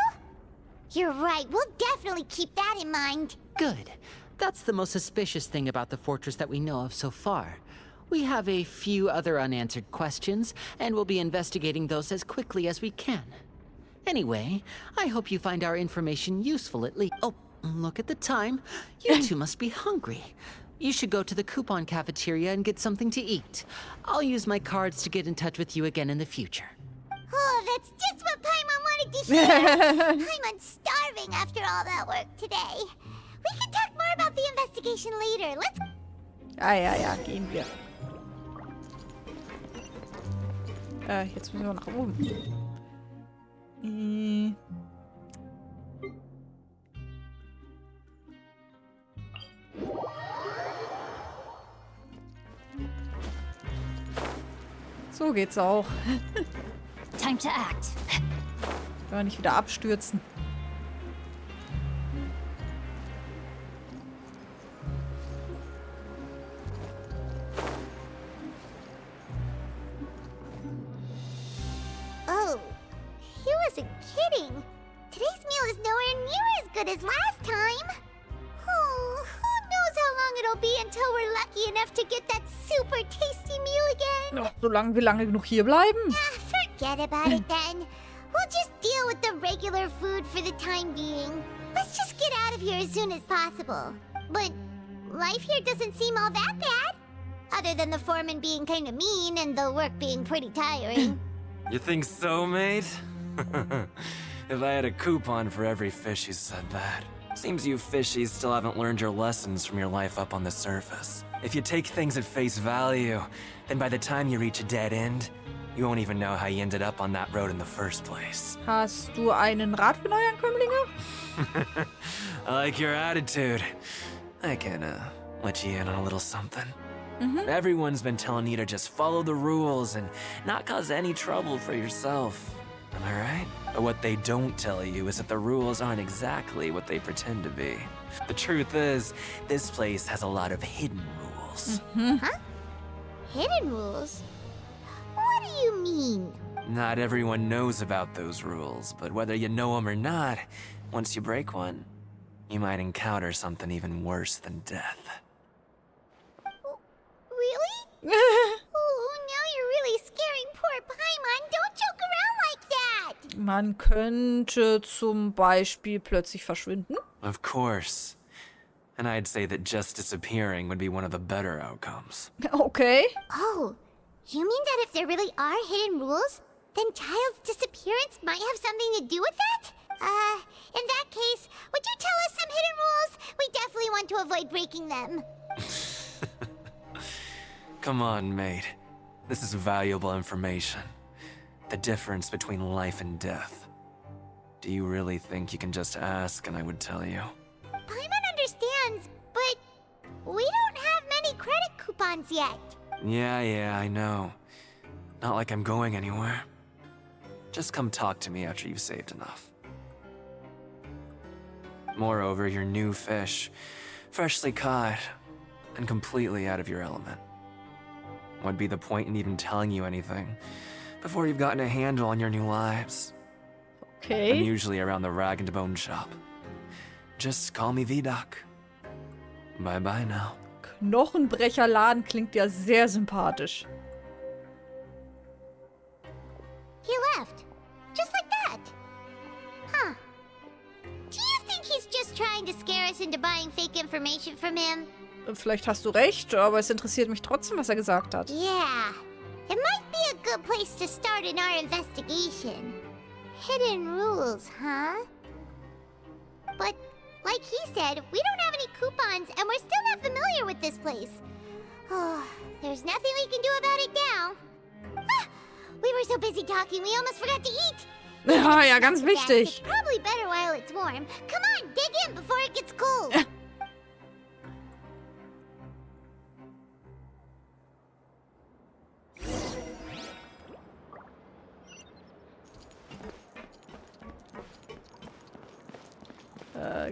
C: You're right, we'll definitely keep that in mind.
O: Good. That's the most suspicious thing about the fortress that we know of so far. We have a few other unanswered questions, and we'll be investigating those as quickly as we can. Anyway, I hope you find our information useful at least. Oh, look at the time. You two must be hungry. You should go to the coupon cafeteria and get something to eat. I'll use my cards to get in touch with you again in the future.
C: Oh, that's just what Paimon wanted to hear. Paimon's starving after all that work today. We can talk more about the investigation later. Let's...
A: Ja, gehen wir. Jetzt müssen wir nach oben. So geht's auch.
R: Time to act.
A: Ja, nicht wieder abstürzen.
C: Oh, he wasn't kidding. Today's meal is nowhere near as good as last time. Oh, who knows how long it'll be until we're lucky enough to get that super tasty meal again.
A: Noch solange wir lange genug hier bleiben.
C: Forget about it then. We'll just deal with the regular food for the time being. Let's just get out of here as soon as possible. But life here doesn't seem all that bad. Other than the foreman being kind of mean and the work being pretty tiring.
L: You think so, mate? If I had a coupon for every fish who said that. Seems you fishies still haven't learned your lessons from your life up on the surface. If you take things at face value, then by the time you reach a dead end, you won't even know how you ended up on that road in the first place.
A: Hast du einen Rat für Neuankömmlinge?
L: I like your attitude. I can, let you in on a little something. Everyone's been telling you to just follow the rules and not cause any trouble for yourself. Am I right? But what they don't tell you is that the rules aren't exactly what they pretend to be. The truth is, this place has a lot of hidden rules.
C: Huh? Hidden rules? What do you mean?
L: Not everyone knows about those rules, but whether you know them or not, once you break one, you might encounter something even worse than death.
C: Really? Oh, now you're really scaring poor Paimon. Don't joke around like that.
A: Man könnte zum Beispiel plötzlich verschwinden.
L: Of course. And I'd say that just disappearing would be one of the better outcomes.
A: Okay.
C: Oh, you mean that if there really are hidden rules, then Child's disappearance might have something to do with that? In that case, would you tell us some hidden rules? We definitely want to avoid breaking them.
L: Come on, mate. This is valuable information. The difference between life and death. Do you really think you can just ask and I would tell you?
C: Paimon understands, but we don't have many credit coupons yet.
L: Yeah, I know. Not like I'm going anywhere. Just come talk to me after you've saved enough. Moreover, you're new fish, freshly caught, and completely out of your element. What'd be the point in even telling you anything before you've gotten a handle on your new lives?
A: Okay.
L: I'm usually around the rag and bone shop. Just call me V-Doc. Bye-bye now.
A: Knochenbrecherladen klingt ja sehr sympathisch.
C: He left. Just like that. Huh. Do you think he's just trying to scare us into buying fake information from him?
A: Vielleicht hast du recht, aber es interessiert mich trotzdem, was er gesagt hat.
C: Yeah. It might be a good place to start in our investigation. Hidden rules, huh? But, like he said, we don't have any coupons and we're still not familiar with this place. Oh, there's nothing we can do about it now. Ah, we were so busy talking, we almost forgot to eat.
A: Ja, ja, ganz wichtig.
C: It's probably better while it's warm. Come on, dig in before it gets cold.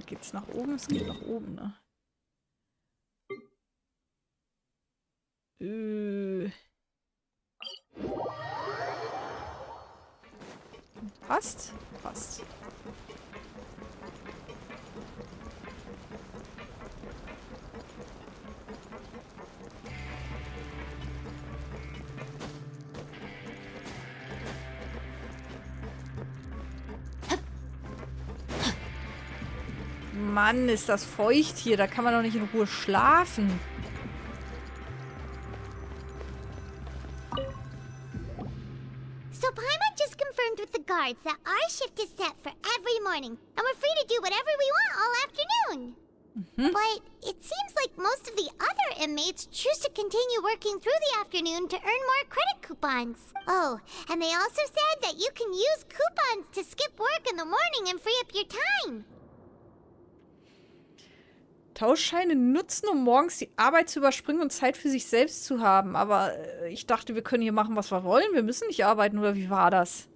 A: Geht's nach oben? Es geht nach oben, ne? Passt? Passt. Mann, ist das feucht hier. Da kann man doch nicht in Ruhe schlafen.
C: So Paimon just confirmed with the guards that our shift is set for every morning, and we're free to do whatever we want all afternoon. But it seems like most of the other inmates choose to continue working through the afternoon to earn more credit coupons. Oh, and they also said that you can use coupons to skip work in the morning and free up your time.
A: Tauschscheine nutzen, um morgens die Arbeit zu überspringen und Zeit für sich selbst zu haben. Aber ich dachte, wir können hier machen, was wir wollen. Wir müssen nicht arbeiten, oder wie war das?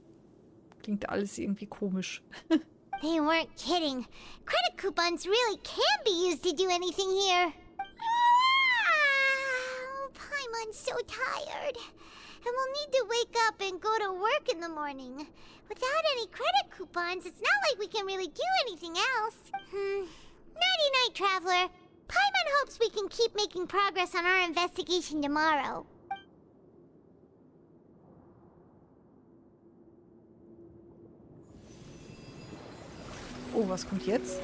A: Klingt alles irgendwie komisch.
C: They weren't kidding. Credit coupons really can be used to do anything here. Paimon's so tired. And we'll need to wake up and go to work in the morning. Without any credit coupons, it's not like we can really do anything else. Nighty-night, Traveler. Paimon hopes we can keep making progress on our investigation tomorrow.
A: Oh, was kommt jetzt?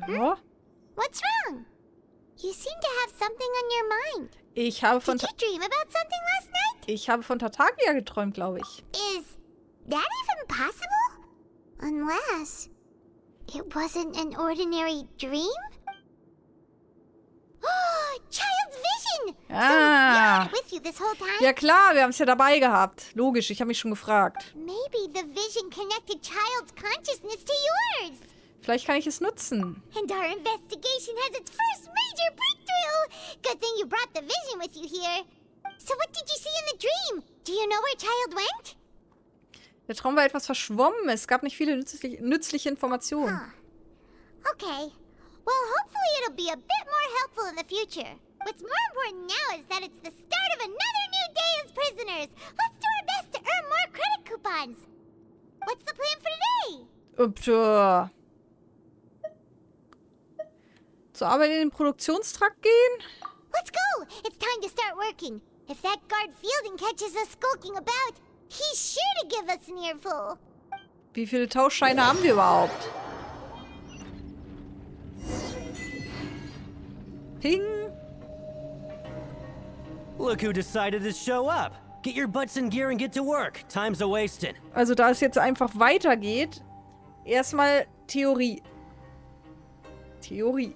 A: Ja.
C: What's wrong? You seem to have something on your mind.
A: Ich habe von
C: Did you dream about something last night?
A: Ich habe von Tartaglia geträumt, glaube ich.
C: Is that even possible? Unless it wasn't an ordinary dream? Oh, child's vision! So you had it with you this whole time?
A: Ja klar, wir haben es ja dabei gehabt. Logisch, ich habe mich schon gefragt.
C: Maybe the vision connected child's consciousness to yours.
A: Vielleicht kann ich es nutzen.
C: And our investigation has its first major breakthrough. Good thing you brought the vision with you here. So what did you see in the dream? Do you know where Child went?
A: Der Traum war etwas verschwommen. Es gab nicht viele nützliche Informationen.
C: Okay. Well, hopefully it'll be a bit more helpful in the future. What's more important now is that it's the start of another new day as prisoners. Let's do our best to earn more credit coupons. What's the plan for today?
A: Zur Arbeit in den Produktionstrakt gehen?
C: Let's go! It's time to start working. If that guard Fielding catches us skulking about, he's sure to give us an earful.
A: Wie viele Tauschscheine haben wir überhaupt? Ping!
Q: Look who decided to show up. Get your butts in gear and get to work. Time's a-wasting.
A: Also da es jetzt einfach weitergeht, erstmal Theorie. Theorie.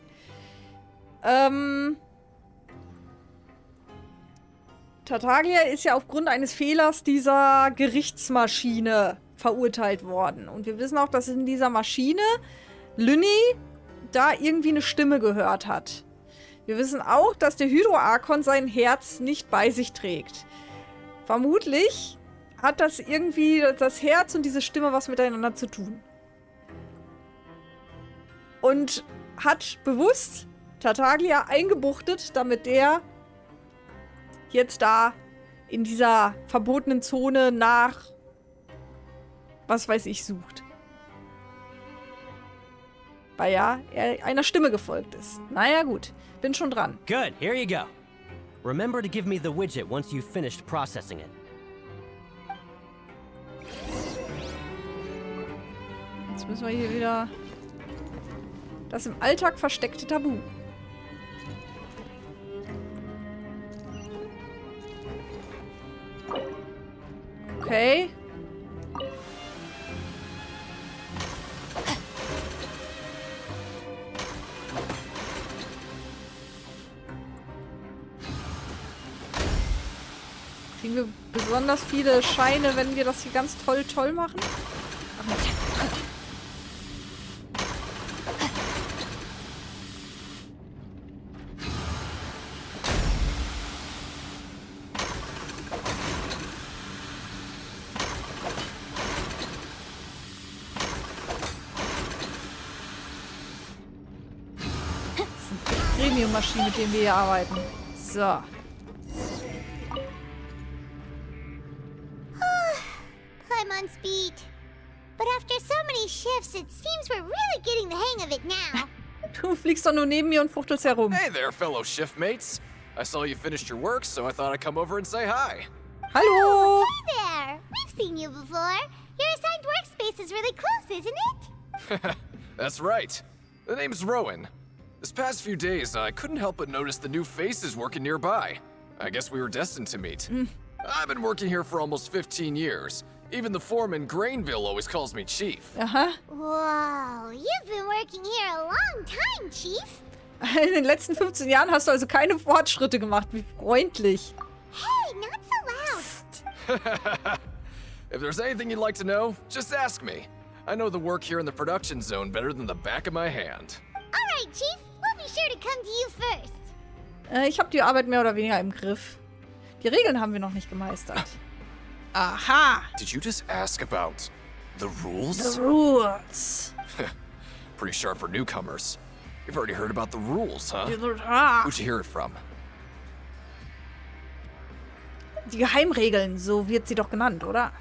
A: Tartaglia ist ja aufgrund eines Fehlers dieser Gerichtsmaschine verurteilt worden. Und wir wissen auch, dass in dieser Maschine Lynni da irgendwie eine Stimme gehört hat. Wir wissen auch, dass der Hydroarchon sein Herz nicht bei sich trägt. Vermutlich hat das irgendwie das Herz und diese Stimme was miteinander zu tun. Und hat bewusst Tartaglia eingebuchtet, damit der jetzt da in dieser verbotenen Zone nach was weiß ich sucht. Weil ja er einer Stimme gefolgt ist. Naja gut, bin schon dran.
Q: Good, here you go. Remember to give me the widget once you've finished processing it.
A: Jetzt müssen wir hier wieder das im Alltag versteckte Tabu. Okay. Kriegen wir besonders viele Scheine, wenn wir das hier ganz toll machen? Premium-Maschinen, mit denen wir hier arbeiten. So.
C: I'm on speed. But after so many shifts, it seems we're really getting the hang of it now.
A: Du fliegst doch nur neben mir und fuchtelst herum.
P: Hey there, fellow shiftmates. I saw you finished your work, so I thought I'd come over and say hi.
A: Hallo!
C: Hey there! We've seen you before. Your assigned workspace is really close, isn't it?
P: That's right. The name's Rowan. This past few days, I couldn't help but notice the new faces working nearby. I guess we were destined to meet. I've been working here for almost 15 years. Even the foreman, Grainville, always calls me Chief.
A: Aha.
C: Wow, you've been working here a long time, Chief.
A: In den letzten 15 Jahren hast du also keine Fortschritte gemacht. Wie freundlich.
C: Hey, not so loud.
P: If there's anything you'd like to know, just ask me. I know the work here in the production zone better than the back of my hand.
C: All right, Chief. We'll be sure to come to you first.
A: Ich habe die Arbeit mehr oder weniger im Griff. Die Regeln haben wir noch nicht gemeistert. Aha!
P: Did you just ask about the rules?
A: The rules.
P: Pretty sharp for newcomers. You've already heard about the rules, huh?
A: Ja.
P: Who'd you hear it from?
A: Die Geheimregeln, so wird sie doch genannt, oder?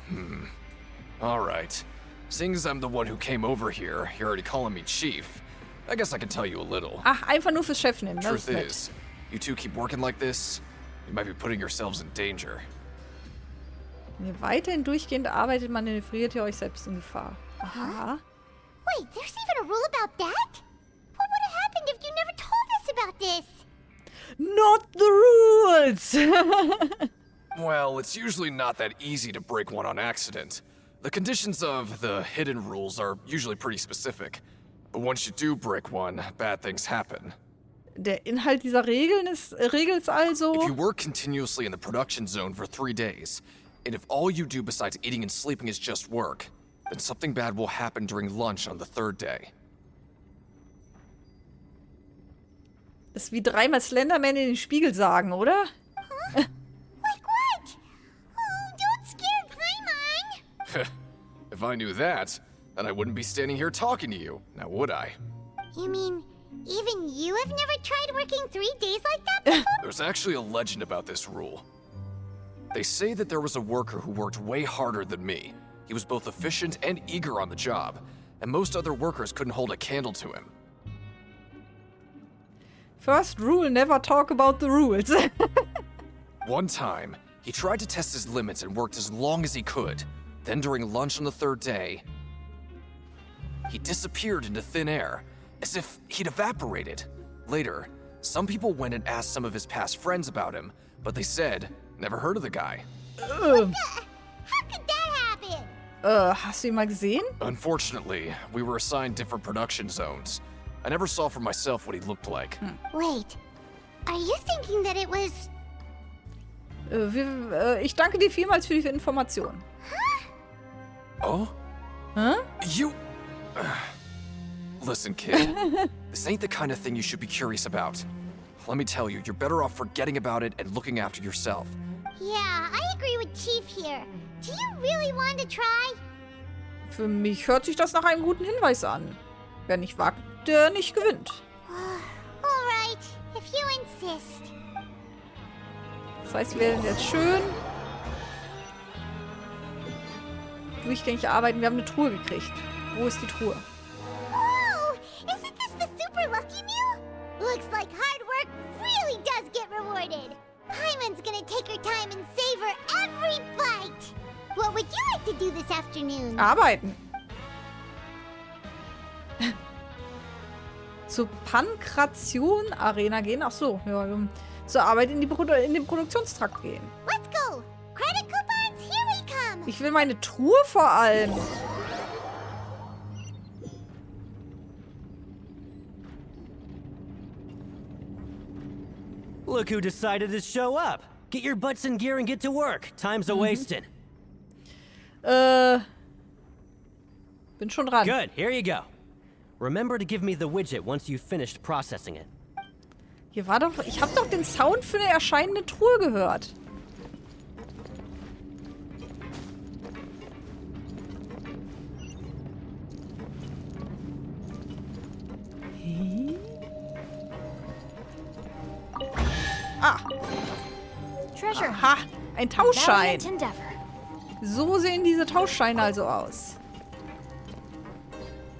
P: All right. Seeing as I'm the one who came over here, you're already calling me Chief. I guess I can tell you a little.
A: Ach, einfach nur fürs Chef nehmen.
P: Truth is, you two keep working like this, you might be putting yourselves in danger.
A: Wenn ihr weiterhin durchgehend arbeitet, manövriert ihr euch selbst in Gefahr. Aha.
C: Wait, there's even a rule about that? What would have happened if you never told us about this?
A: Not the rules!
P: Well, it's usually not that easy to break one on accident. The conditions of the hidden rules are usually pretty specific. But once you do break one, bad things happen.
A: Der Inhalt dieser Regeln ist also...
P: If you work continuously in the production zone for 3 days, and if all you do besides eating and sleeping is just work, then something bad will happen during lunch on the 3rd day.
A: Das ist wie dreimal Slenderman in den Spiegel sagen, oder?
C: Like what? Oh, don't scare Paimon.
P: If I knew that, then I wouldn't be standing here talking to you, now would I?
C: You mean, even you have never tried working 3 days like that before?
P: There's actually a legend about this rule. They say that there was a worker who worked way harder than me. He was both efficient and eager on the job, and most other workers couldn't hold a candle to him.
A: First rule, never talk about the rules.
P: One time, he tried to test his limits and worked as long as he could. Then during lunch on the 3rd day, he disappeared into thin air, as if he'd evaporated. Later, some people went and asked some of his past friends about him, but they said, never heard of the guy.
C: How could that happen?
A: Hast du ihn mal gesehen?
P: Unfortunately, we were assigned different production zones. I never saw for myself what he looked like.
C: Wait, are you thinking that it was...
A: Ich danke dir vielmals für die Information.
P: Oh?
A: Huh?
P: You... Listen, kid. This ain't the kind of thing you should be curious about. Let me tell you, you're better off forgetting about it and looking after yourself.
C: Yeah, I agree with Chief here. Do you really want to try?
A: Für mich hört sich das nach einem guten Hinweis an. Wer nicht wagt, der nicht gewinnt.
C: Alright, if you insist.
A: Das heißt, wir werden jetzt schön durchgängig arbeiten. Wir haben eine Truhe gekriegt. Wo ist die Truhe?
C: Oh, isn't this the super lucky meal? Looks like hard work really does get rewarded. Paimon's gonna take her time and savor every bite. What would you like to do this afternoon?
A: Arbeiten. Zur Pankration-Arena gehen. Ach so, ja. Zur Arbeit in den Produktionstrakt gehen.
C: Let's go. Credit coupons, here we come.
A: Ich will meine Truhe vor allem.
Q: Look who decided to show up. Get your butts in gear and get to work. Time's a-wasting.
A: Bin schon dran.
Q: Good, here you go. Remember to give me the widget once you've finished processing it.
A: Hier war doch... Ich habe doch den Sound für eine erscheinende Truhe gehört. Ah.
R: Treasure.
A: Aha, ein Tauschschein.
R: Valiant endeavor.
A: So sehen diese Tauschscheine also aus.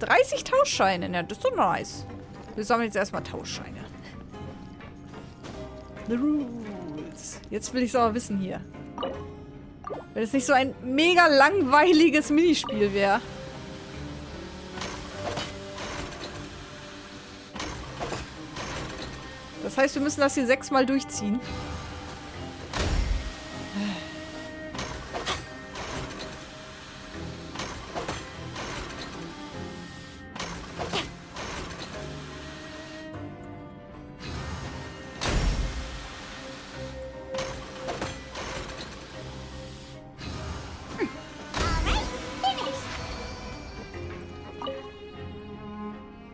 A: 30 Tauschscheine, ja, das ist doch nice. Wir sammeln jetzt erstmal Tauschscheine. The rules. Jetzt will ich es aber wissen hier. Wenn es nicht so ein mega langweiliges Minispiel wäre. Das heißt, wir müssen das hier 6-mal durchziehen.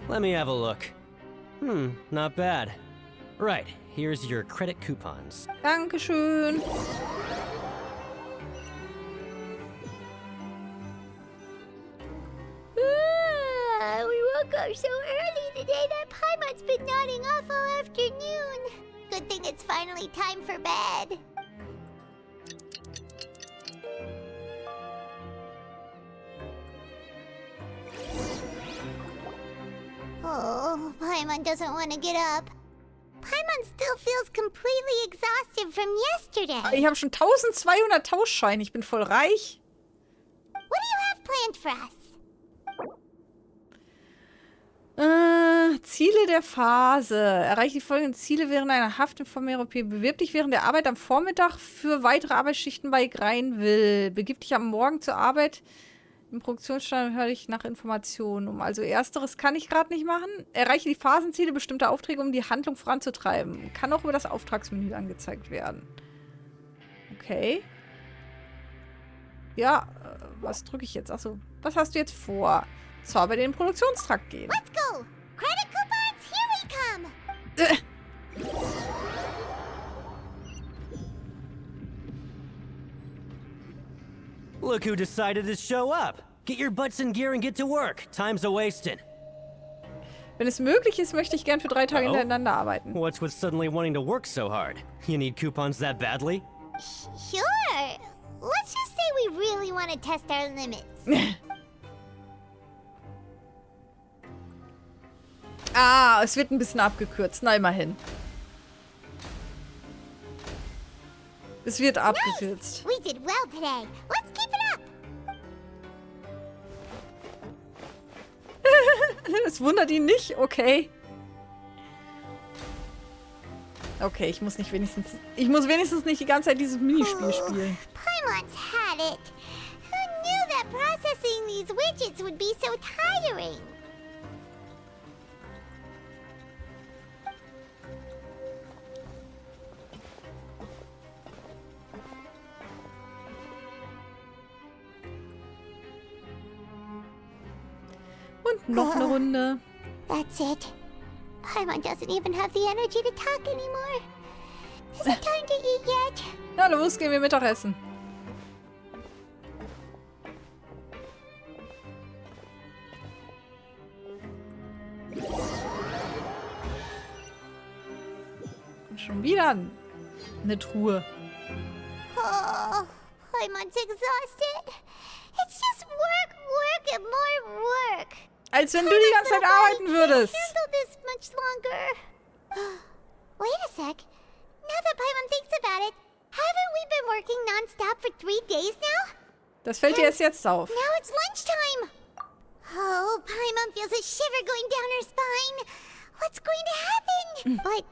Q: Let me have a look. Not bad. Right, here's your credit coupons.
A: Dankeschön.
C: We woke up so early today that Paimon's been nodding off all afternoon. Good thing it's finally time for bed. Oh, Paimon doesn't want to get up. Paimon still feels completely exhausted from yesterday.
A: Ich habe schon 1200 Tauschscheine. Ich bin voll reich.
C: What do you have planned for us?
A: Ziele der Phase. Erreiche die folgenden Ziele während einer Haft in Fort Méropide. Bewirb dich während der Arbeit am Vormittag für weitere Arbeitsschichten bei Greinville. Begib dich am Morgen zur Arbeit. Im Produktionsstand höre ich nach Informationen um. Also ersteres kann ich gerade nicht machen. Erreiche die Phasenziele bestimmter Aufträge, um die Handlung voranzutreiben. Kann auch über das Auftragsmenü angezeigt werden. Okay. Ja, was drücke ich jetzt? Achso, was hast du jetzt vor? Zur Arbeit in den Produktionstrakt gehen.
C: Let's go! Credit coupons, here we come!
Q: Look who decided to show up. Get your butts in gear and get to work. Time's a-wasting.
A: Wenn es möglich ist, möchte ich gern für 3 Tage hintereinander arbeiten.
Q: What's with suddenly wanting to work so hard? You need coupons that badly?
C: Sure. Let's just say we really want to test our limits.
A: Ah, es wird ein bisschen abgekürzt. Na, immerhin. Es wird abgekürzt.
C: We did well today. Let's keep it up.
A: Es wundert ihn nicht? Okay. Okay, ich muss wenigstens nicht die ganze Zeit dieses Minispiel spielen.
C: Paimon's had it. Who knew that processing these widgets would be so tiring?
A: Und noch eine Runde.
C: That's it. Paimon doesn't even have the energy to talk anymore. Is it time to eat yet?
A: Na los, gehen wir Mittagessen. Und schon wieder eine Truhe.
C: Oh, Paimon's exhausted. It's just work, work, and more work.
A: Als wenn du die ganze Zeit arbeiten würdest.
C: Handle this much longer. Wait a sec. Now that Paimon thinks about it, haven't we been working non-stop for 3 days now?
A: Das fällt dir erst jetzt auf.
C: Now it's lunchtime. Oh, Paimon feels a shiver going down her spine. What's going to happen? But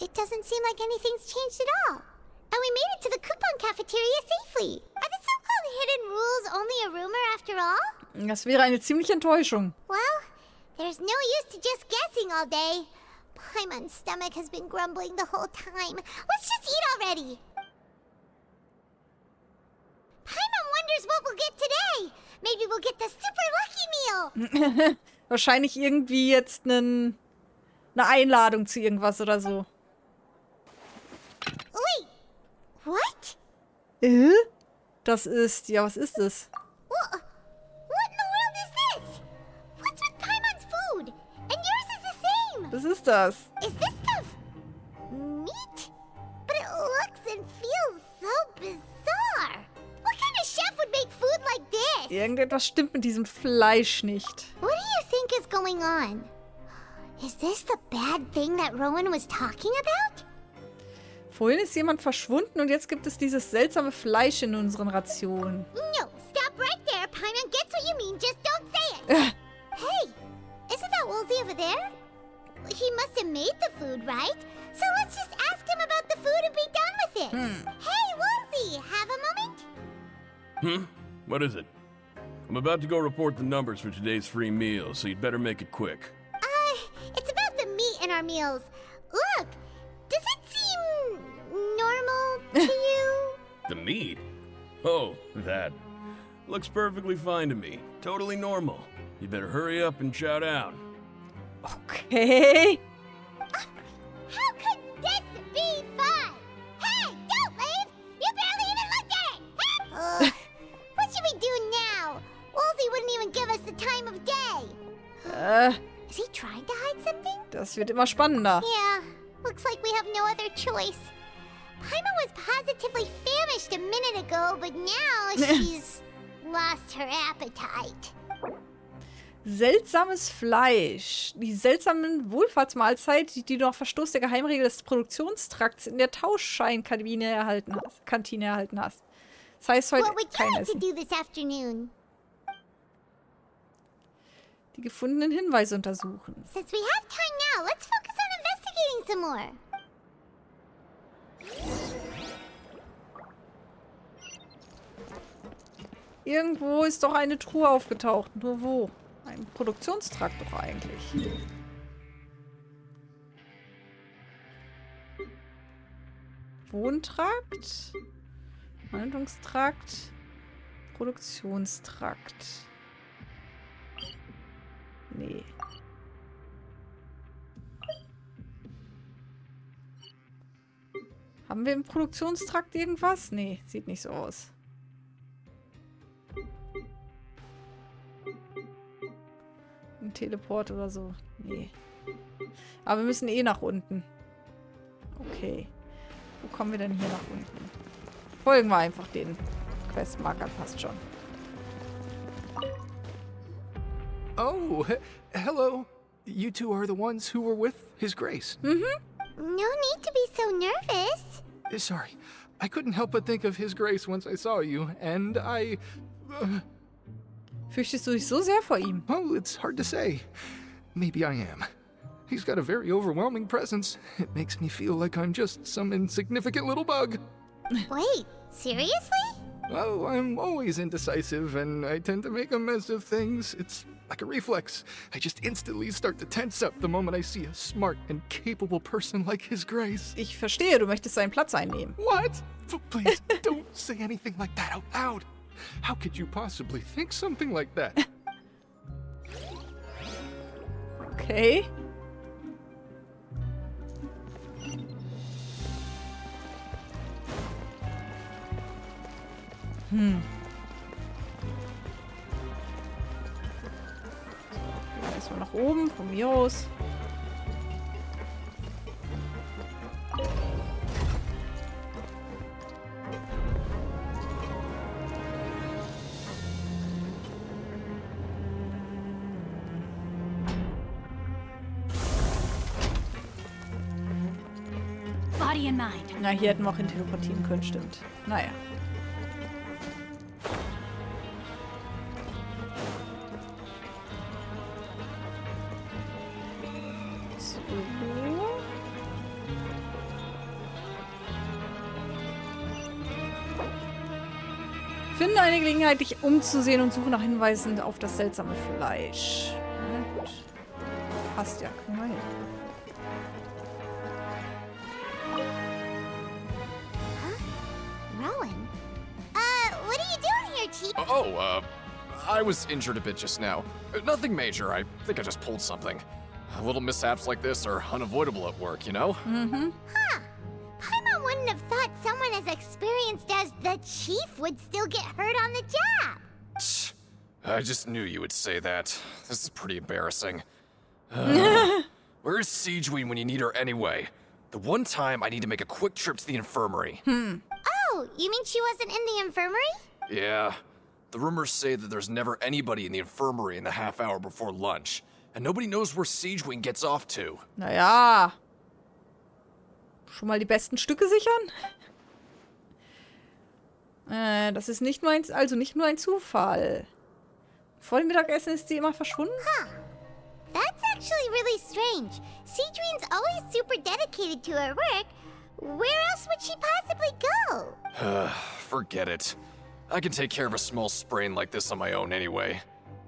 C: it doesn't seem like anything's changed at all. And we made it to the coupon cafeteria safely. Are the so-called hidden rules only a rumor after all?
A: Das wäre eine ziemliche Enttäuschung.
C: Well, there's no use to just guessing all day. Paimon's stomach has been grumbling the whole time. Let's just eat already. Paimon wonders what we'll get today. Maybe we'll get the super lucky meal.
A: Wahrscheinlich irgendwie jetzt eine Einladung zu irgendwas oder so.
C: Wait, what?
A: Das ist, ja, was ist das?
C: What in the world is this? What's with Paimon's food? And yours is the same.
A: Was ist das?
C: Is this stuff meat? But it looks and feels so bizarre. What kind of chef would make food like this?
A: Irgendetwas stimmt mit diesem Fleisch nicht.
C: What do you think is going on? Is this the bad thing that Rowan was talking about?
A: Vorhin ist jemand verschwunden und jetzt gibt es dieses seltsame Fleisch in unseren Rationen.
C: No, stop right there. Paimon gets what you mean. Just don't say it. Hey, isn't that Woolsey over there? He must have made the food, right? So let's just ask him about the food and be done with it. Hey, Woolsey, have a moment?
M: What is it? I'm about to go report the numbers for today's free meal, so you'd better make it quick.
C: It's about the meat in our meals. Look, does it seem normal to you?
M: The meat? Oh, that. Looks perfectly fine to me. Totally normal. You better hurry up and chow down.
A: Okay.
C: How could this be fun? Hey, don't leave! You barely even looked at it! What should we do now? Woolsey wouldn't even give us the time of day. Is he trying to hide something?
A: Das wird immer spannender.
C: Yeah, looks like we have no other choice. Paimon was positively famished a minute ago, but now she's lost her appetite.
A: Seltsames Fleisch. Die seltsamen Wohlfahrtsmahlzeit, die du nach Verstoß der Geheimregel des Produktionstrakts in der Tauschscheinkantine erhalten hast. Das heißt heute kein Essen. Die gefundenen Hinweise untersuchen.
C: Since we have time now, let's focus on investigating some more.
A: Irgendwo ist doch eine Truhe aufgetaucht. Nur wo? Ein Produktionstrakt doch eigentlich. Wohntrakt? Handlungstrakt? Produktionstrakt. Nee. Haben wir im Produktionstrakt irgendwas? Nee, sieht nicht so aus. Ein Teleport oder so. Nee. Aber wir müssen eh nach unten. Okay. Wo kommen wir denn hier nach unten? Folgen wir einfach den Questmarkern, passt schon.
N: Oh, hello. You two are the ones who were with His Grace.
C: No need to be so nervous.
N: Sorry. I couldn't help but think of His Grace once I saw you, and I...
A: Fürchtest du dich so sehr vor ihm?
N: Oh, it's hard to say. Maybe I am. He's got a very overwhelming presence. It makes me feel like I'm just some insignificant little bug.
C: Wait, seriously?
N: Oh, I'm always indecisive, and I tend to make a mess of things. It's like a reflex. I just instantly start to tense up the moment I see a smart and capable person like His Grace.
A: Ich verstehe, du möchtest seinen Platz einnehmen.
N: What? Please, don't say anything like that out loud. How could you possibly think something like that?
A: Okay. Erstmal nach oben, von mir aus.
R: Body in mind.
A: Na, hier hätten wir auch hin teleportieren können, stimmt. Naja. So. Finde eine Gelegenheit, dich umzusehen und suche nach Hinweisen auf das seltsame Fleisch. Na gut. Passt ja, kriegen wir hin.
P: I was injured a bit just now. Nothing major. I think I just pulled something. Little mishaps like this are unavoidable at work, you know?
C: Mm-hmm. Huh. Paimon wouldn't have thought someone as experienced as the Chief would still get hurt on the job.
P: I just knew you would say that. This is pretty embarrassing. Where's Siegeween when you need her anyway? The one time I need to make a quick trip to the infirmary.
C: Oh, you mean she wasn't in the infirmary?
P: Yeah. The rumors say that there's never anybody in the infirmary in the half hour before lunch. And nobody knows where Siegeween gets off to.
A: Naja. Schon mal die besten Stücke sichern? Das ist nicht nur ein Zufall. Vor dem Mittagessen ist sie immer verschwunden?
C: Huh. That's actually really strange. Siegeween's always super dedicated to her work. Where else would she possibly go?
P: Forget it. I can take care of a small sprain like this on my own anyway.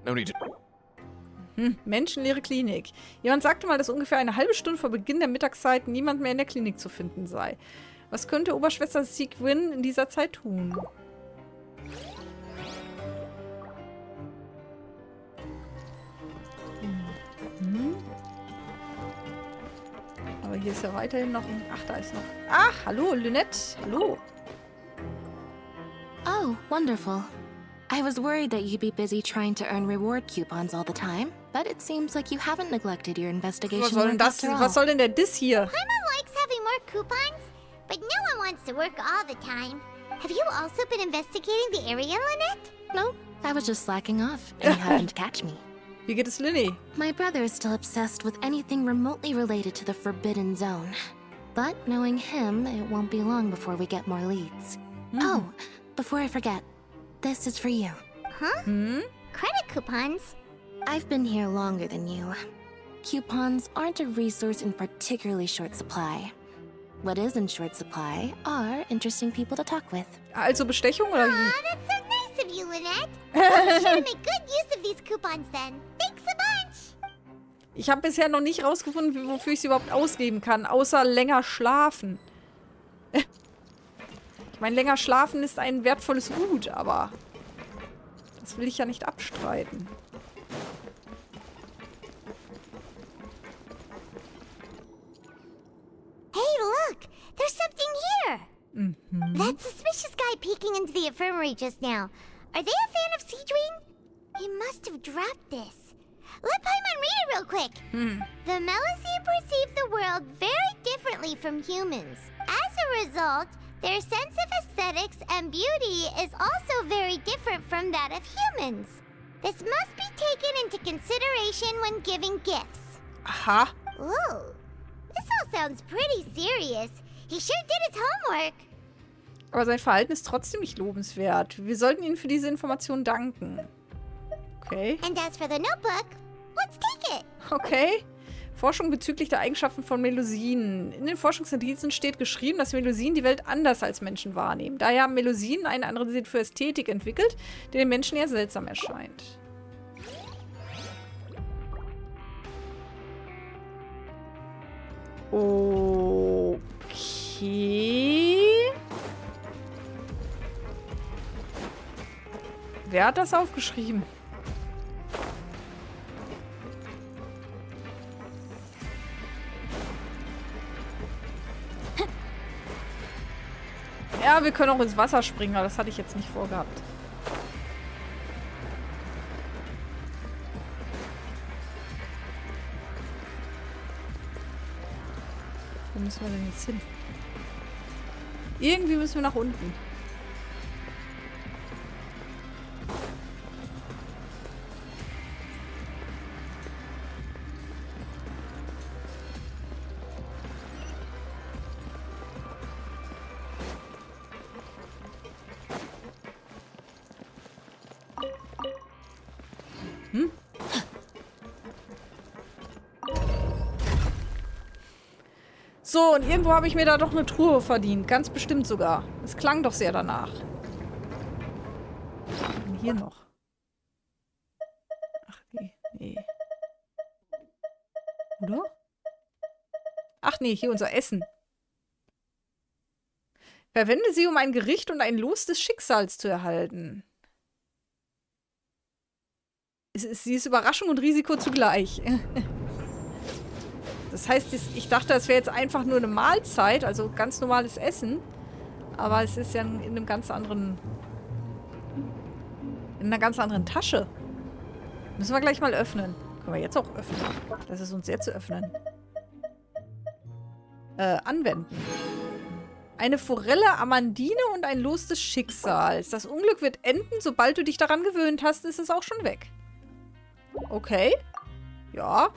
P: No need to...
A: Menschenleere Klinik. Jemand sagte mal, dass ungefähr eine halbe Stunde vor Beginn der Mittagszeit niemand mehr in der Klinik zu finden sei. Was könnte Oberschwester Siegeween in dieser Zeit tun? Aber hier ist ja weiterhin noch ein... Ach, da ist noch... Ach, hallo, Lynette. Hallo.
S: Oh, wonderful. I was worried that you'd be busy trying to earn reward coupons all the time, but it seems like you haven't neglected your investigation.
A: Was soll denn der Diss hier?
C: Paimon likes having more coupons, but no one wants to work all the time. Have you also been investigating the area, Lynette?
S: No, I was just slacking off, and you happened to catch me.
A: Wie geht es Lynne?
S: My brother is still obsessed with anything remotely related to the Forbidden Zone. But knowing him, it won't be long before we get more leads. Oh, before I forget, this is for you.
C: Huh? Credit coupons?
S: I've been here longer than you. Coupons aren't a resource in particularly short supply. What is in short supply are interesting people to talk with.
A: Also Bestechung oder wie?
C: Aw, that's so nice of you, Lynette. I'll be sure to make good use of these coupons then. Thanks a bunch.
A: Ich habe bisher noch nicht rausgefunden, wofür ich sie überhaupt ausgeben kann, außer länger schlafen. Ich meine, länger schlafen ist ein wertvolles Gut, aber das will ich ja nicht abstreiten.
C: Hey, look! There's something here! That suspicious guy peeking into the infirmary just now. Are they a fan of Siegeween? He must have dropped this. Let Paimon read it real quick. The Melusine perceive the world very differently from humans. As a result, their sense of aesthetics and beauty is also very different from that of humans. This must be taken into consideration when giving gifts.
A: Aha.
C: Ooh, this all sounds pretty serious. He sure did his homework.
A: Aber sein Verhalten ist trotzdem nicht lobenswert. Wir sollten ihm für diese Information danken. Okay.
C: And as for the notebook, let's take it.
A: Okay. Forschung bezüglich der Eigenschaften von Melusinen. In den Forschungsindizen steht geschrieben, dass Melusinen die Welt anders als Menschen wahrnehmen. Daher haben Melusinen einen anderen Sinn für Ästhetik entwickelt, der den Menschen eher seltsam erscheint. Okay. Wer hat das aufgeschrieben? Ah, wir können auch ins Wasser springen, aber das hatte ich jetzt nicht vorgehabt. Wo müssen wir denn jetzt hin? Irgendwie müssen wir nach unten. So, und irgendwo habe ich mir da doch eine Truhe verdient. Ganz bestimmt sogar. Es klang doch sehr danach. Was ist denn hier noch? Ach, nee. Oder? Ach nee, hier unser Essen. Verwende sie, um ein Gericht und ein Los des Schicksals zu erhalten. Sie ist Überraschung und Risiko zugleich. Das heißt, ich dachte, das wäre jetzt einfach nur eine Mahlzeit, also ganz normales Essen. Aber es ist ja in einem ganz anderen... in einer ganz anderen Tasche. Müssen wir gleich mal öffnen. Können wir jetzt auch öffnen. Das ist uns jetzt zu öffnen. Anwenden. Eine Forelle, Amandine und ein Los des Schicksals. Das Unglück wird enden, sobald du dich daran gewöhnt hast, ist es auch schon weg. Okay. Ja.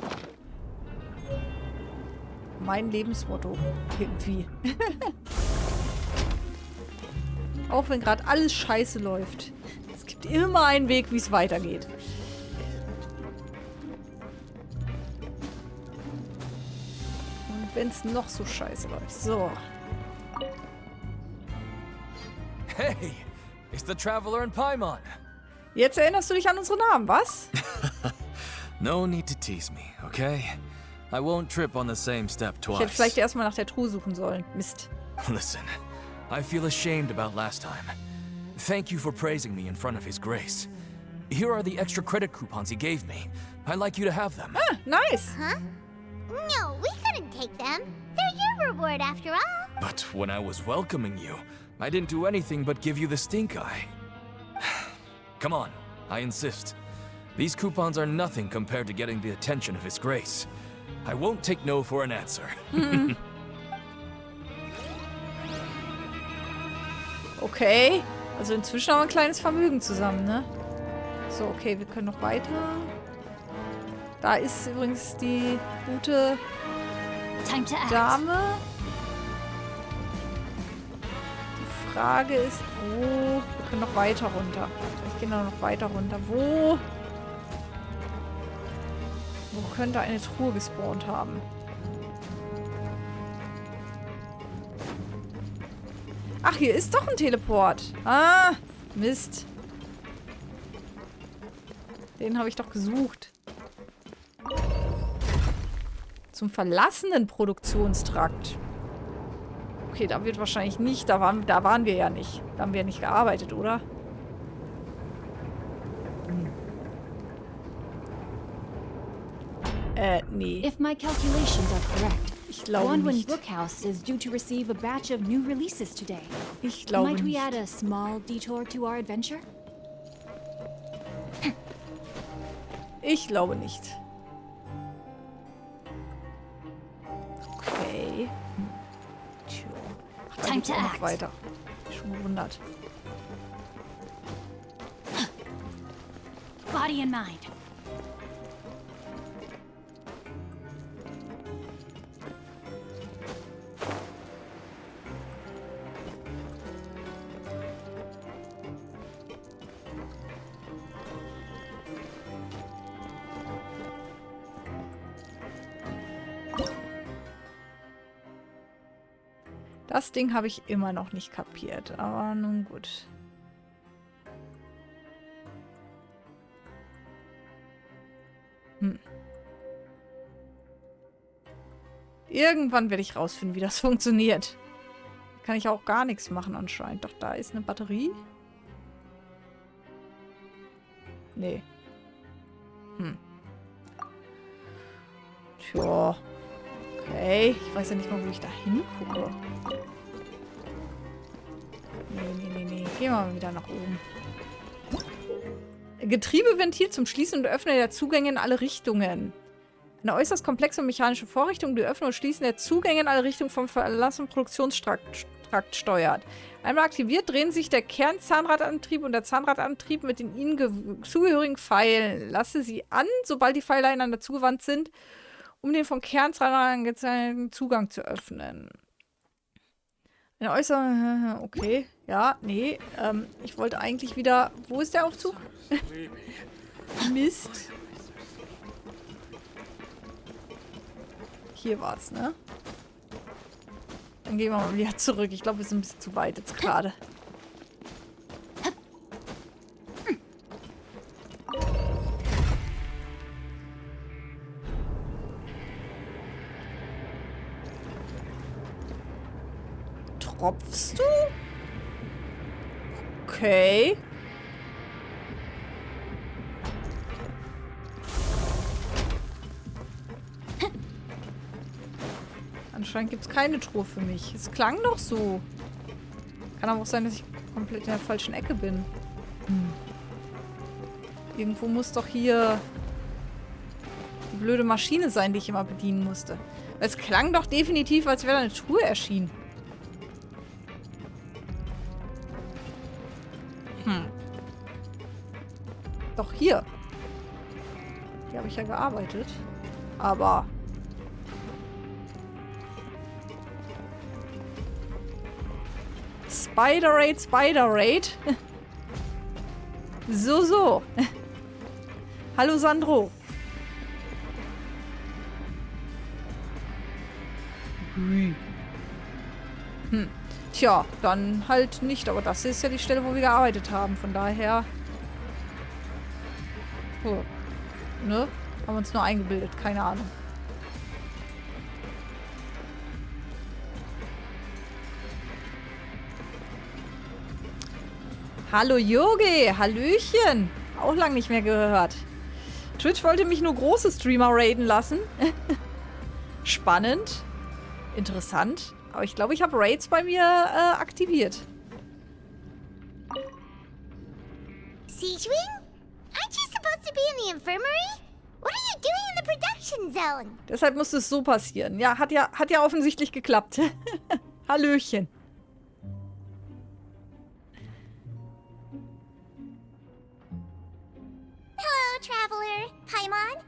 A: Mein Lebensmotto. Irgendwie. Auch wenn gerade alles scheiße läuft. Es gibt immer einen Weg, wie es weitergeht. Und wenn es noch so scheiße läuft. So.
K: Hey, it's the Traveler in Paimon.
A: Jetzt erinnerst du dich an unsere Namen, was?
K: No need to tease me, okay? I won't trip on the same step twice.
A: Ich hätte vielleicht erstmal nach der Truhe suchen sollen. Mist.
K: Listen, I feel ashamed about last time. Thank you for praising me in front of His Grace. Here are the extra credit coupons he gave me. I'd like you to have them.
A: Ah, nice.
C: Huh? No, we couldn't take them. They're your reward after all.
K: But when I was welcoming you, I didn't do anything but give you the stink eye. Come on, I insist. These coupons are nothing compared to getting the attention of His Grace. I won't take no for an answer.
A: Okay. Also inzwischen haben wir ein kleines Vermögen zusammen, ne? So, okay, wir können noch weiter. Da ist übrigens die gute Dame. Die Frage ist, wo... Wir können noch weiter runter. Vielleicht gehen wir noch weiter runter. Wo könnte eine Truhe gespawnt haben? Ach, hier ist doch ein Teleport. Ah, Mist. Den habe ich doch gesucht. Zum verlassenen Produktionstrakt. Okay, da wird wahrscheinlich nicht. Da waren wir ja nicht. Da haben wir ja nicht gearbeitet, oder? Nee.
R: If my calculations are correct,
A: ich glaube
R: Wanwin
A: nicht.
R: Bookhouse is due to receive a batch of new releases today.
A: Ich glaube
R: Might we
A: nicht.
R: add a small detour to our adventure?
A: Ich glaube nicht. Okay. Tja. Da
R: Time
A: geht's
R: to
A: auch noch
R: act.
A: weiter. Schon gewundert.
R: Body and mind.
A: Das Ding habe ich immer noch nicht kapiert, aber nun gut. Irgendwann werde ich rausfinden, wie das funktioniert. Kann ich auch gar nichts machen anscheinend. Doch, da ist eine Batterie. Nee. Tja. Okay. Ich weiß ja nicht mal, wo ich da hingucke. Gehen wir mal wieder nach oben. Getriebeventil zum Schließen und Öffnen der Zugänge in alle Richtungen. Eine äußerst komplexe mechanische Vorrichtung, die Öffnung und Schließen der Zugänge in alle Richtungen vom verlassenen Produktionstrakt steuert. Einmal aktiviert, drehen sich der Kernzahnradantrieb und der Zahnradantrieb mit den ihnen zugehörigen Pfeilen. Lasse sie an, sobald die Pfeile einander zugewandt sind, um den vom Kernzahnrad angezeigten Zugang zu öffnen. Eine äußere... Okay. Ja, nee. Ich wollte eigentlich wieder... Wo ist der Aufzug? Mist. Hier war's, ne? Dann gehen wir mal wieder zurück. Ich glaube, wir sind ein bisschen zu weit jetzt gerade. Tropfst du? Okay. Anscheinend gibt es keine Truhe für mich. Es klang doch so. Kann aber auch sein, dass ich komplett in der falschen Ecke bin. Irgendwo muss doch hier die blöde Maschine sein, die ich immer bedienen musste. Es klang doch definitiv, als wäre da eine Truhe erschienen. Doch hier. Hier habe ich ja gearbeitet. Aber... Spider-Raid, Spider-Raid. So. Hallo Sandro. Tja, dann halt nicht. Aber das ist ja die Stelle, wo wir gearbeitet haben. Von daher... Oh. Ne? Haben wir uns nur eingebildet. Keine Ahnung. Hallo Yogi, hallöchen. Auch lang nicht mehr gehört. Twitch wollte mich nur große Streamer raiden lassen. Spannend. Interessant. Aber ich glaube, ich habe Raids bei mir aktiviert.
C: Siegewing? Aren't you supposed to be in the infirmary? What are you doing in the production zone?
A: Deshalb musste es so passieren. Ja, hat ja offensichtlich geklappt. Hallöchen.
C: Hello, traveler. Paimon?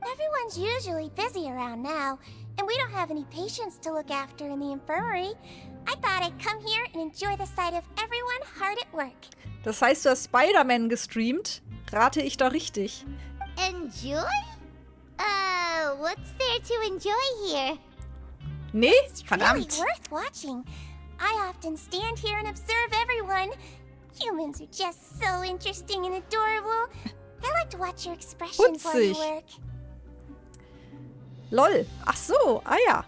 C: Everyone's usually busy around now, and we don't have any patients to look after in the infirmary. I thought I'd come here and enjoy the sight of everyone hard at work.
A: Das heißt, du hast Spider-Man gestreamt? Rate ich da richtig?
C: Enjoy? What's there to enjoy here?
A: Nee,
C: It's
A: verdammt.
C: really worth watching. I often stand here and observe everyone. Humans are just so interesting and adorable. I like to watch your expressions while you
A: Putzig.
C: work.
A: LOL. Ach so, ah ja.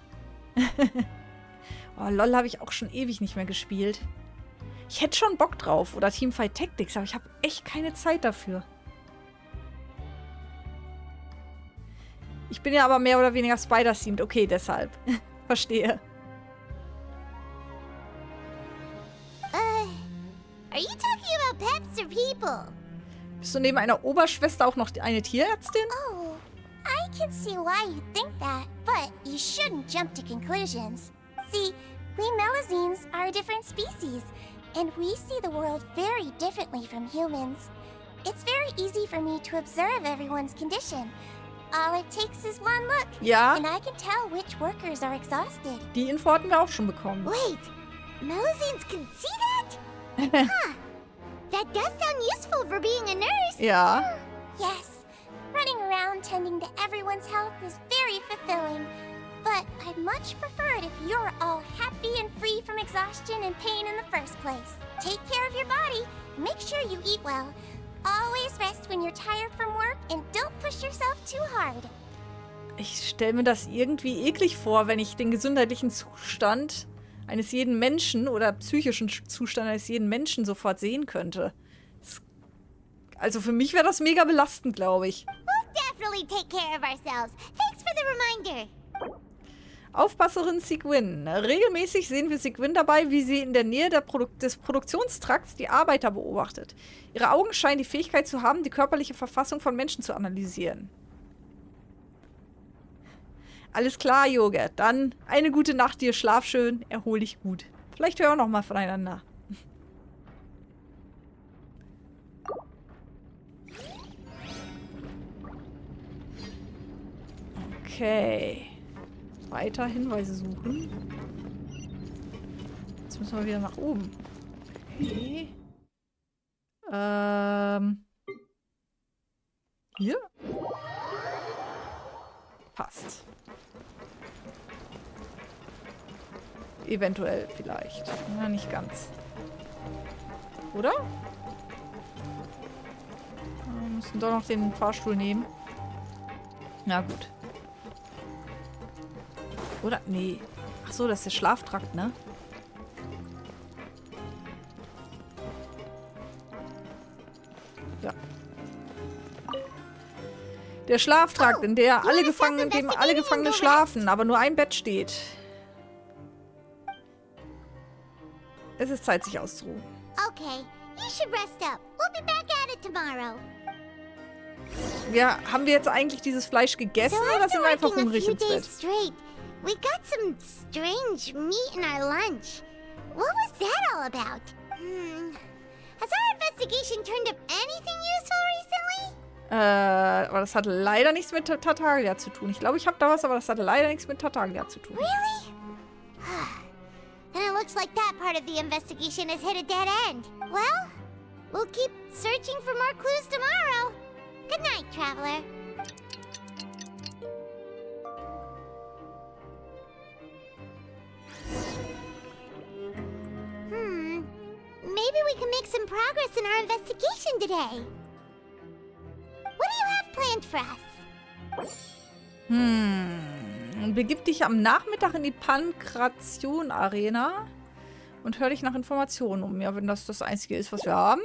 A: Oh, LOL habe ich auch schon ewig nicht mehr gespielt. Ich hätte schon Bock drauf. Oder Teamfight Tactics, aber ich habe echt keine Zeit dafür. Ich bin ja aber mehr oder weniger Spider-themed. Okay, deshalb. Verstehe.
C: Are you talking about pets or people?
A: Bist du neben einer Oberschwester auch noch eine Tierärztin?
C: Oh, I can see why you think that, but you shouldn't jump to conclusions. See, we Melazines are a different species, and we see the world very differently from humans. It's very easy for me to observe everyone's condition. All it takes is one look,
A: Ja.
C: and I can tell which workers are exhausted.
A: Die Info hatten wir auch schon bekommen.
C: Wait, Melazines can see that? Huh, that does sound useful for being a nurse.
A: Ja.
C: Yes, running around tending to everyone's health is very fulfilling. But I'd much prefer it if you're all happy and free from exhaustion and pain in the first place. Take care of your body, make sure you eat well. Always rest when you're tired from work and don't push yourself too hard.
A: Ich stelle mir das irgendwie eklig vor, wenn ich den gesundheitlichen Zustand eines jeden Menschen oder psychischen Zustand eines jeden Menschen sofort sehen könnte. Also für mich wäre das mega belastend, glaube ich.
C: We'll definitely take care of ourselves. Thanks for the reminder.
A: Aufpasserin Sigwin. Regelmäßig sehen wir Sigwin dabei, wie sie in der Nähe des Produktionstrakts die Arbeiter beobachtet. Ihre Augen scheinen die Fähigkeit zu haben, die körperliche Verfassung von Menschen zu analysieren. Alles klar, Yoga. Dann eine gute Nacht dir, schlaf schön, erhol dich gut. Vielleicht hören wir noch mal voneinander. Okay. Weiter Hinweise suchen. Jetzt müssen wir wieder nach oben. Okay. Hier? Passt. Eventuell vielleicht. Na, nicht ganz. Oder? Wir müssen doch noch den Fahrstuhl nehmen. Na gut. Oder? Nee. Ach so, das ist der Schlaftrakt, ne? Ja. Der Schlaftrakt, in dem alle Gefangenen schlafen, aber nur ein Bett steht. Es ist Zeit, sich auszuruhen.
C: Okay, you should rest up. We'll be back at it tomorrow.
A: Haben wir jetzt eigentlich dieses Fleisch gegessen oder sind wir einfach hungrig ins Bett?
C: We got some strange meat in our lunch. What was that all about? Has our investigation turned up anything useful recently?
A: Aber das hat leider nichts mit Tartaglia zu tun. Ich glaube, ich habe da was, aber das hat leider nichts mit Tartaglia zu tun.
C: Really? Then it looks like that part of the investigation has hit a dead end. Well, we'll keep searching for more clues tomorrow. Good night, traveler. Maybe we can make some progress in our investigation today. What do you have planned for us?
A: Und begib dich am Nachmittag in die Pankration-Arena und hör dich nach Informationen um. Ja, wenn das das Einzige ist, was wir haben.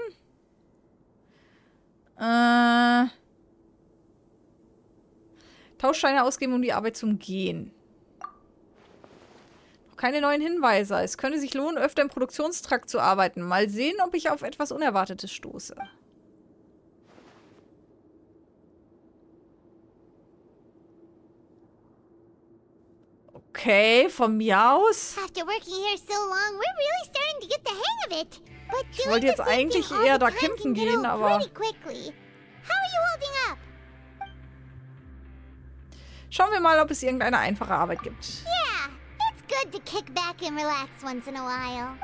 A: Tauschscheine ausgeben, um die Arbeit zu umgehen. Keine neuen Hinweise. Es könnte sich lohnen, öfter im Produktionstrakt zu arbeiten. Mal sehen, ob ich auf etwas Unerwartetes stoße. Okay, von mir aus. Ich wollte jetzt eigentlich eher da kämpfen gehen, aber... Schauen wir mal, ob es irgendeine einfache Arbeit gibt.
C: Good to kick back and relax once in a while.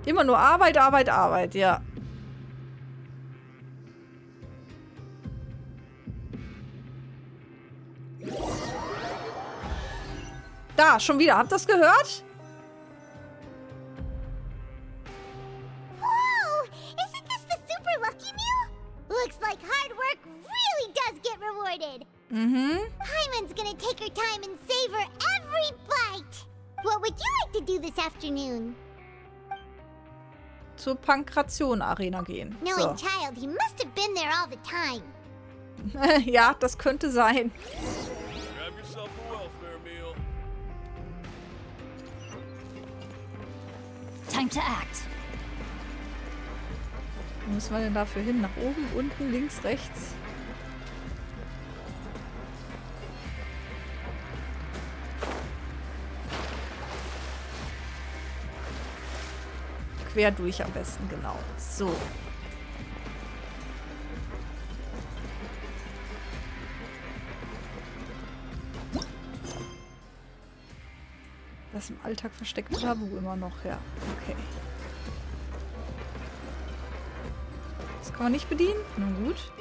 A: Immer nur Arbeit, Arbeit, Arbeit, ja. Da, schon wieder. Habt ihr das gehört?
C: Whoa! Isn't this the super lucky meal? Looks like hard work really does get rewarded. Paimon's gonna take her time and savor every bite. What would you like to do this afternoon?
A: Zur Pankration-Arena gehen.
C: Knowing child, he must have been there all the time.
A: Ja, das könnte sein.
M: Grab yourself a welfare meal.
R: Time to act.
A: Wo müssen wir denn dafür hin? Nach oben, unten, links, rechts? Quer durch am besten, genau. So. Das im Alltag versteckte Tabu immer noch, ja. Okay. Das kann man nicht bedienen? Na gut.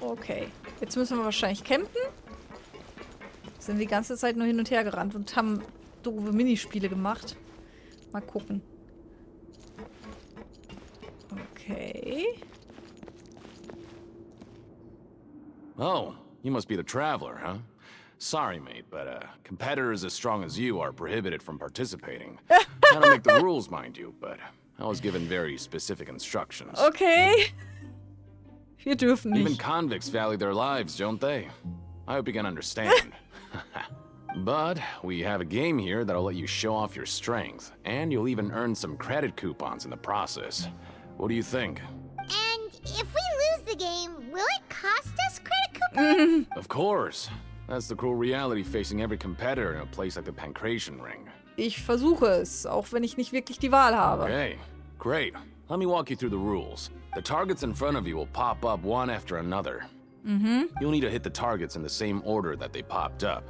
A: Okay. Jetzt müssen wir wahrscheinlich campen. Sind die ganze Zeit nur hin und her gerannt und haben doofe Minispiele gemacht. Mal gucken. Okay.
T: Oh, you must be the traveler, huh? Sorry, mate, but competitors as strong as you are prohibited from participating. I don't make the rules, mind you, but I was given very specific instructions.
A: Okay. Wir dürfen nicht.
T: Even convicts value their lives, don't they? I hope you can understand. But we have a game here that'll let you show off your strength, and you'll even earn some credit coupons in the process. What do you think?
C: And if we lose the game, will it cost us credit coupons?
T: Of course. That's the cruel reality facing every competitor in a place like the Pancration Ring.
A: Ich versuche es, auch wenn ich nicht wirklich die Wahl habe.
T: Okay, great. Let me walk you through the rules. The targets in front of you will pop up one after another. You'll need to hit the targets in the same order that they popped up.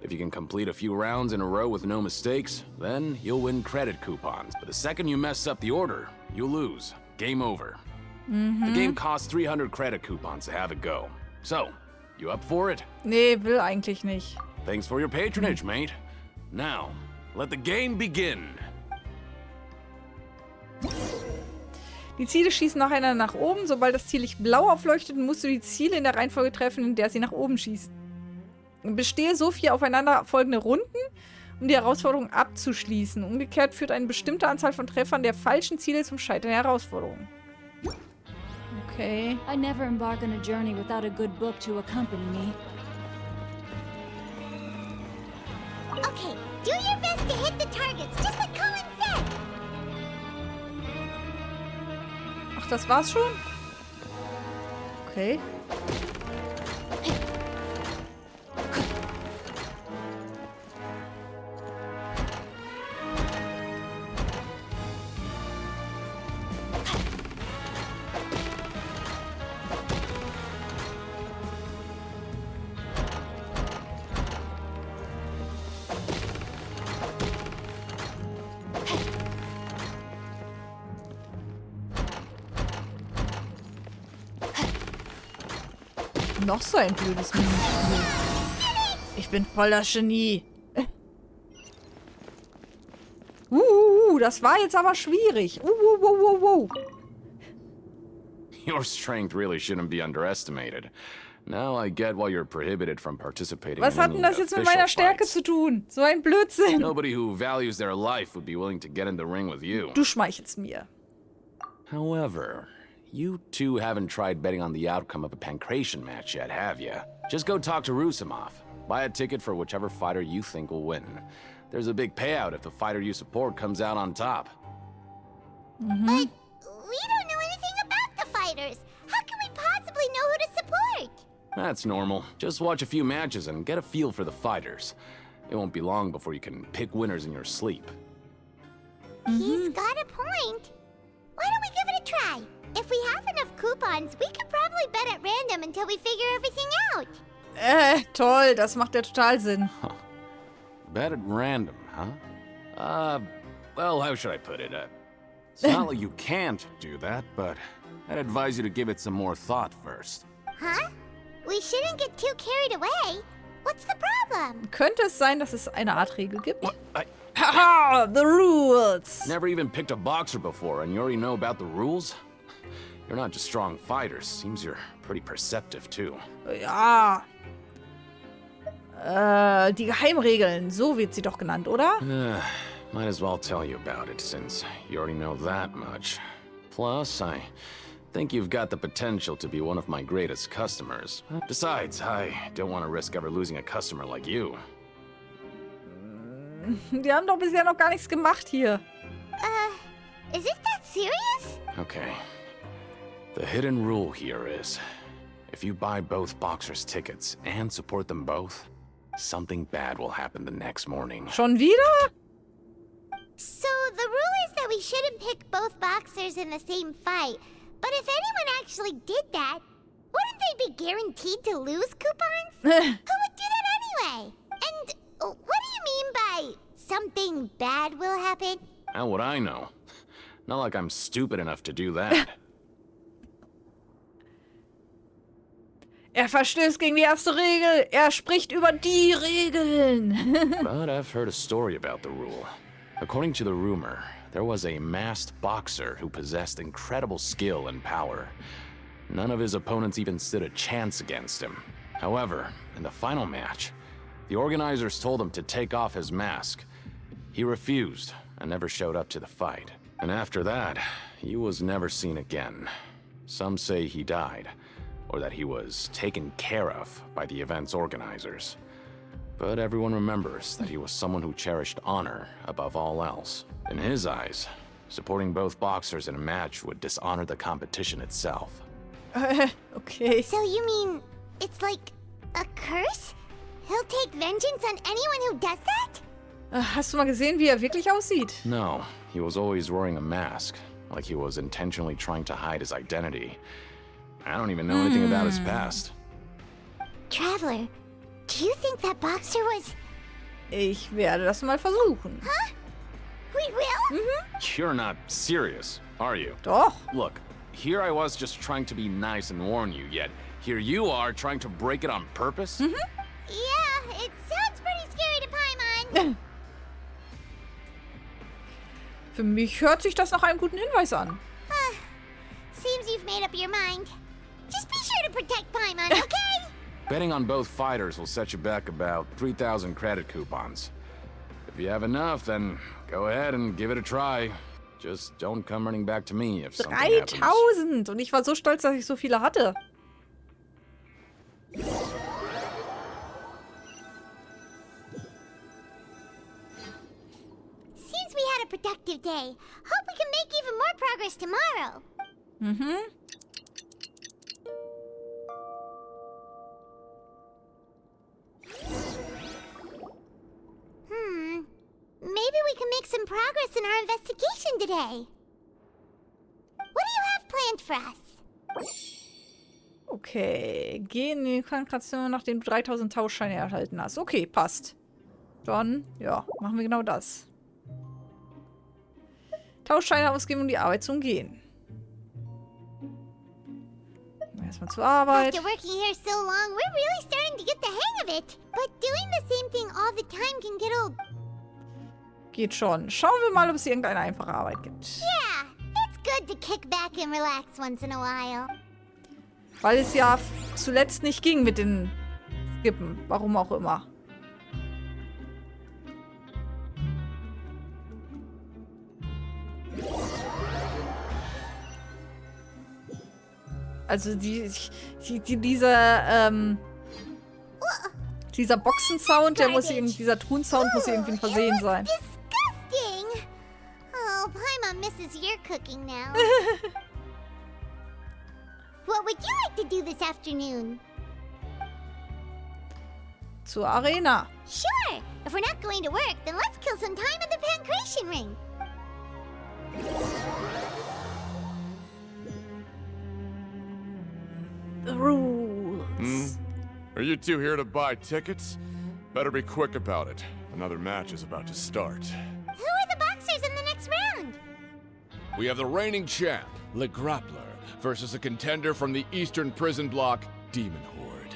T: If you can complete a few rounds in a row with no mistakes, then you'll win credit coupons. But the second you mess up the order, you'll lose. Game over. The game costs 300 credit coupons to have it go. So, you up for it?
A: Nee, will eigentlich nicht.
T: Thanks for your patronage, mate. Now, let the game begin.
A: Die Ziele schießen nacheinander nach oben. Sobald das Ziel Licht blau aufleuchtet, musst du die Ziele in der Reihenfolge treffen, in der sie nach oben schießen. Bestehe so 4 aufeinander folgende Runden, um die Herausforderung abzuschließen. Umgekehrt führt eine bestimmte Anzahl von Treffern der falschen Ziele zum Scheitern der Herausforderung. Okay.
R: I never embark on a journey without a good book to accompany me.
C: Okay, do your best to hit the targets, just like Colin said.
A: Ach, das war's schon? Okay. Noch so ein blödes Minispiel. Ich bin voller Genie. Das war jetzt aber schwierig.
T: Your strength really shouldn't be underestimated. Now I get why you're prohibited from participating
A: Was
T: in
A: hat denn
T: any
A: das jetzt mit
T: official
A: meiner Stärke
T: fights.
A: zu tun? So ein Blödsinn.
T: Nobody who values their life would be willing to get in the ring with you.
A: Du schmeichelst mir.
T: However, you two haven't tried betting on the outcome of a Pancration match yet, have you? Just go talk to Rusimov. Buy a ticket for whichever fighter you think will win. There's a big payout if the fighter you support comes out on top.
C: But we don't know anything about the fighters. How can we possibly know who to support?
T: That's normal. Just watch a few matches and get a feel for the fighters. It won't be long before you can pick winners in your sleep.
C: He's got a point. Why don't we give it a try? If we have enough coupons, we could probably bet at random until we figure everything out.
A: Toll, das macht ja total Sinn.
T: Bet at random, huh? Well, how should I put it? It's not like you can't do that, but I'd advise you to give it some more thought first.
C: Huh? We shouldn't get too carried away. What's the problem?
A: Könnte es sein, dass es eine Art Regel gibt? Haha, the rules!
T: Never even picked a boxer before, and you already know about the rules? You're not just strong fighters. Seems you're pretty perceptive, too.
A: Ja. Die Geheimregeln, so wird sie doch genannt, oder?
T: Might as well tell you about it, since you already know that much. Plus, I think you've got the potential to be one of my greatest customers. Besides, I don't want to risk ever losing a customer like you.
A: Die haben doch bisher noch gar nichts gemacht hier.
C: Is it that serious?
T: Okay. The hidden rule here is, if you buy both boxers' tickets and support them both, something bad will happen the next morning.
A: Schon wieder?
C: So the rule is that we shouldn't pick both boxers in the same fight. But if anyone actually did that, wouldn't they be guaranteed to lose coupons? Who would do that anyway? And what do you mean by something bad will happen?
T: How would I know? Not like I'm stupid enough to do that.
A: Er verstößt gegen die erste Regel. Er spricht über die Regeln.
T: But I've heard a story about the rule. According to the rumor, there was a masked boxer who possessed incredible skill and power. None of his opponents even stood a chance against him. However, in the final match, the organizers told him to take off his mask. He refused and never showed up to the fight. And after that, he was never seen again. Some say he died, or that he was taken care of by the event's organizers. But everyone remembers that he was someone who cherished honor above all else. In his eyes, supporting both boxers in a match would dishonor the competition itself.
A: Okay.
C: So you mean it's like a curse? He'll take vengeance on anyone who does that?
A: Hast du mal gesehen, wie wirklich aussieht?
T: No, he was always wearing a mask, like he was intentionally trying to hide his identity. I don't even know anything about his past.
C: Traveler, do you think that boxer was...
A: Ich werde das mal versuchen.
C: Huh? We will?
T: You're not serious, are you?
A: Doch.
T: Look, here I was just trying to be nice and warn you, yet here you are trying to break it on purpose?
C: Yeah, it sounds pretty scary to Paimon.
A: Für mich hört sich das nach einem guten Hinweis an.
C: Seems you've made up your mind. Just be sure to protect Paimon, okay?
T: Betting on both fighters will set you back about 3,000 credit coupons. If you have enough, then go ahead and give it a try. Just don't come running back to me if something happens.
A: 3000! Und ich war so stolz, dass ich so viele hatte.
C: Seems we had a productive day. Hope we can make even more progress tomorrow. Maybe we can make some progress in our investigation today. What do you have planned for us?
A: Okay. Geh in die Konzentration, nachdem du 3000 Tauschscheine erhalten hast. Okay, passt. Dann, ja, machen wir genau das. Tauschscheine ausgeben, um die Arbeit zu umgehen. Erstmal zur Arbeit.
C: After working here so long, we're really starting to get the hang of it. But doing the same thing all the time can get old.
A: Geht schon. Schauen wir mal, ob es irgendeine einfache Arbeit gibt.
C: Yeah, it's good to kick back and relax once in a while.
A: Weil es ja zuletzt nicht ging mit den Skippen. Warum auch immer. Also dieser Boxen-Sound, der muss irgendwie, dieser Truhen-Sound muss irgendwie ein Versehen sein.
C: Disgusting! Oh, Paimon misses your cooking now. What would you like to do this afternoon?
A: Zur Arena.
C: Sure! If we're not going to work, then let's kill some time at the Pancration Ring.
A: The rules.
U: Are you two here to buy tickets? Better be quick about it. Another match is about to start.
C: Who are the boxers in the next round?
U: We have the reigning champ, Le Grappler, versus a contender from the Eastern Prison Block, Demon Horde.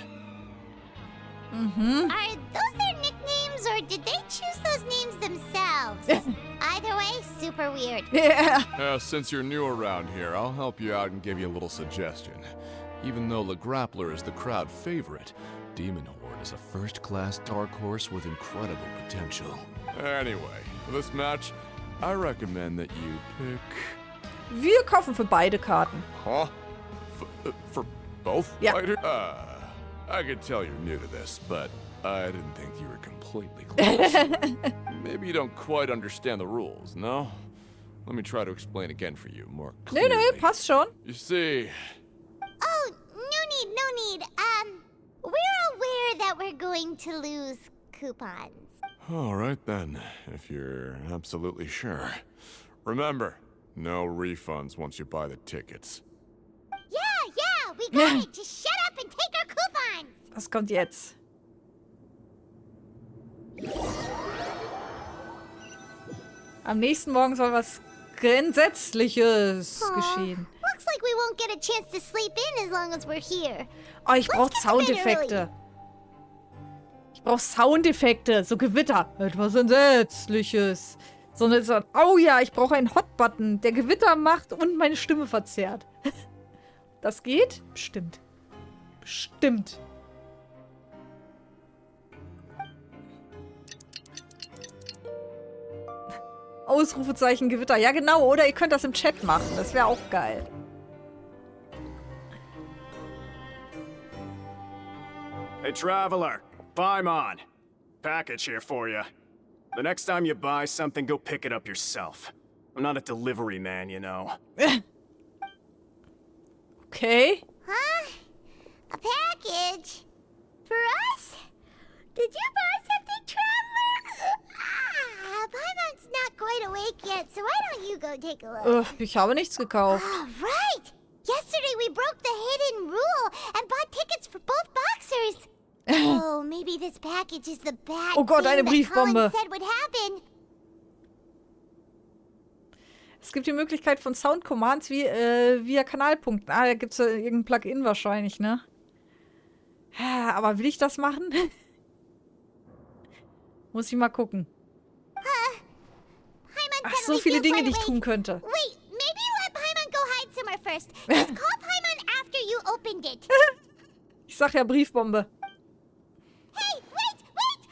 C: Are those their nicknames, or did they choose those names themselves? Either way, super weird.
A: Yeah.
U: Since you're new around here, I'll help you out and give you a little suggestion. Even though Le Grappler is the crowd favorite, Demon Horde is a first-class dark horse with incredible potential. Anyway, for this match, I recommend that you pick...
A: Wir kaufen für beide Karten.
U: Huh? For both
A: Yeah.
U: fighters? I could tell you're new to this, but I didn't think you were completely close. Maybe you don't quite understand the rules, no? Let me try to explain again for you more clearly.
A: Nee, passt schon.
U: You see...
C: Oh, no need. We're aware that we're going to lose coupons.
U: All right then, if you're absolutely sure. Remember, no refunds once you buy the tickets.
C: Yeah, we got it. Just shut up and take our coupons.
A: Was kommt jetzt? Am nächsten Morgen soll was Grundsätzliches geschehen.
C: Looks like we won't get a chance to sleep in as long as we're here.
A: Oh, ich brauche Soundeffekte. Ich brauche Soundeffekte. So Gewitter. Etwas Entsetzliches. So, oh ja, ich brauche einen Hot-Button, der Gewitter macht und meine Stimme verzerrt. Das geht? Bestimmt. Bestimmt. Ausrufezeichen Gewitter. Ja, genau. Oder ihr könnt das im Chat machen. Das wäre auch geil.
D: Hey, traveler. Paimon. Package here for you. The next time you buy something, go pick it up yourself. I'm not a delivery man, you know.
A: Okay.
C: Huh? A package? For us? Did you buy something, traveler? Paimon's not quite awake yet, so why don't you go take a look?
A: Ich habe nichts gekauft.
C: Oh, right! Yesterday we broke the hidden rule and bought tickets for both boxers. Oh, maybe this package is the bad
A: Oh Gott, eine
C: thing that Colin
A: Briefbombe.
C: said would happen.
A: Es gibt die Möglichkeit von Sound-Commands wie via Kanalpunkten. Ah, da gibt es irgendein Plugin wahrscheinlich, ne? Aber will ich das machen? Muss ich mal gucken. Ach, so viele Dinge, die ich tun könnte.
C: Wait, maybe let Paimon go hide somewhere first. Just call Paimon after you opened it.
A: Ich sag ja Briefbombe.
C: Hey, wait!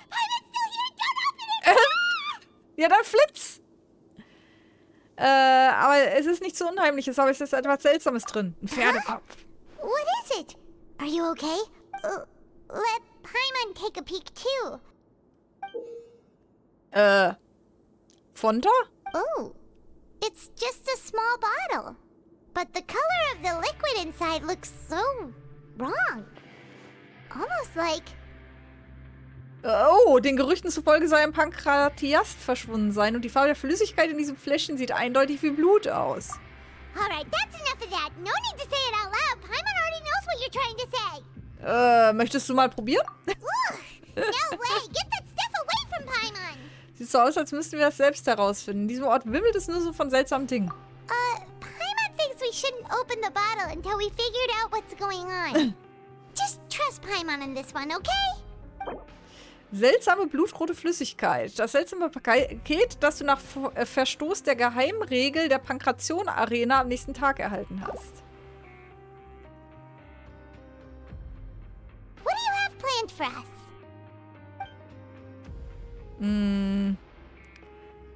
C: Paimon's still here! Don't open it!
A: Ja, dann flitz! Aber es ist nichts so Unheimliches, aber es ist etwas Seltsames drin. Ein Pferdekopf.
C: What is it? Are you okay? Let Paimon take a peek too.
A: Fonta?
C: Oh, it's just a small bottle. But the color of the liquid inside looks so wrong. Almost like...
A: Oh, den Gerüchten zufolge soll ein Pankratiast verschwunden sein und die Farbe der Flüssigkeit in diesem Fläschchen sieht eindeutig wie Blut aus.
C: Alright, that's enough of that. No need to say it out loud. Paimon already knows what you're trying to say.
A: Möchtest du mal probieren?
C: No way! Get that stuff away from Paimon!
A: Sieht so aus, als müssten wir das selbst herausfinden. In diesem Ort wimmelt es nur so von seltsamen Dingen.
C: Paimon thinks we shouldn't open the bottle until we figured out what's going on. Just trust Paimon on this one, okay?
A: Seltsame blutrote Flüssigkeit. Das seltsame Paket, das du nach Verstoß der Geheimregel der Pankration-Arena am nächsten Tag erhalten hast.
C: What do you have planned for us?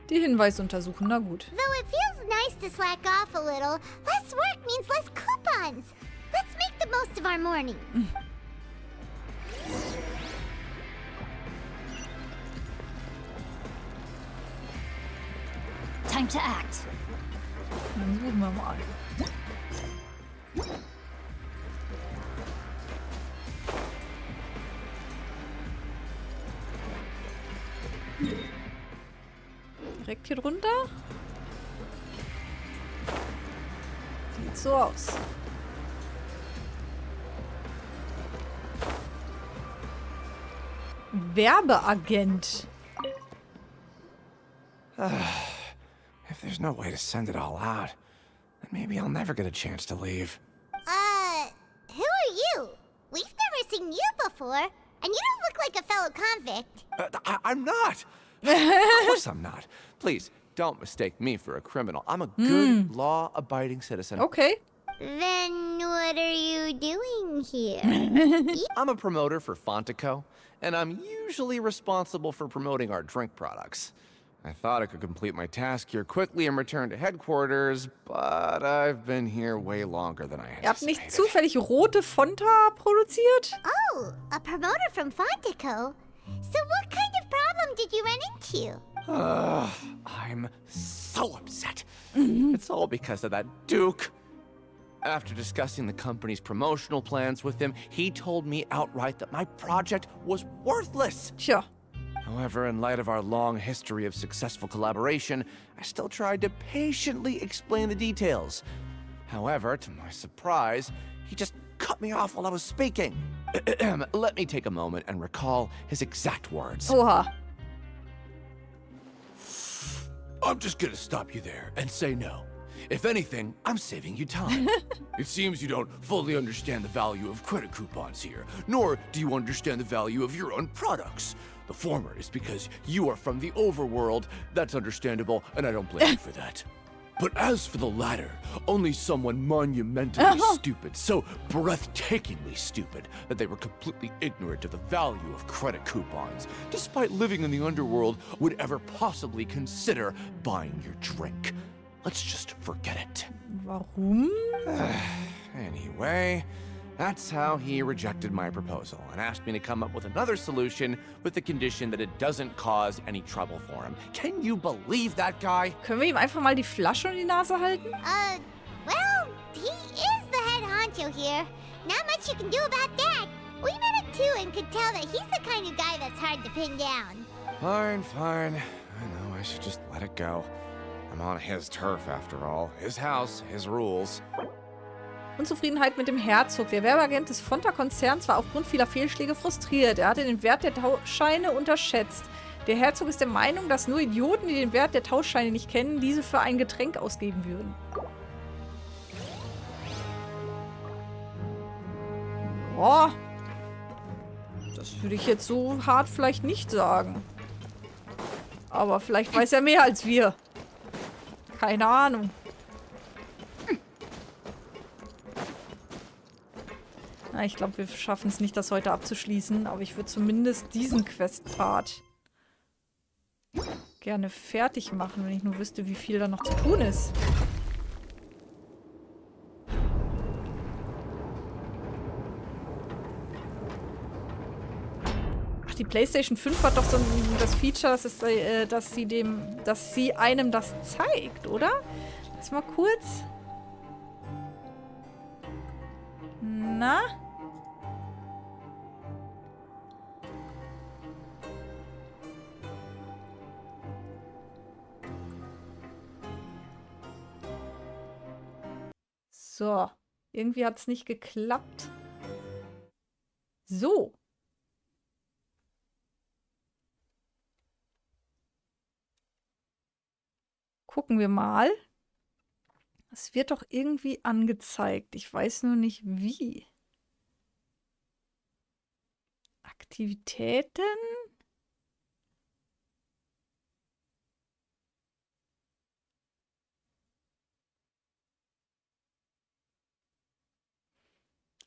A: Die Hinweise untersuchen, na gut.
C: Though it feels nice to slack off a little, less work means less coupons. Let's make the most of our morning.
R: Time to act.
A: Dann suchen wir mal. Direkt hier drunter. Sieht so aus. Werbeagent.
V: If there's no way to send it all out, then maybe I'll never get a chance to leave.
C: Who are you? We've never seen you before, and you don't look like a fellow convict.
V: I'm not! Of course I'm not. Please, don't mistake me for a criminal. I'm a good, law-abiding citizen.
A: Okay.
C: Then what are you doing here?
V: I'm a promoter for Fontico, and I'm usually responsible for promoting our drink products. I thought I could complete my task here quickly and return to headquarters, but I've been here way longer than I
A: Ihr habt
V: anticipated.
A: nicht zufällig rote Fonta produziert?
C: Oh, a promoter from Fontico? So what kind of problem did you run into?
V: I'm so upset. It's all because of that Duke. After discussing the company's promotional plans with him, he told me outright that my project was worthless.
A: Sure.
V: However, in light of our long history of successful collaboration, I still tried to patiently explain the details. However, to my surprise, he just cut me off while I was speaking. Let me take a moment and recall his exact words.
A: Oha.
V: I'm just gonna stop you there and say no. If anything, I'm saving you time. It seems you don't fully understand the value of credit coupons here, nor do you understand the value of your own products. The former is because you are from the overworld. That's understandable, and I don't blame you for that. But as for the latter, only someone monumentally stupid, so breathtakingly stupid that they were completely ignorant of the value of credit coupons, despite living in the underworld, would ever possibly consider buying your drink. Let's just forget it.
A: Warum?
V: Anyway, that's how he rejected my proposal and asked me to come up with another solution with the condition that it doesn't cause any trouble for him. Can you believe that guy?
A: Können wir ihm einfach mal die Flasche in die Nase halten?
C: Well, he is the head honcho here. Not much you can do about that. We met him too and could tell that he's the kind of guy that's hard to pin down.
V: Fine. I know, I should just let it go. I'm on his turf after all. His house, his rules.
A: Unzufriedenheit mit dem Herzog. Der Werbeagent des Fonta-Konzerns war aufgrund vieler Fehlschläge frustriert. Er hatte den Wert der Tauschscheine unterschätzt. Der Herzog ist der Meinung, dass nur Idioten, die den Wert der Tauschscheine nicht kennen, diese für ein Getränk ausgeben würden. Boah. Das würde ich jetzt so hart vielleicht nicht sagen. Aber vielleicht weiß er mehr als wir. Keine Ahnung. Na, ich glaube, wir schaffen es nicht, das heute abzuschließen. Aber ich würde zumindest diesen Quest-Part gerne fertig machen, wenn ich nur wüsste, wie viel da noch zu tun ist. Ach, die PlayStation 5 hat doch so das Feature, dass sie einem das zeigt, oder? Lass mal kurz. Na? So. Irgendwie hat es nicht geklappt. So. Gucken wir mal. Es wird doch irgendwie angezeigt. Ich weiß nur nicht wie. Aktivitäten.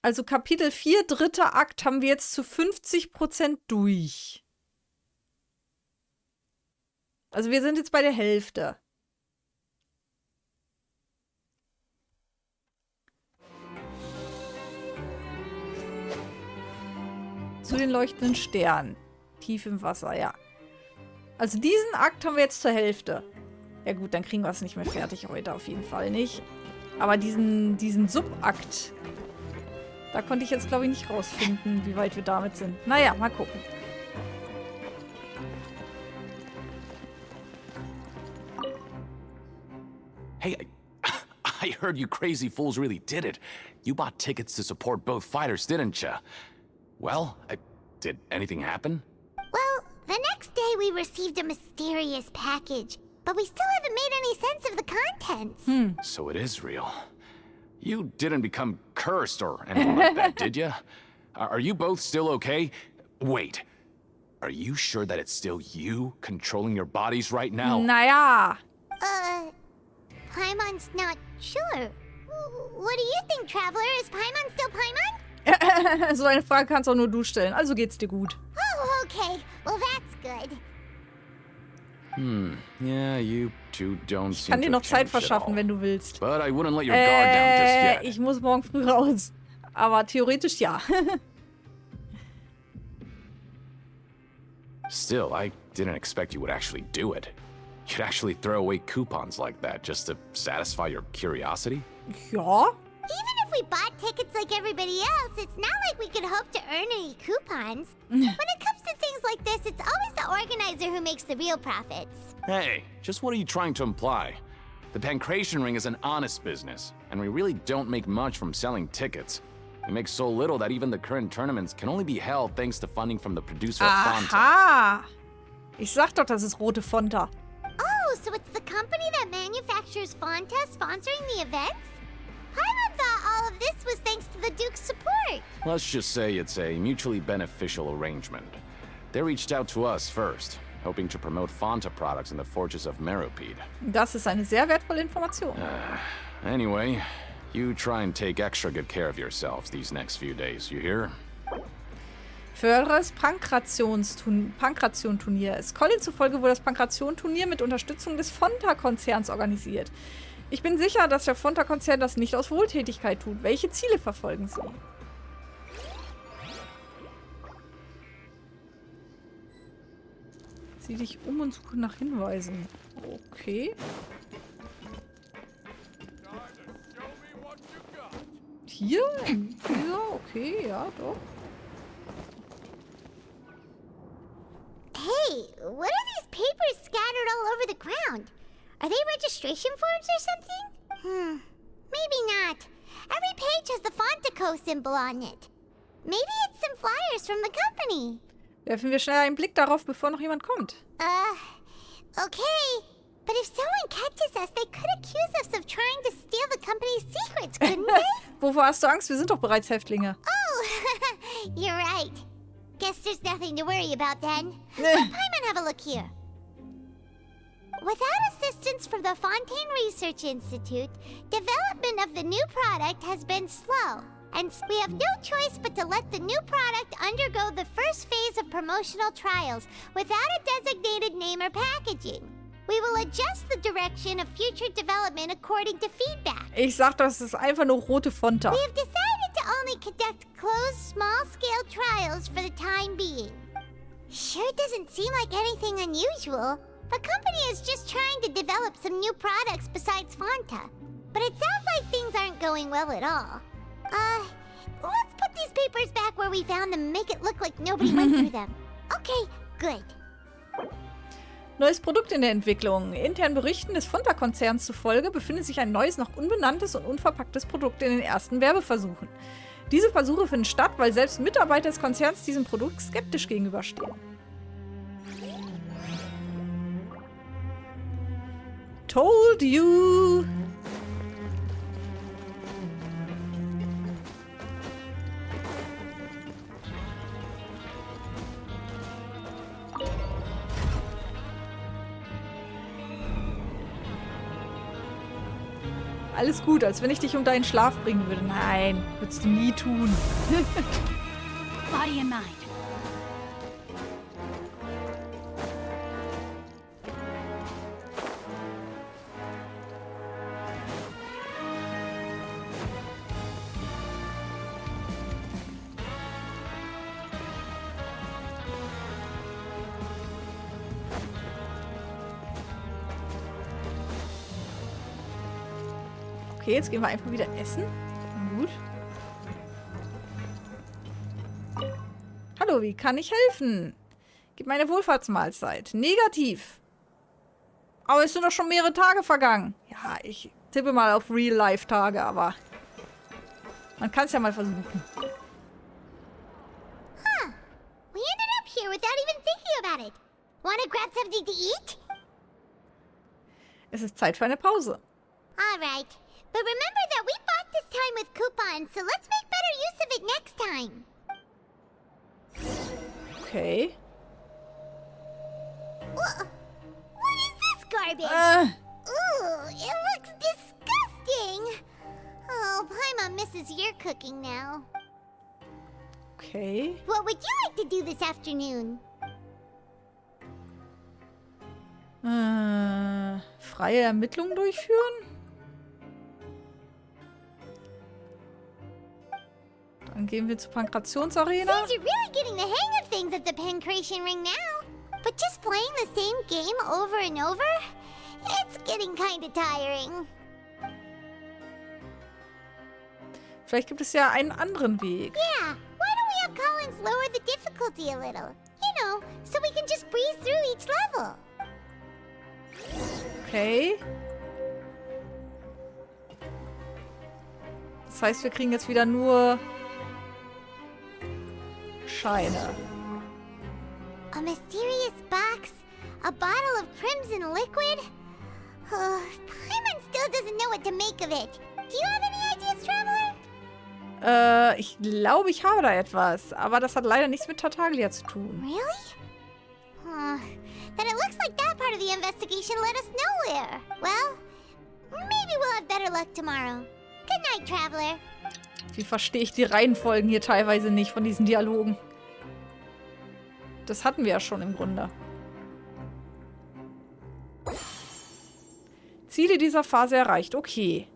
A: Also Kapitel 4, dritter Akt, haben wir jetzt zu 50% durch. Also wir sind jetzt bei der Hälfte. Zu den leuchtenden Sternen. Tief im Wasser, ja. Also diesen Akt haben wir jetzt zur Hälfte. Ja gut, dann kriegen wir es nicht mehr fertig heute, auf jeden Fall nicht. Aber diesen Subakt, da konnte ich jetzt, glaube ich, nicht rausfinden, wie weit wir damit sind. Naja, mal gucken.
V: Hey, I heard you crazy fools really did it. You bought tickets to support both fighters, didn't you? Well, did anything happen?
C: Well, the next day we received a mysterious package, but we still haven't made any sense of the contents.
V: So it is real. You didn't become cursed or anything like that, did you? Are you both still okay? Wait, are you sure that it's still you controlling your bodies right now?
A: Naja.
C: Paimon's not sure. What do you think, Traveler? Is Paimon still Paimon?
A: So eine Frage kannst auch nur du stellen. Also geht's dir gut.
C: Oh, okay. Well, that's good.
V: Yeah, you two don't
A: Ich kann dir noch Zeit verschaffen, wenn du willst.
V: But I wouldn't let your guard down just yet.
A: Ich muss morgen früh raus. Aber theoretisch ja.
V: Still, I didn't expect you would actually do it. You'd actually throw away coupons like that just to satisfy your curiosity?
A: Ja.
C: Even if we bought tickets like everybody else, it's not like we could hope to earn any coupons. When it comes to things like this, it's always the organizer who makes the real profits.
V: Hey, just what are you trying to imply? The Pancration Ring is an honest business, and we really don't make much from selling tickets. We make so little that even the current tournaments can only be held thanks to funding from the producer of Fonta.
A: Aha! Ich sag doch, das ist rote Fonta.
C: Oh, so it's the company that manufactures Fonta sponsoring the events? Paimon thought all of this was thanks to the Duke's support.
V: Let's just say it's a mutually beneficial arrangement. They reached out to us first,
T: hoping to promote Fonta products in the fortress of Méropide.
A: Das ist eine sehr wertvolle Information.
T: Anyway, you try and take extra good care of yourselves these next few days, you hear?
A: Fördere das Pankration-Turnier. Es Colin zufolge wurde das Pankration-Turnier mit Unterstützung des Fonta-Konzerns organisiert. Ich bin sicher, dass der Fonta-Konzern das nicht aus Wohltätigkeit tut. Welche Ziele verfolgen sie? Sieh dich um und suche nach Hinweisen. Okay. Hier? Hier? Okay, ja, doch.
C: Hey, what are these papers scattered all over the ground? Are they registration forms or something? Maybe not. Every page has the Fontaco symbol on it. Maybe it's some flyers from the company.
A: Werfen wir schnell einen Blick darauf, bevor noch jemand kommt.
C: Okay. But if someone catches us, they could accuse us of trying to steal the company's secrets, couldn't they?
A: Wovor hast du Angst? Wir sind doch bereits Häftlinge.
C: Oh, you're right. Guess there's nothing to worry about then. Paimon, have a look here. Without assistance from the Fontaine Research Institute, development of the new product has been slow. And we have no choice but to let the new product undergo the first phase of promotional trials without a designated name or packaging. We will adjust the direction of future development according to feedback.
A: Ich sag, das ist einfach nur rote Fonta.
C: We have decided to only conduct closed, small-scale trials for the time being. Sure doesn't seem like anything unusual. The company is just trying to develop some new products besides Fonta. But it sounds like things aren't going well at all. Let's put these papers back where we found them and make it look like nobody went through them. Okay, good.
A: Neues Produkt in der Entwicklung. Internen Berichten des Fonta-Konzerns zufolge befindet sich ein neues, noch unbenanntes und unverpacktes Produkt in den ersten Werbeversuchen. Diese Versuche finden statt, weil selbst Mitarbeiter des Konzerns diesem Produkt skeptisch gegenüberstehen. Told you! Alles gut, als wenn ich dich um deinen Schlaf bringen würde. Nein, würdest du nie tun.
R: Body and mind.
A: Okay, jetzt gehen wir einfach wieder essen. Gut. Hallo, wie kann ich helfen? Gib mir eine Wohlfahrtsmahlzeit. Negativ. Aber es sind doch schon mehrere Tage vergangen. Ja, ich tippe mal auf Real-Life-Tage, aber man kann es ja mal versuchen.
C: We ended up here without even thinking about it. Wanna grab something to eat?
A: Es ist Zeit für eine Pause.
C: All right. But remember that we bought this time with coupons, so let's make better use of it next time.
A: Okay.
C: What is this garbage? Ooh, it looks disgusting. Oh, Paimon misses your cooking now.
A: Okay.
C: What would you like to do this afternoon?
A: Freie Ermittlungen durchführen? Dann gehen wir zur Pankrationsarena.
C: Seems you're really getting the hang of things at the Pancration Ring now. But just playing the same game over and over? It's getting kind of tiring.
A: Vielleicht gibt es ja einen anderen Weg.
C: Yeah, why don't we have Collins lower the difficulty a little? You know, so we can just breeze through each level.
A: Okay. Das heißt, wir kriegen jetzt wieder nur Scheine.
C: A mysterious box? A bottle of crimson liquid? Paimon still doesn't know what to make of it. Do you have any ideas, Traveler?
A: Ich glaube, ich habe da etwas. Aber das hat leider nichts mit Tartaglia zu tun.
C: Really? then it looks like that part of the investigation led us nowhere. Well, maybe we'll have better luck tomorrow. Good night, Traveler.
A: Wie verstehe ich die Reihenfolgen hier teilweise nicht von diesen Dialogen? Das hatten wir ja schon im Grunde. Ziele dieser Phase erreicht. Okay.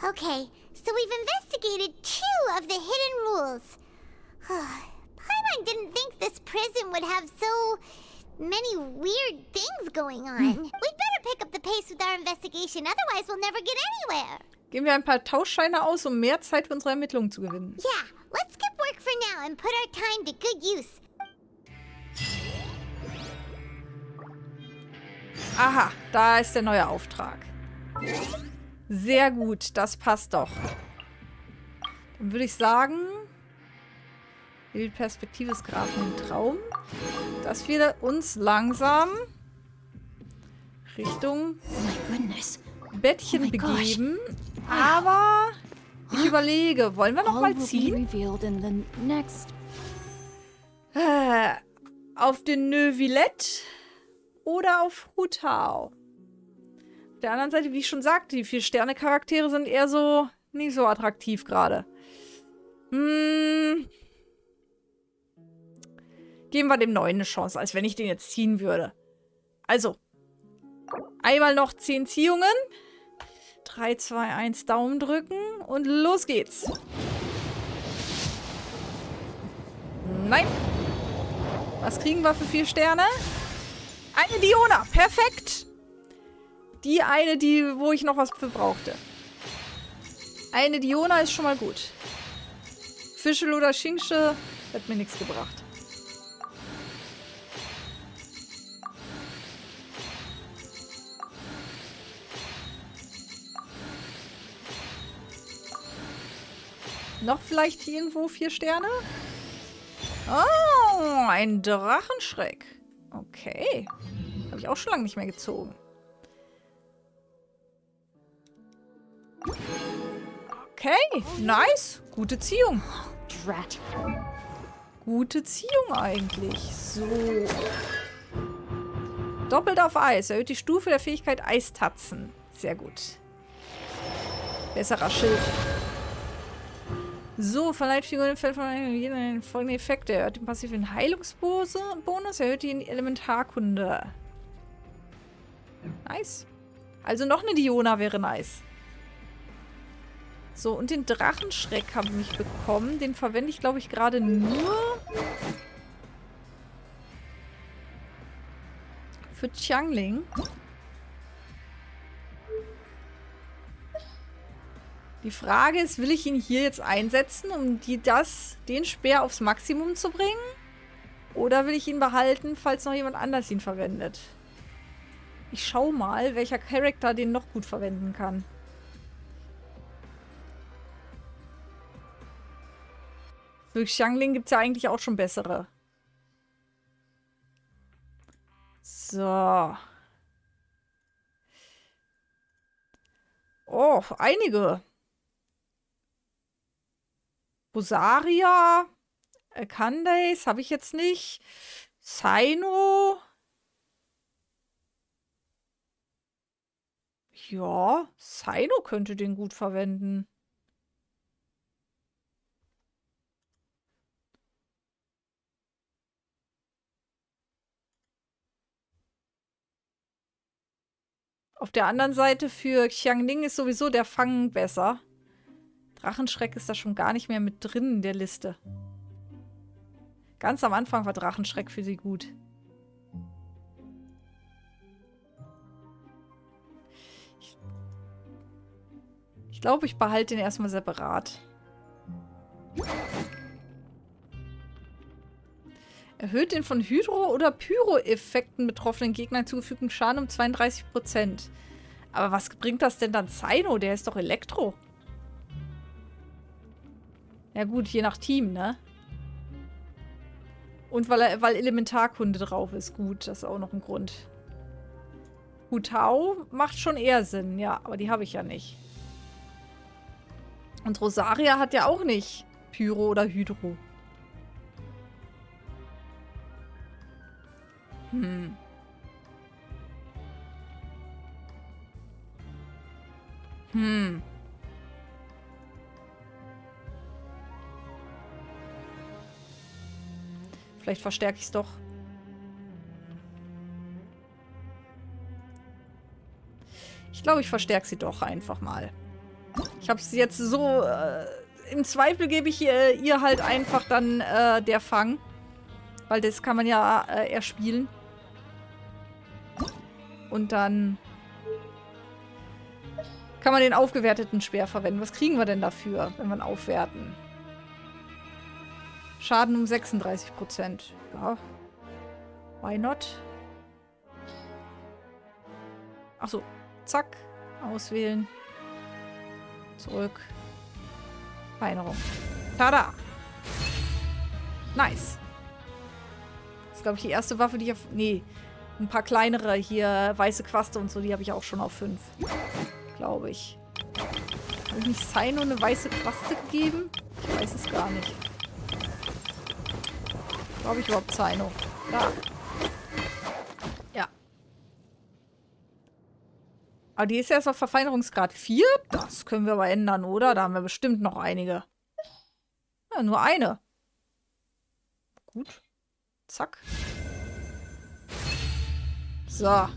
C: Okay, so we've investigated 2 of the hidden rules. Paimon didn't think this prison would have so many weird things going on. We'd better pick up the pace with our investigation, otherwise we'll never get anywhere.
A: Geben wir ein paar Tauschscheine aus, um mehr Zeit für unsere Ermittlungen zu gewinnen.
C: Yeah, let's skip work for now and put our time to good use.
A: Aha, da ist der neue Auftrag. Sehr gut, das passt doch. Dann würde ich sagen, die Perspektive des Grafen im Traum, dass wir uns langsam Richtung Bettchen begeben. Aber ich überlege, wollen wir noch mal ziehen? Auf den Neuvillette oder auf Hutau? Auf der anderen Seite, wie ich schon sagte, die 4-Sterne-Charaktere sind eher so nicht so attraktiv gerade. Geben wir dem Neuen eine Chance, als wenn ich den jetzt ziehen würde. Also, einmal noch 10 Ziehungen. 3, 2, 1, Daumen drücken und los geht's. Nein. Was kriegen wir für 4 Sterne? Eine Diona. Perfekt. Die eine, wo ich noch was für brauchte. Eine Diona ist schon mal gut. Fischel oder Schingsche hat mir nichts gebracht. Noch vielleicht irgendwo 4 Sterne? Oh, ein Drachenschreck. Okay. Habe ich auch schon lange nicht mehr gezogen. Okay, nice. Gute Ziehung. Gute Ziehung eigentlich. So. Doppelt auf Eis. Erhöht die Stufe der Fähigkeit Eistatzen. Sehr gut. Besserer Schild. So, verleiht Figuren im Feld von jedem folgenden Effekte. Erhöht den passiven Heilungsbonus, erhöht die Elementarkunde. Nice. Also noch eine Diona wäre nice. So, und den Drachenschreck habe ich bekommen. Den verwende ich, glaube ich, gerade nur für Qiangling. Die Frage ist, will ich ihn hier jetzt einsetzen, um den Speer aufs Maximum zu bringen? Oder will ich ihn behalten, falls noch jemand anders ihn verwendet? Ich schau mal, welcher Charakter den noch gut verwenden kann. Für Xiangling gibt es ja eigentlich auch schon bessere. So. Oh, einige. Rosaria. Candace habe ich jetzt nicht. Saino. Ja, Saino könnte den gut verwenden. Auf der anderen Seite für Qiangling ist sowieso der Fang besser. Drachenschreck ist da schon gar nicht mehr mit drin in der Liste. Ganz am Anfang war Drachenschreck für sie gut. Ich glaube, ich behalte den erstmal separat. Erhöht den von Hydro- oder Pyro-Effekten betroffenen Gegnern zugefügten Schaden um 32%. Aber was bringt das denn dann Saino? Der ist doch Elektro. Ja gut, je nach Team, ne? Und weil Elementarkunde drauf ist. Gut, das ist auch noch ein Grund. Hutau macht schon eher Sinn, ja. Aber die habe ich ja nicht. Und Rosaria hat ja auch nicht Pyro oder Hydro. Vielleicht verstärke ich es doch. Ich glaube, ich verstärke sie doch einfach mal. Ich habe sie jetzt so... im Zweifel gebe ich ihr halt einfach dann der Fang. Weil das kann man ja erspielen. Und dann kann man den aufgewerteten Speer verwenden. Was kriegen wir denn dafür, wenn wir ihn aufwerten? Schaden um 36%. Ja. Why not? Achso. Zack. Auswählen. Zurück. Veränderung. Tada! Nice. Das ist, glaube ich, die erste Waffe, die ich auf... Nee. Ein paar kleinere hier. Weiße Quaste und so, die habe ich auch schon auf 5. Glaube ich. Habe ich nicht Saino eine weiße Quaste gegeben? Ich weiß es gar nicht. Glaube ich überhaupt Saino. Da. Ja. Aber die ist erst auf Verfeinerungsgrad 4. Das können wir aber ändern, oder? Da haben wir bestimmt noch einige. Ja, nur eine. Gut. Zack. So.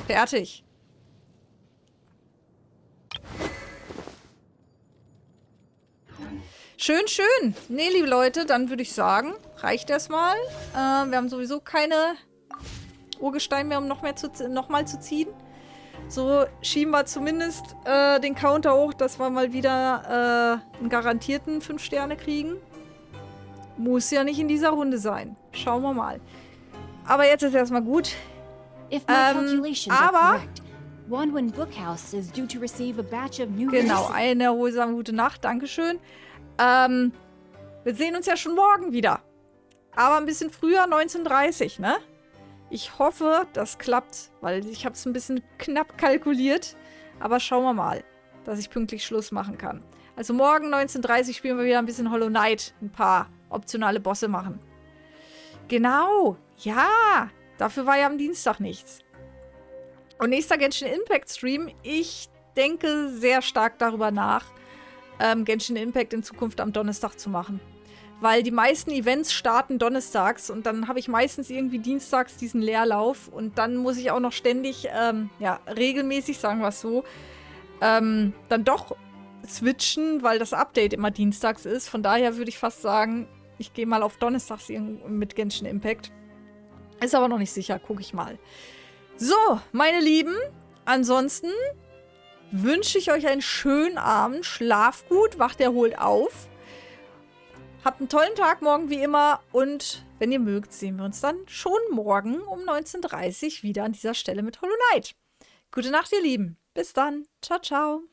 A: Fertig. Schön, schön. Nee, liebe Leute, dann würde ich sagen, reicht erstmal. Wir haben sowieso keine Urgestein mehr, um nochmal zu ziehen. So schieben wir zumindest den Counter hoch, dass wir mal wieder einen garantierten 5 Sterne kriegen. Muss ja nicht in dieser Runde sein. Schauen wir mal. Aber jetzt ist erstmal gut. Aber genau, eine erholsame gute Nacht. Dankeschön. Wir sehen uns ja schon morgen wieder. Aber ein bisschen früher, 19:30, ne? Ich hoffe, das klappt, weil ich habe es ein bisschen knapp kalkuliert. Aber schauen wir mal, dass ich pünktlich Schluss machen kann. Also morgen 19:30 spielen wir wieder ein bisschen Hollow Knight. Ein paar optionale Bosse machen. Genau. Ja. Dafür war ja am Dienstag nichts. Und nächster Genshin Impact Stream. Ich denke sehr stark darüber nach, Genshin Impact in Zukunft am Donnerstag zu machen. Weil die meisten Events starten donnerstags und dann habe ich meistens irgendwie dienstags diesen Leerlauf und dann muss ich auch noch ständig, ja, regelmäßig, sagen wir es so, dann doch switchen, weil das Update immer dienstags ist. Von daher würde ich fast sagen, ich gehe mal auf donnerstags mit Genshin Impact. Ist aber noch nicht sicher, gucke ich mal. So, meine Lieben, ansonsten wünsche ich euch einen schönen Abend. Schlaft gut, wacht erholt auf. Habt einen tollen Tag morgen wie immer. Und wenn ihr mögt, sehen wir uns dann schon morgen um 19:30 wieder an dieser Stelle mit Hollow Knight. Gute Nacht, ihr Lieben. Bis dann. Ciao, ciao.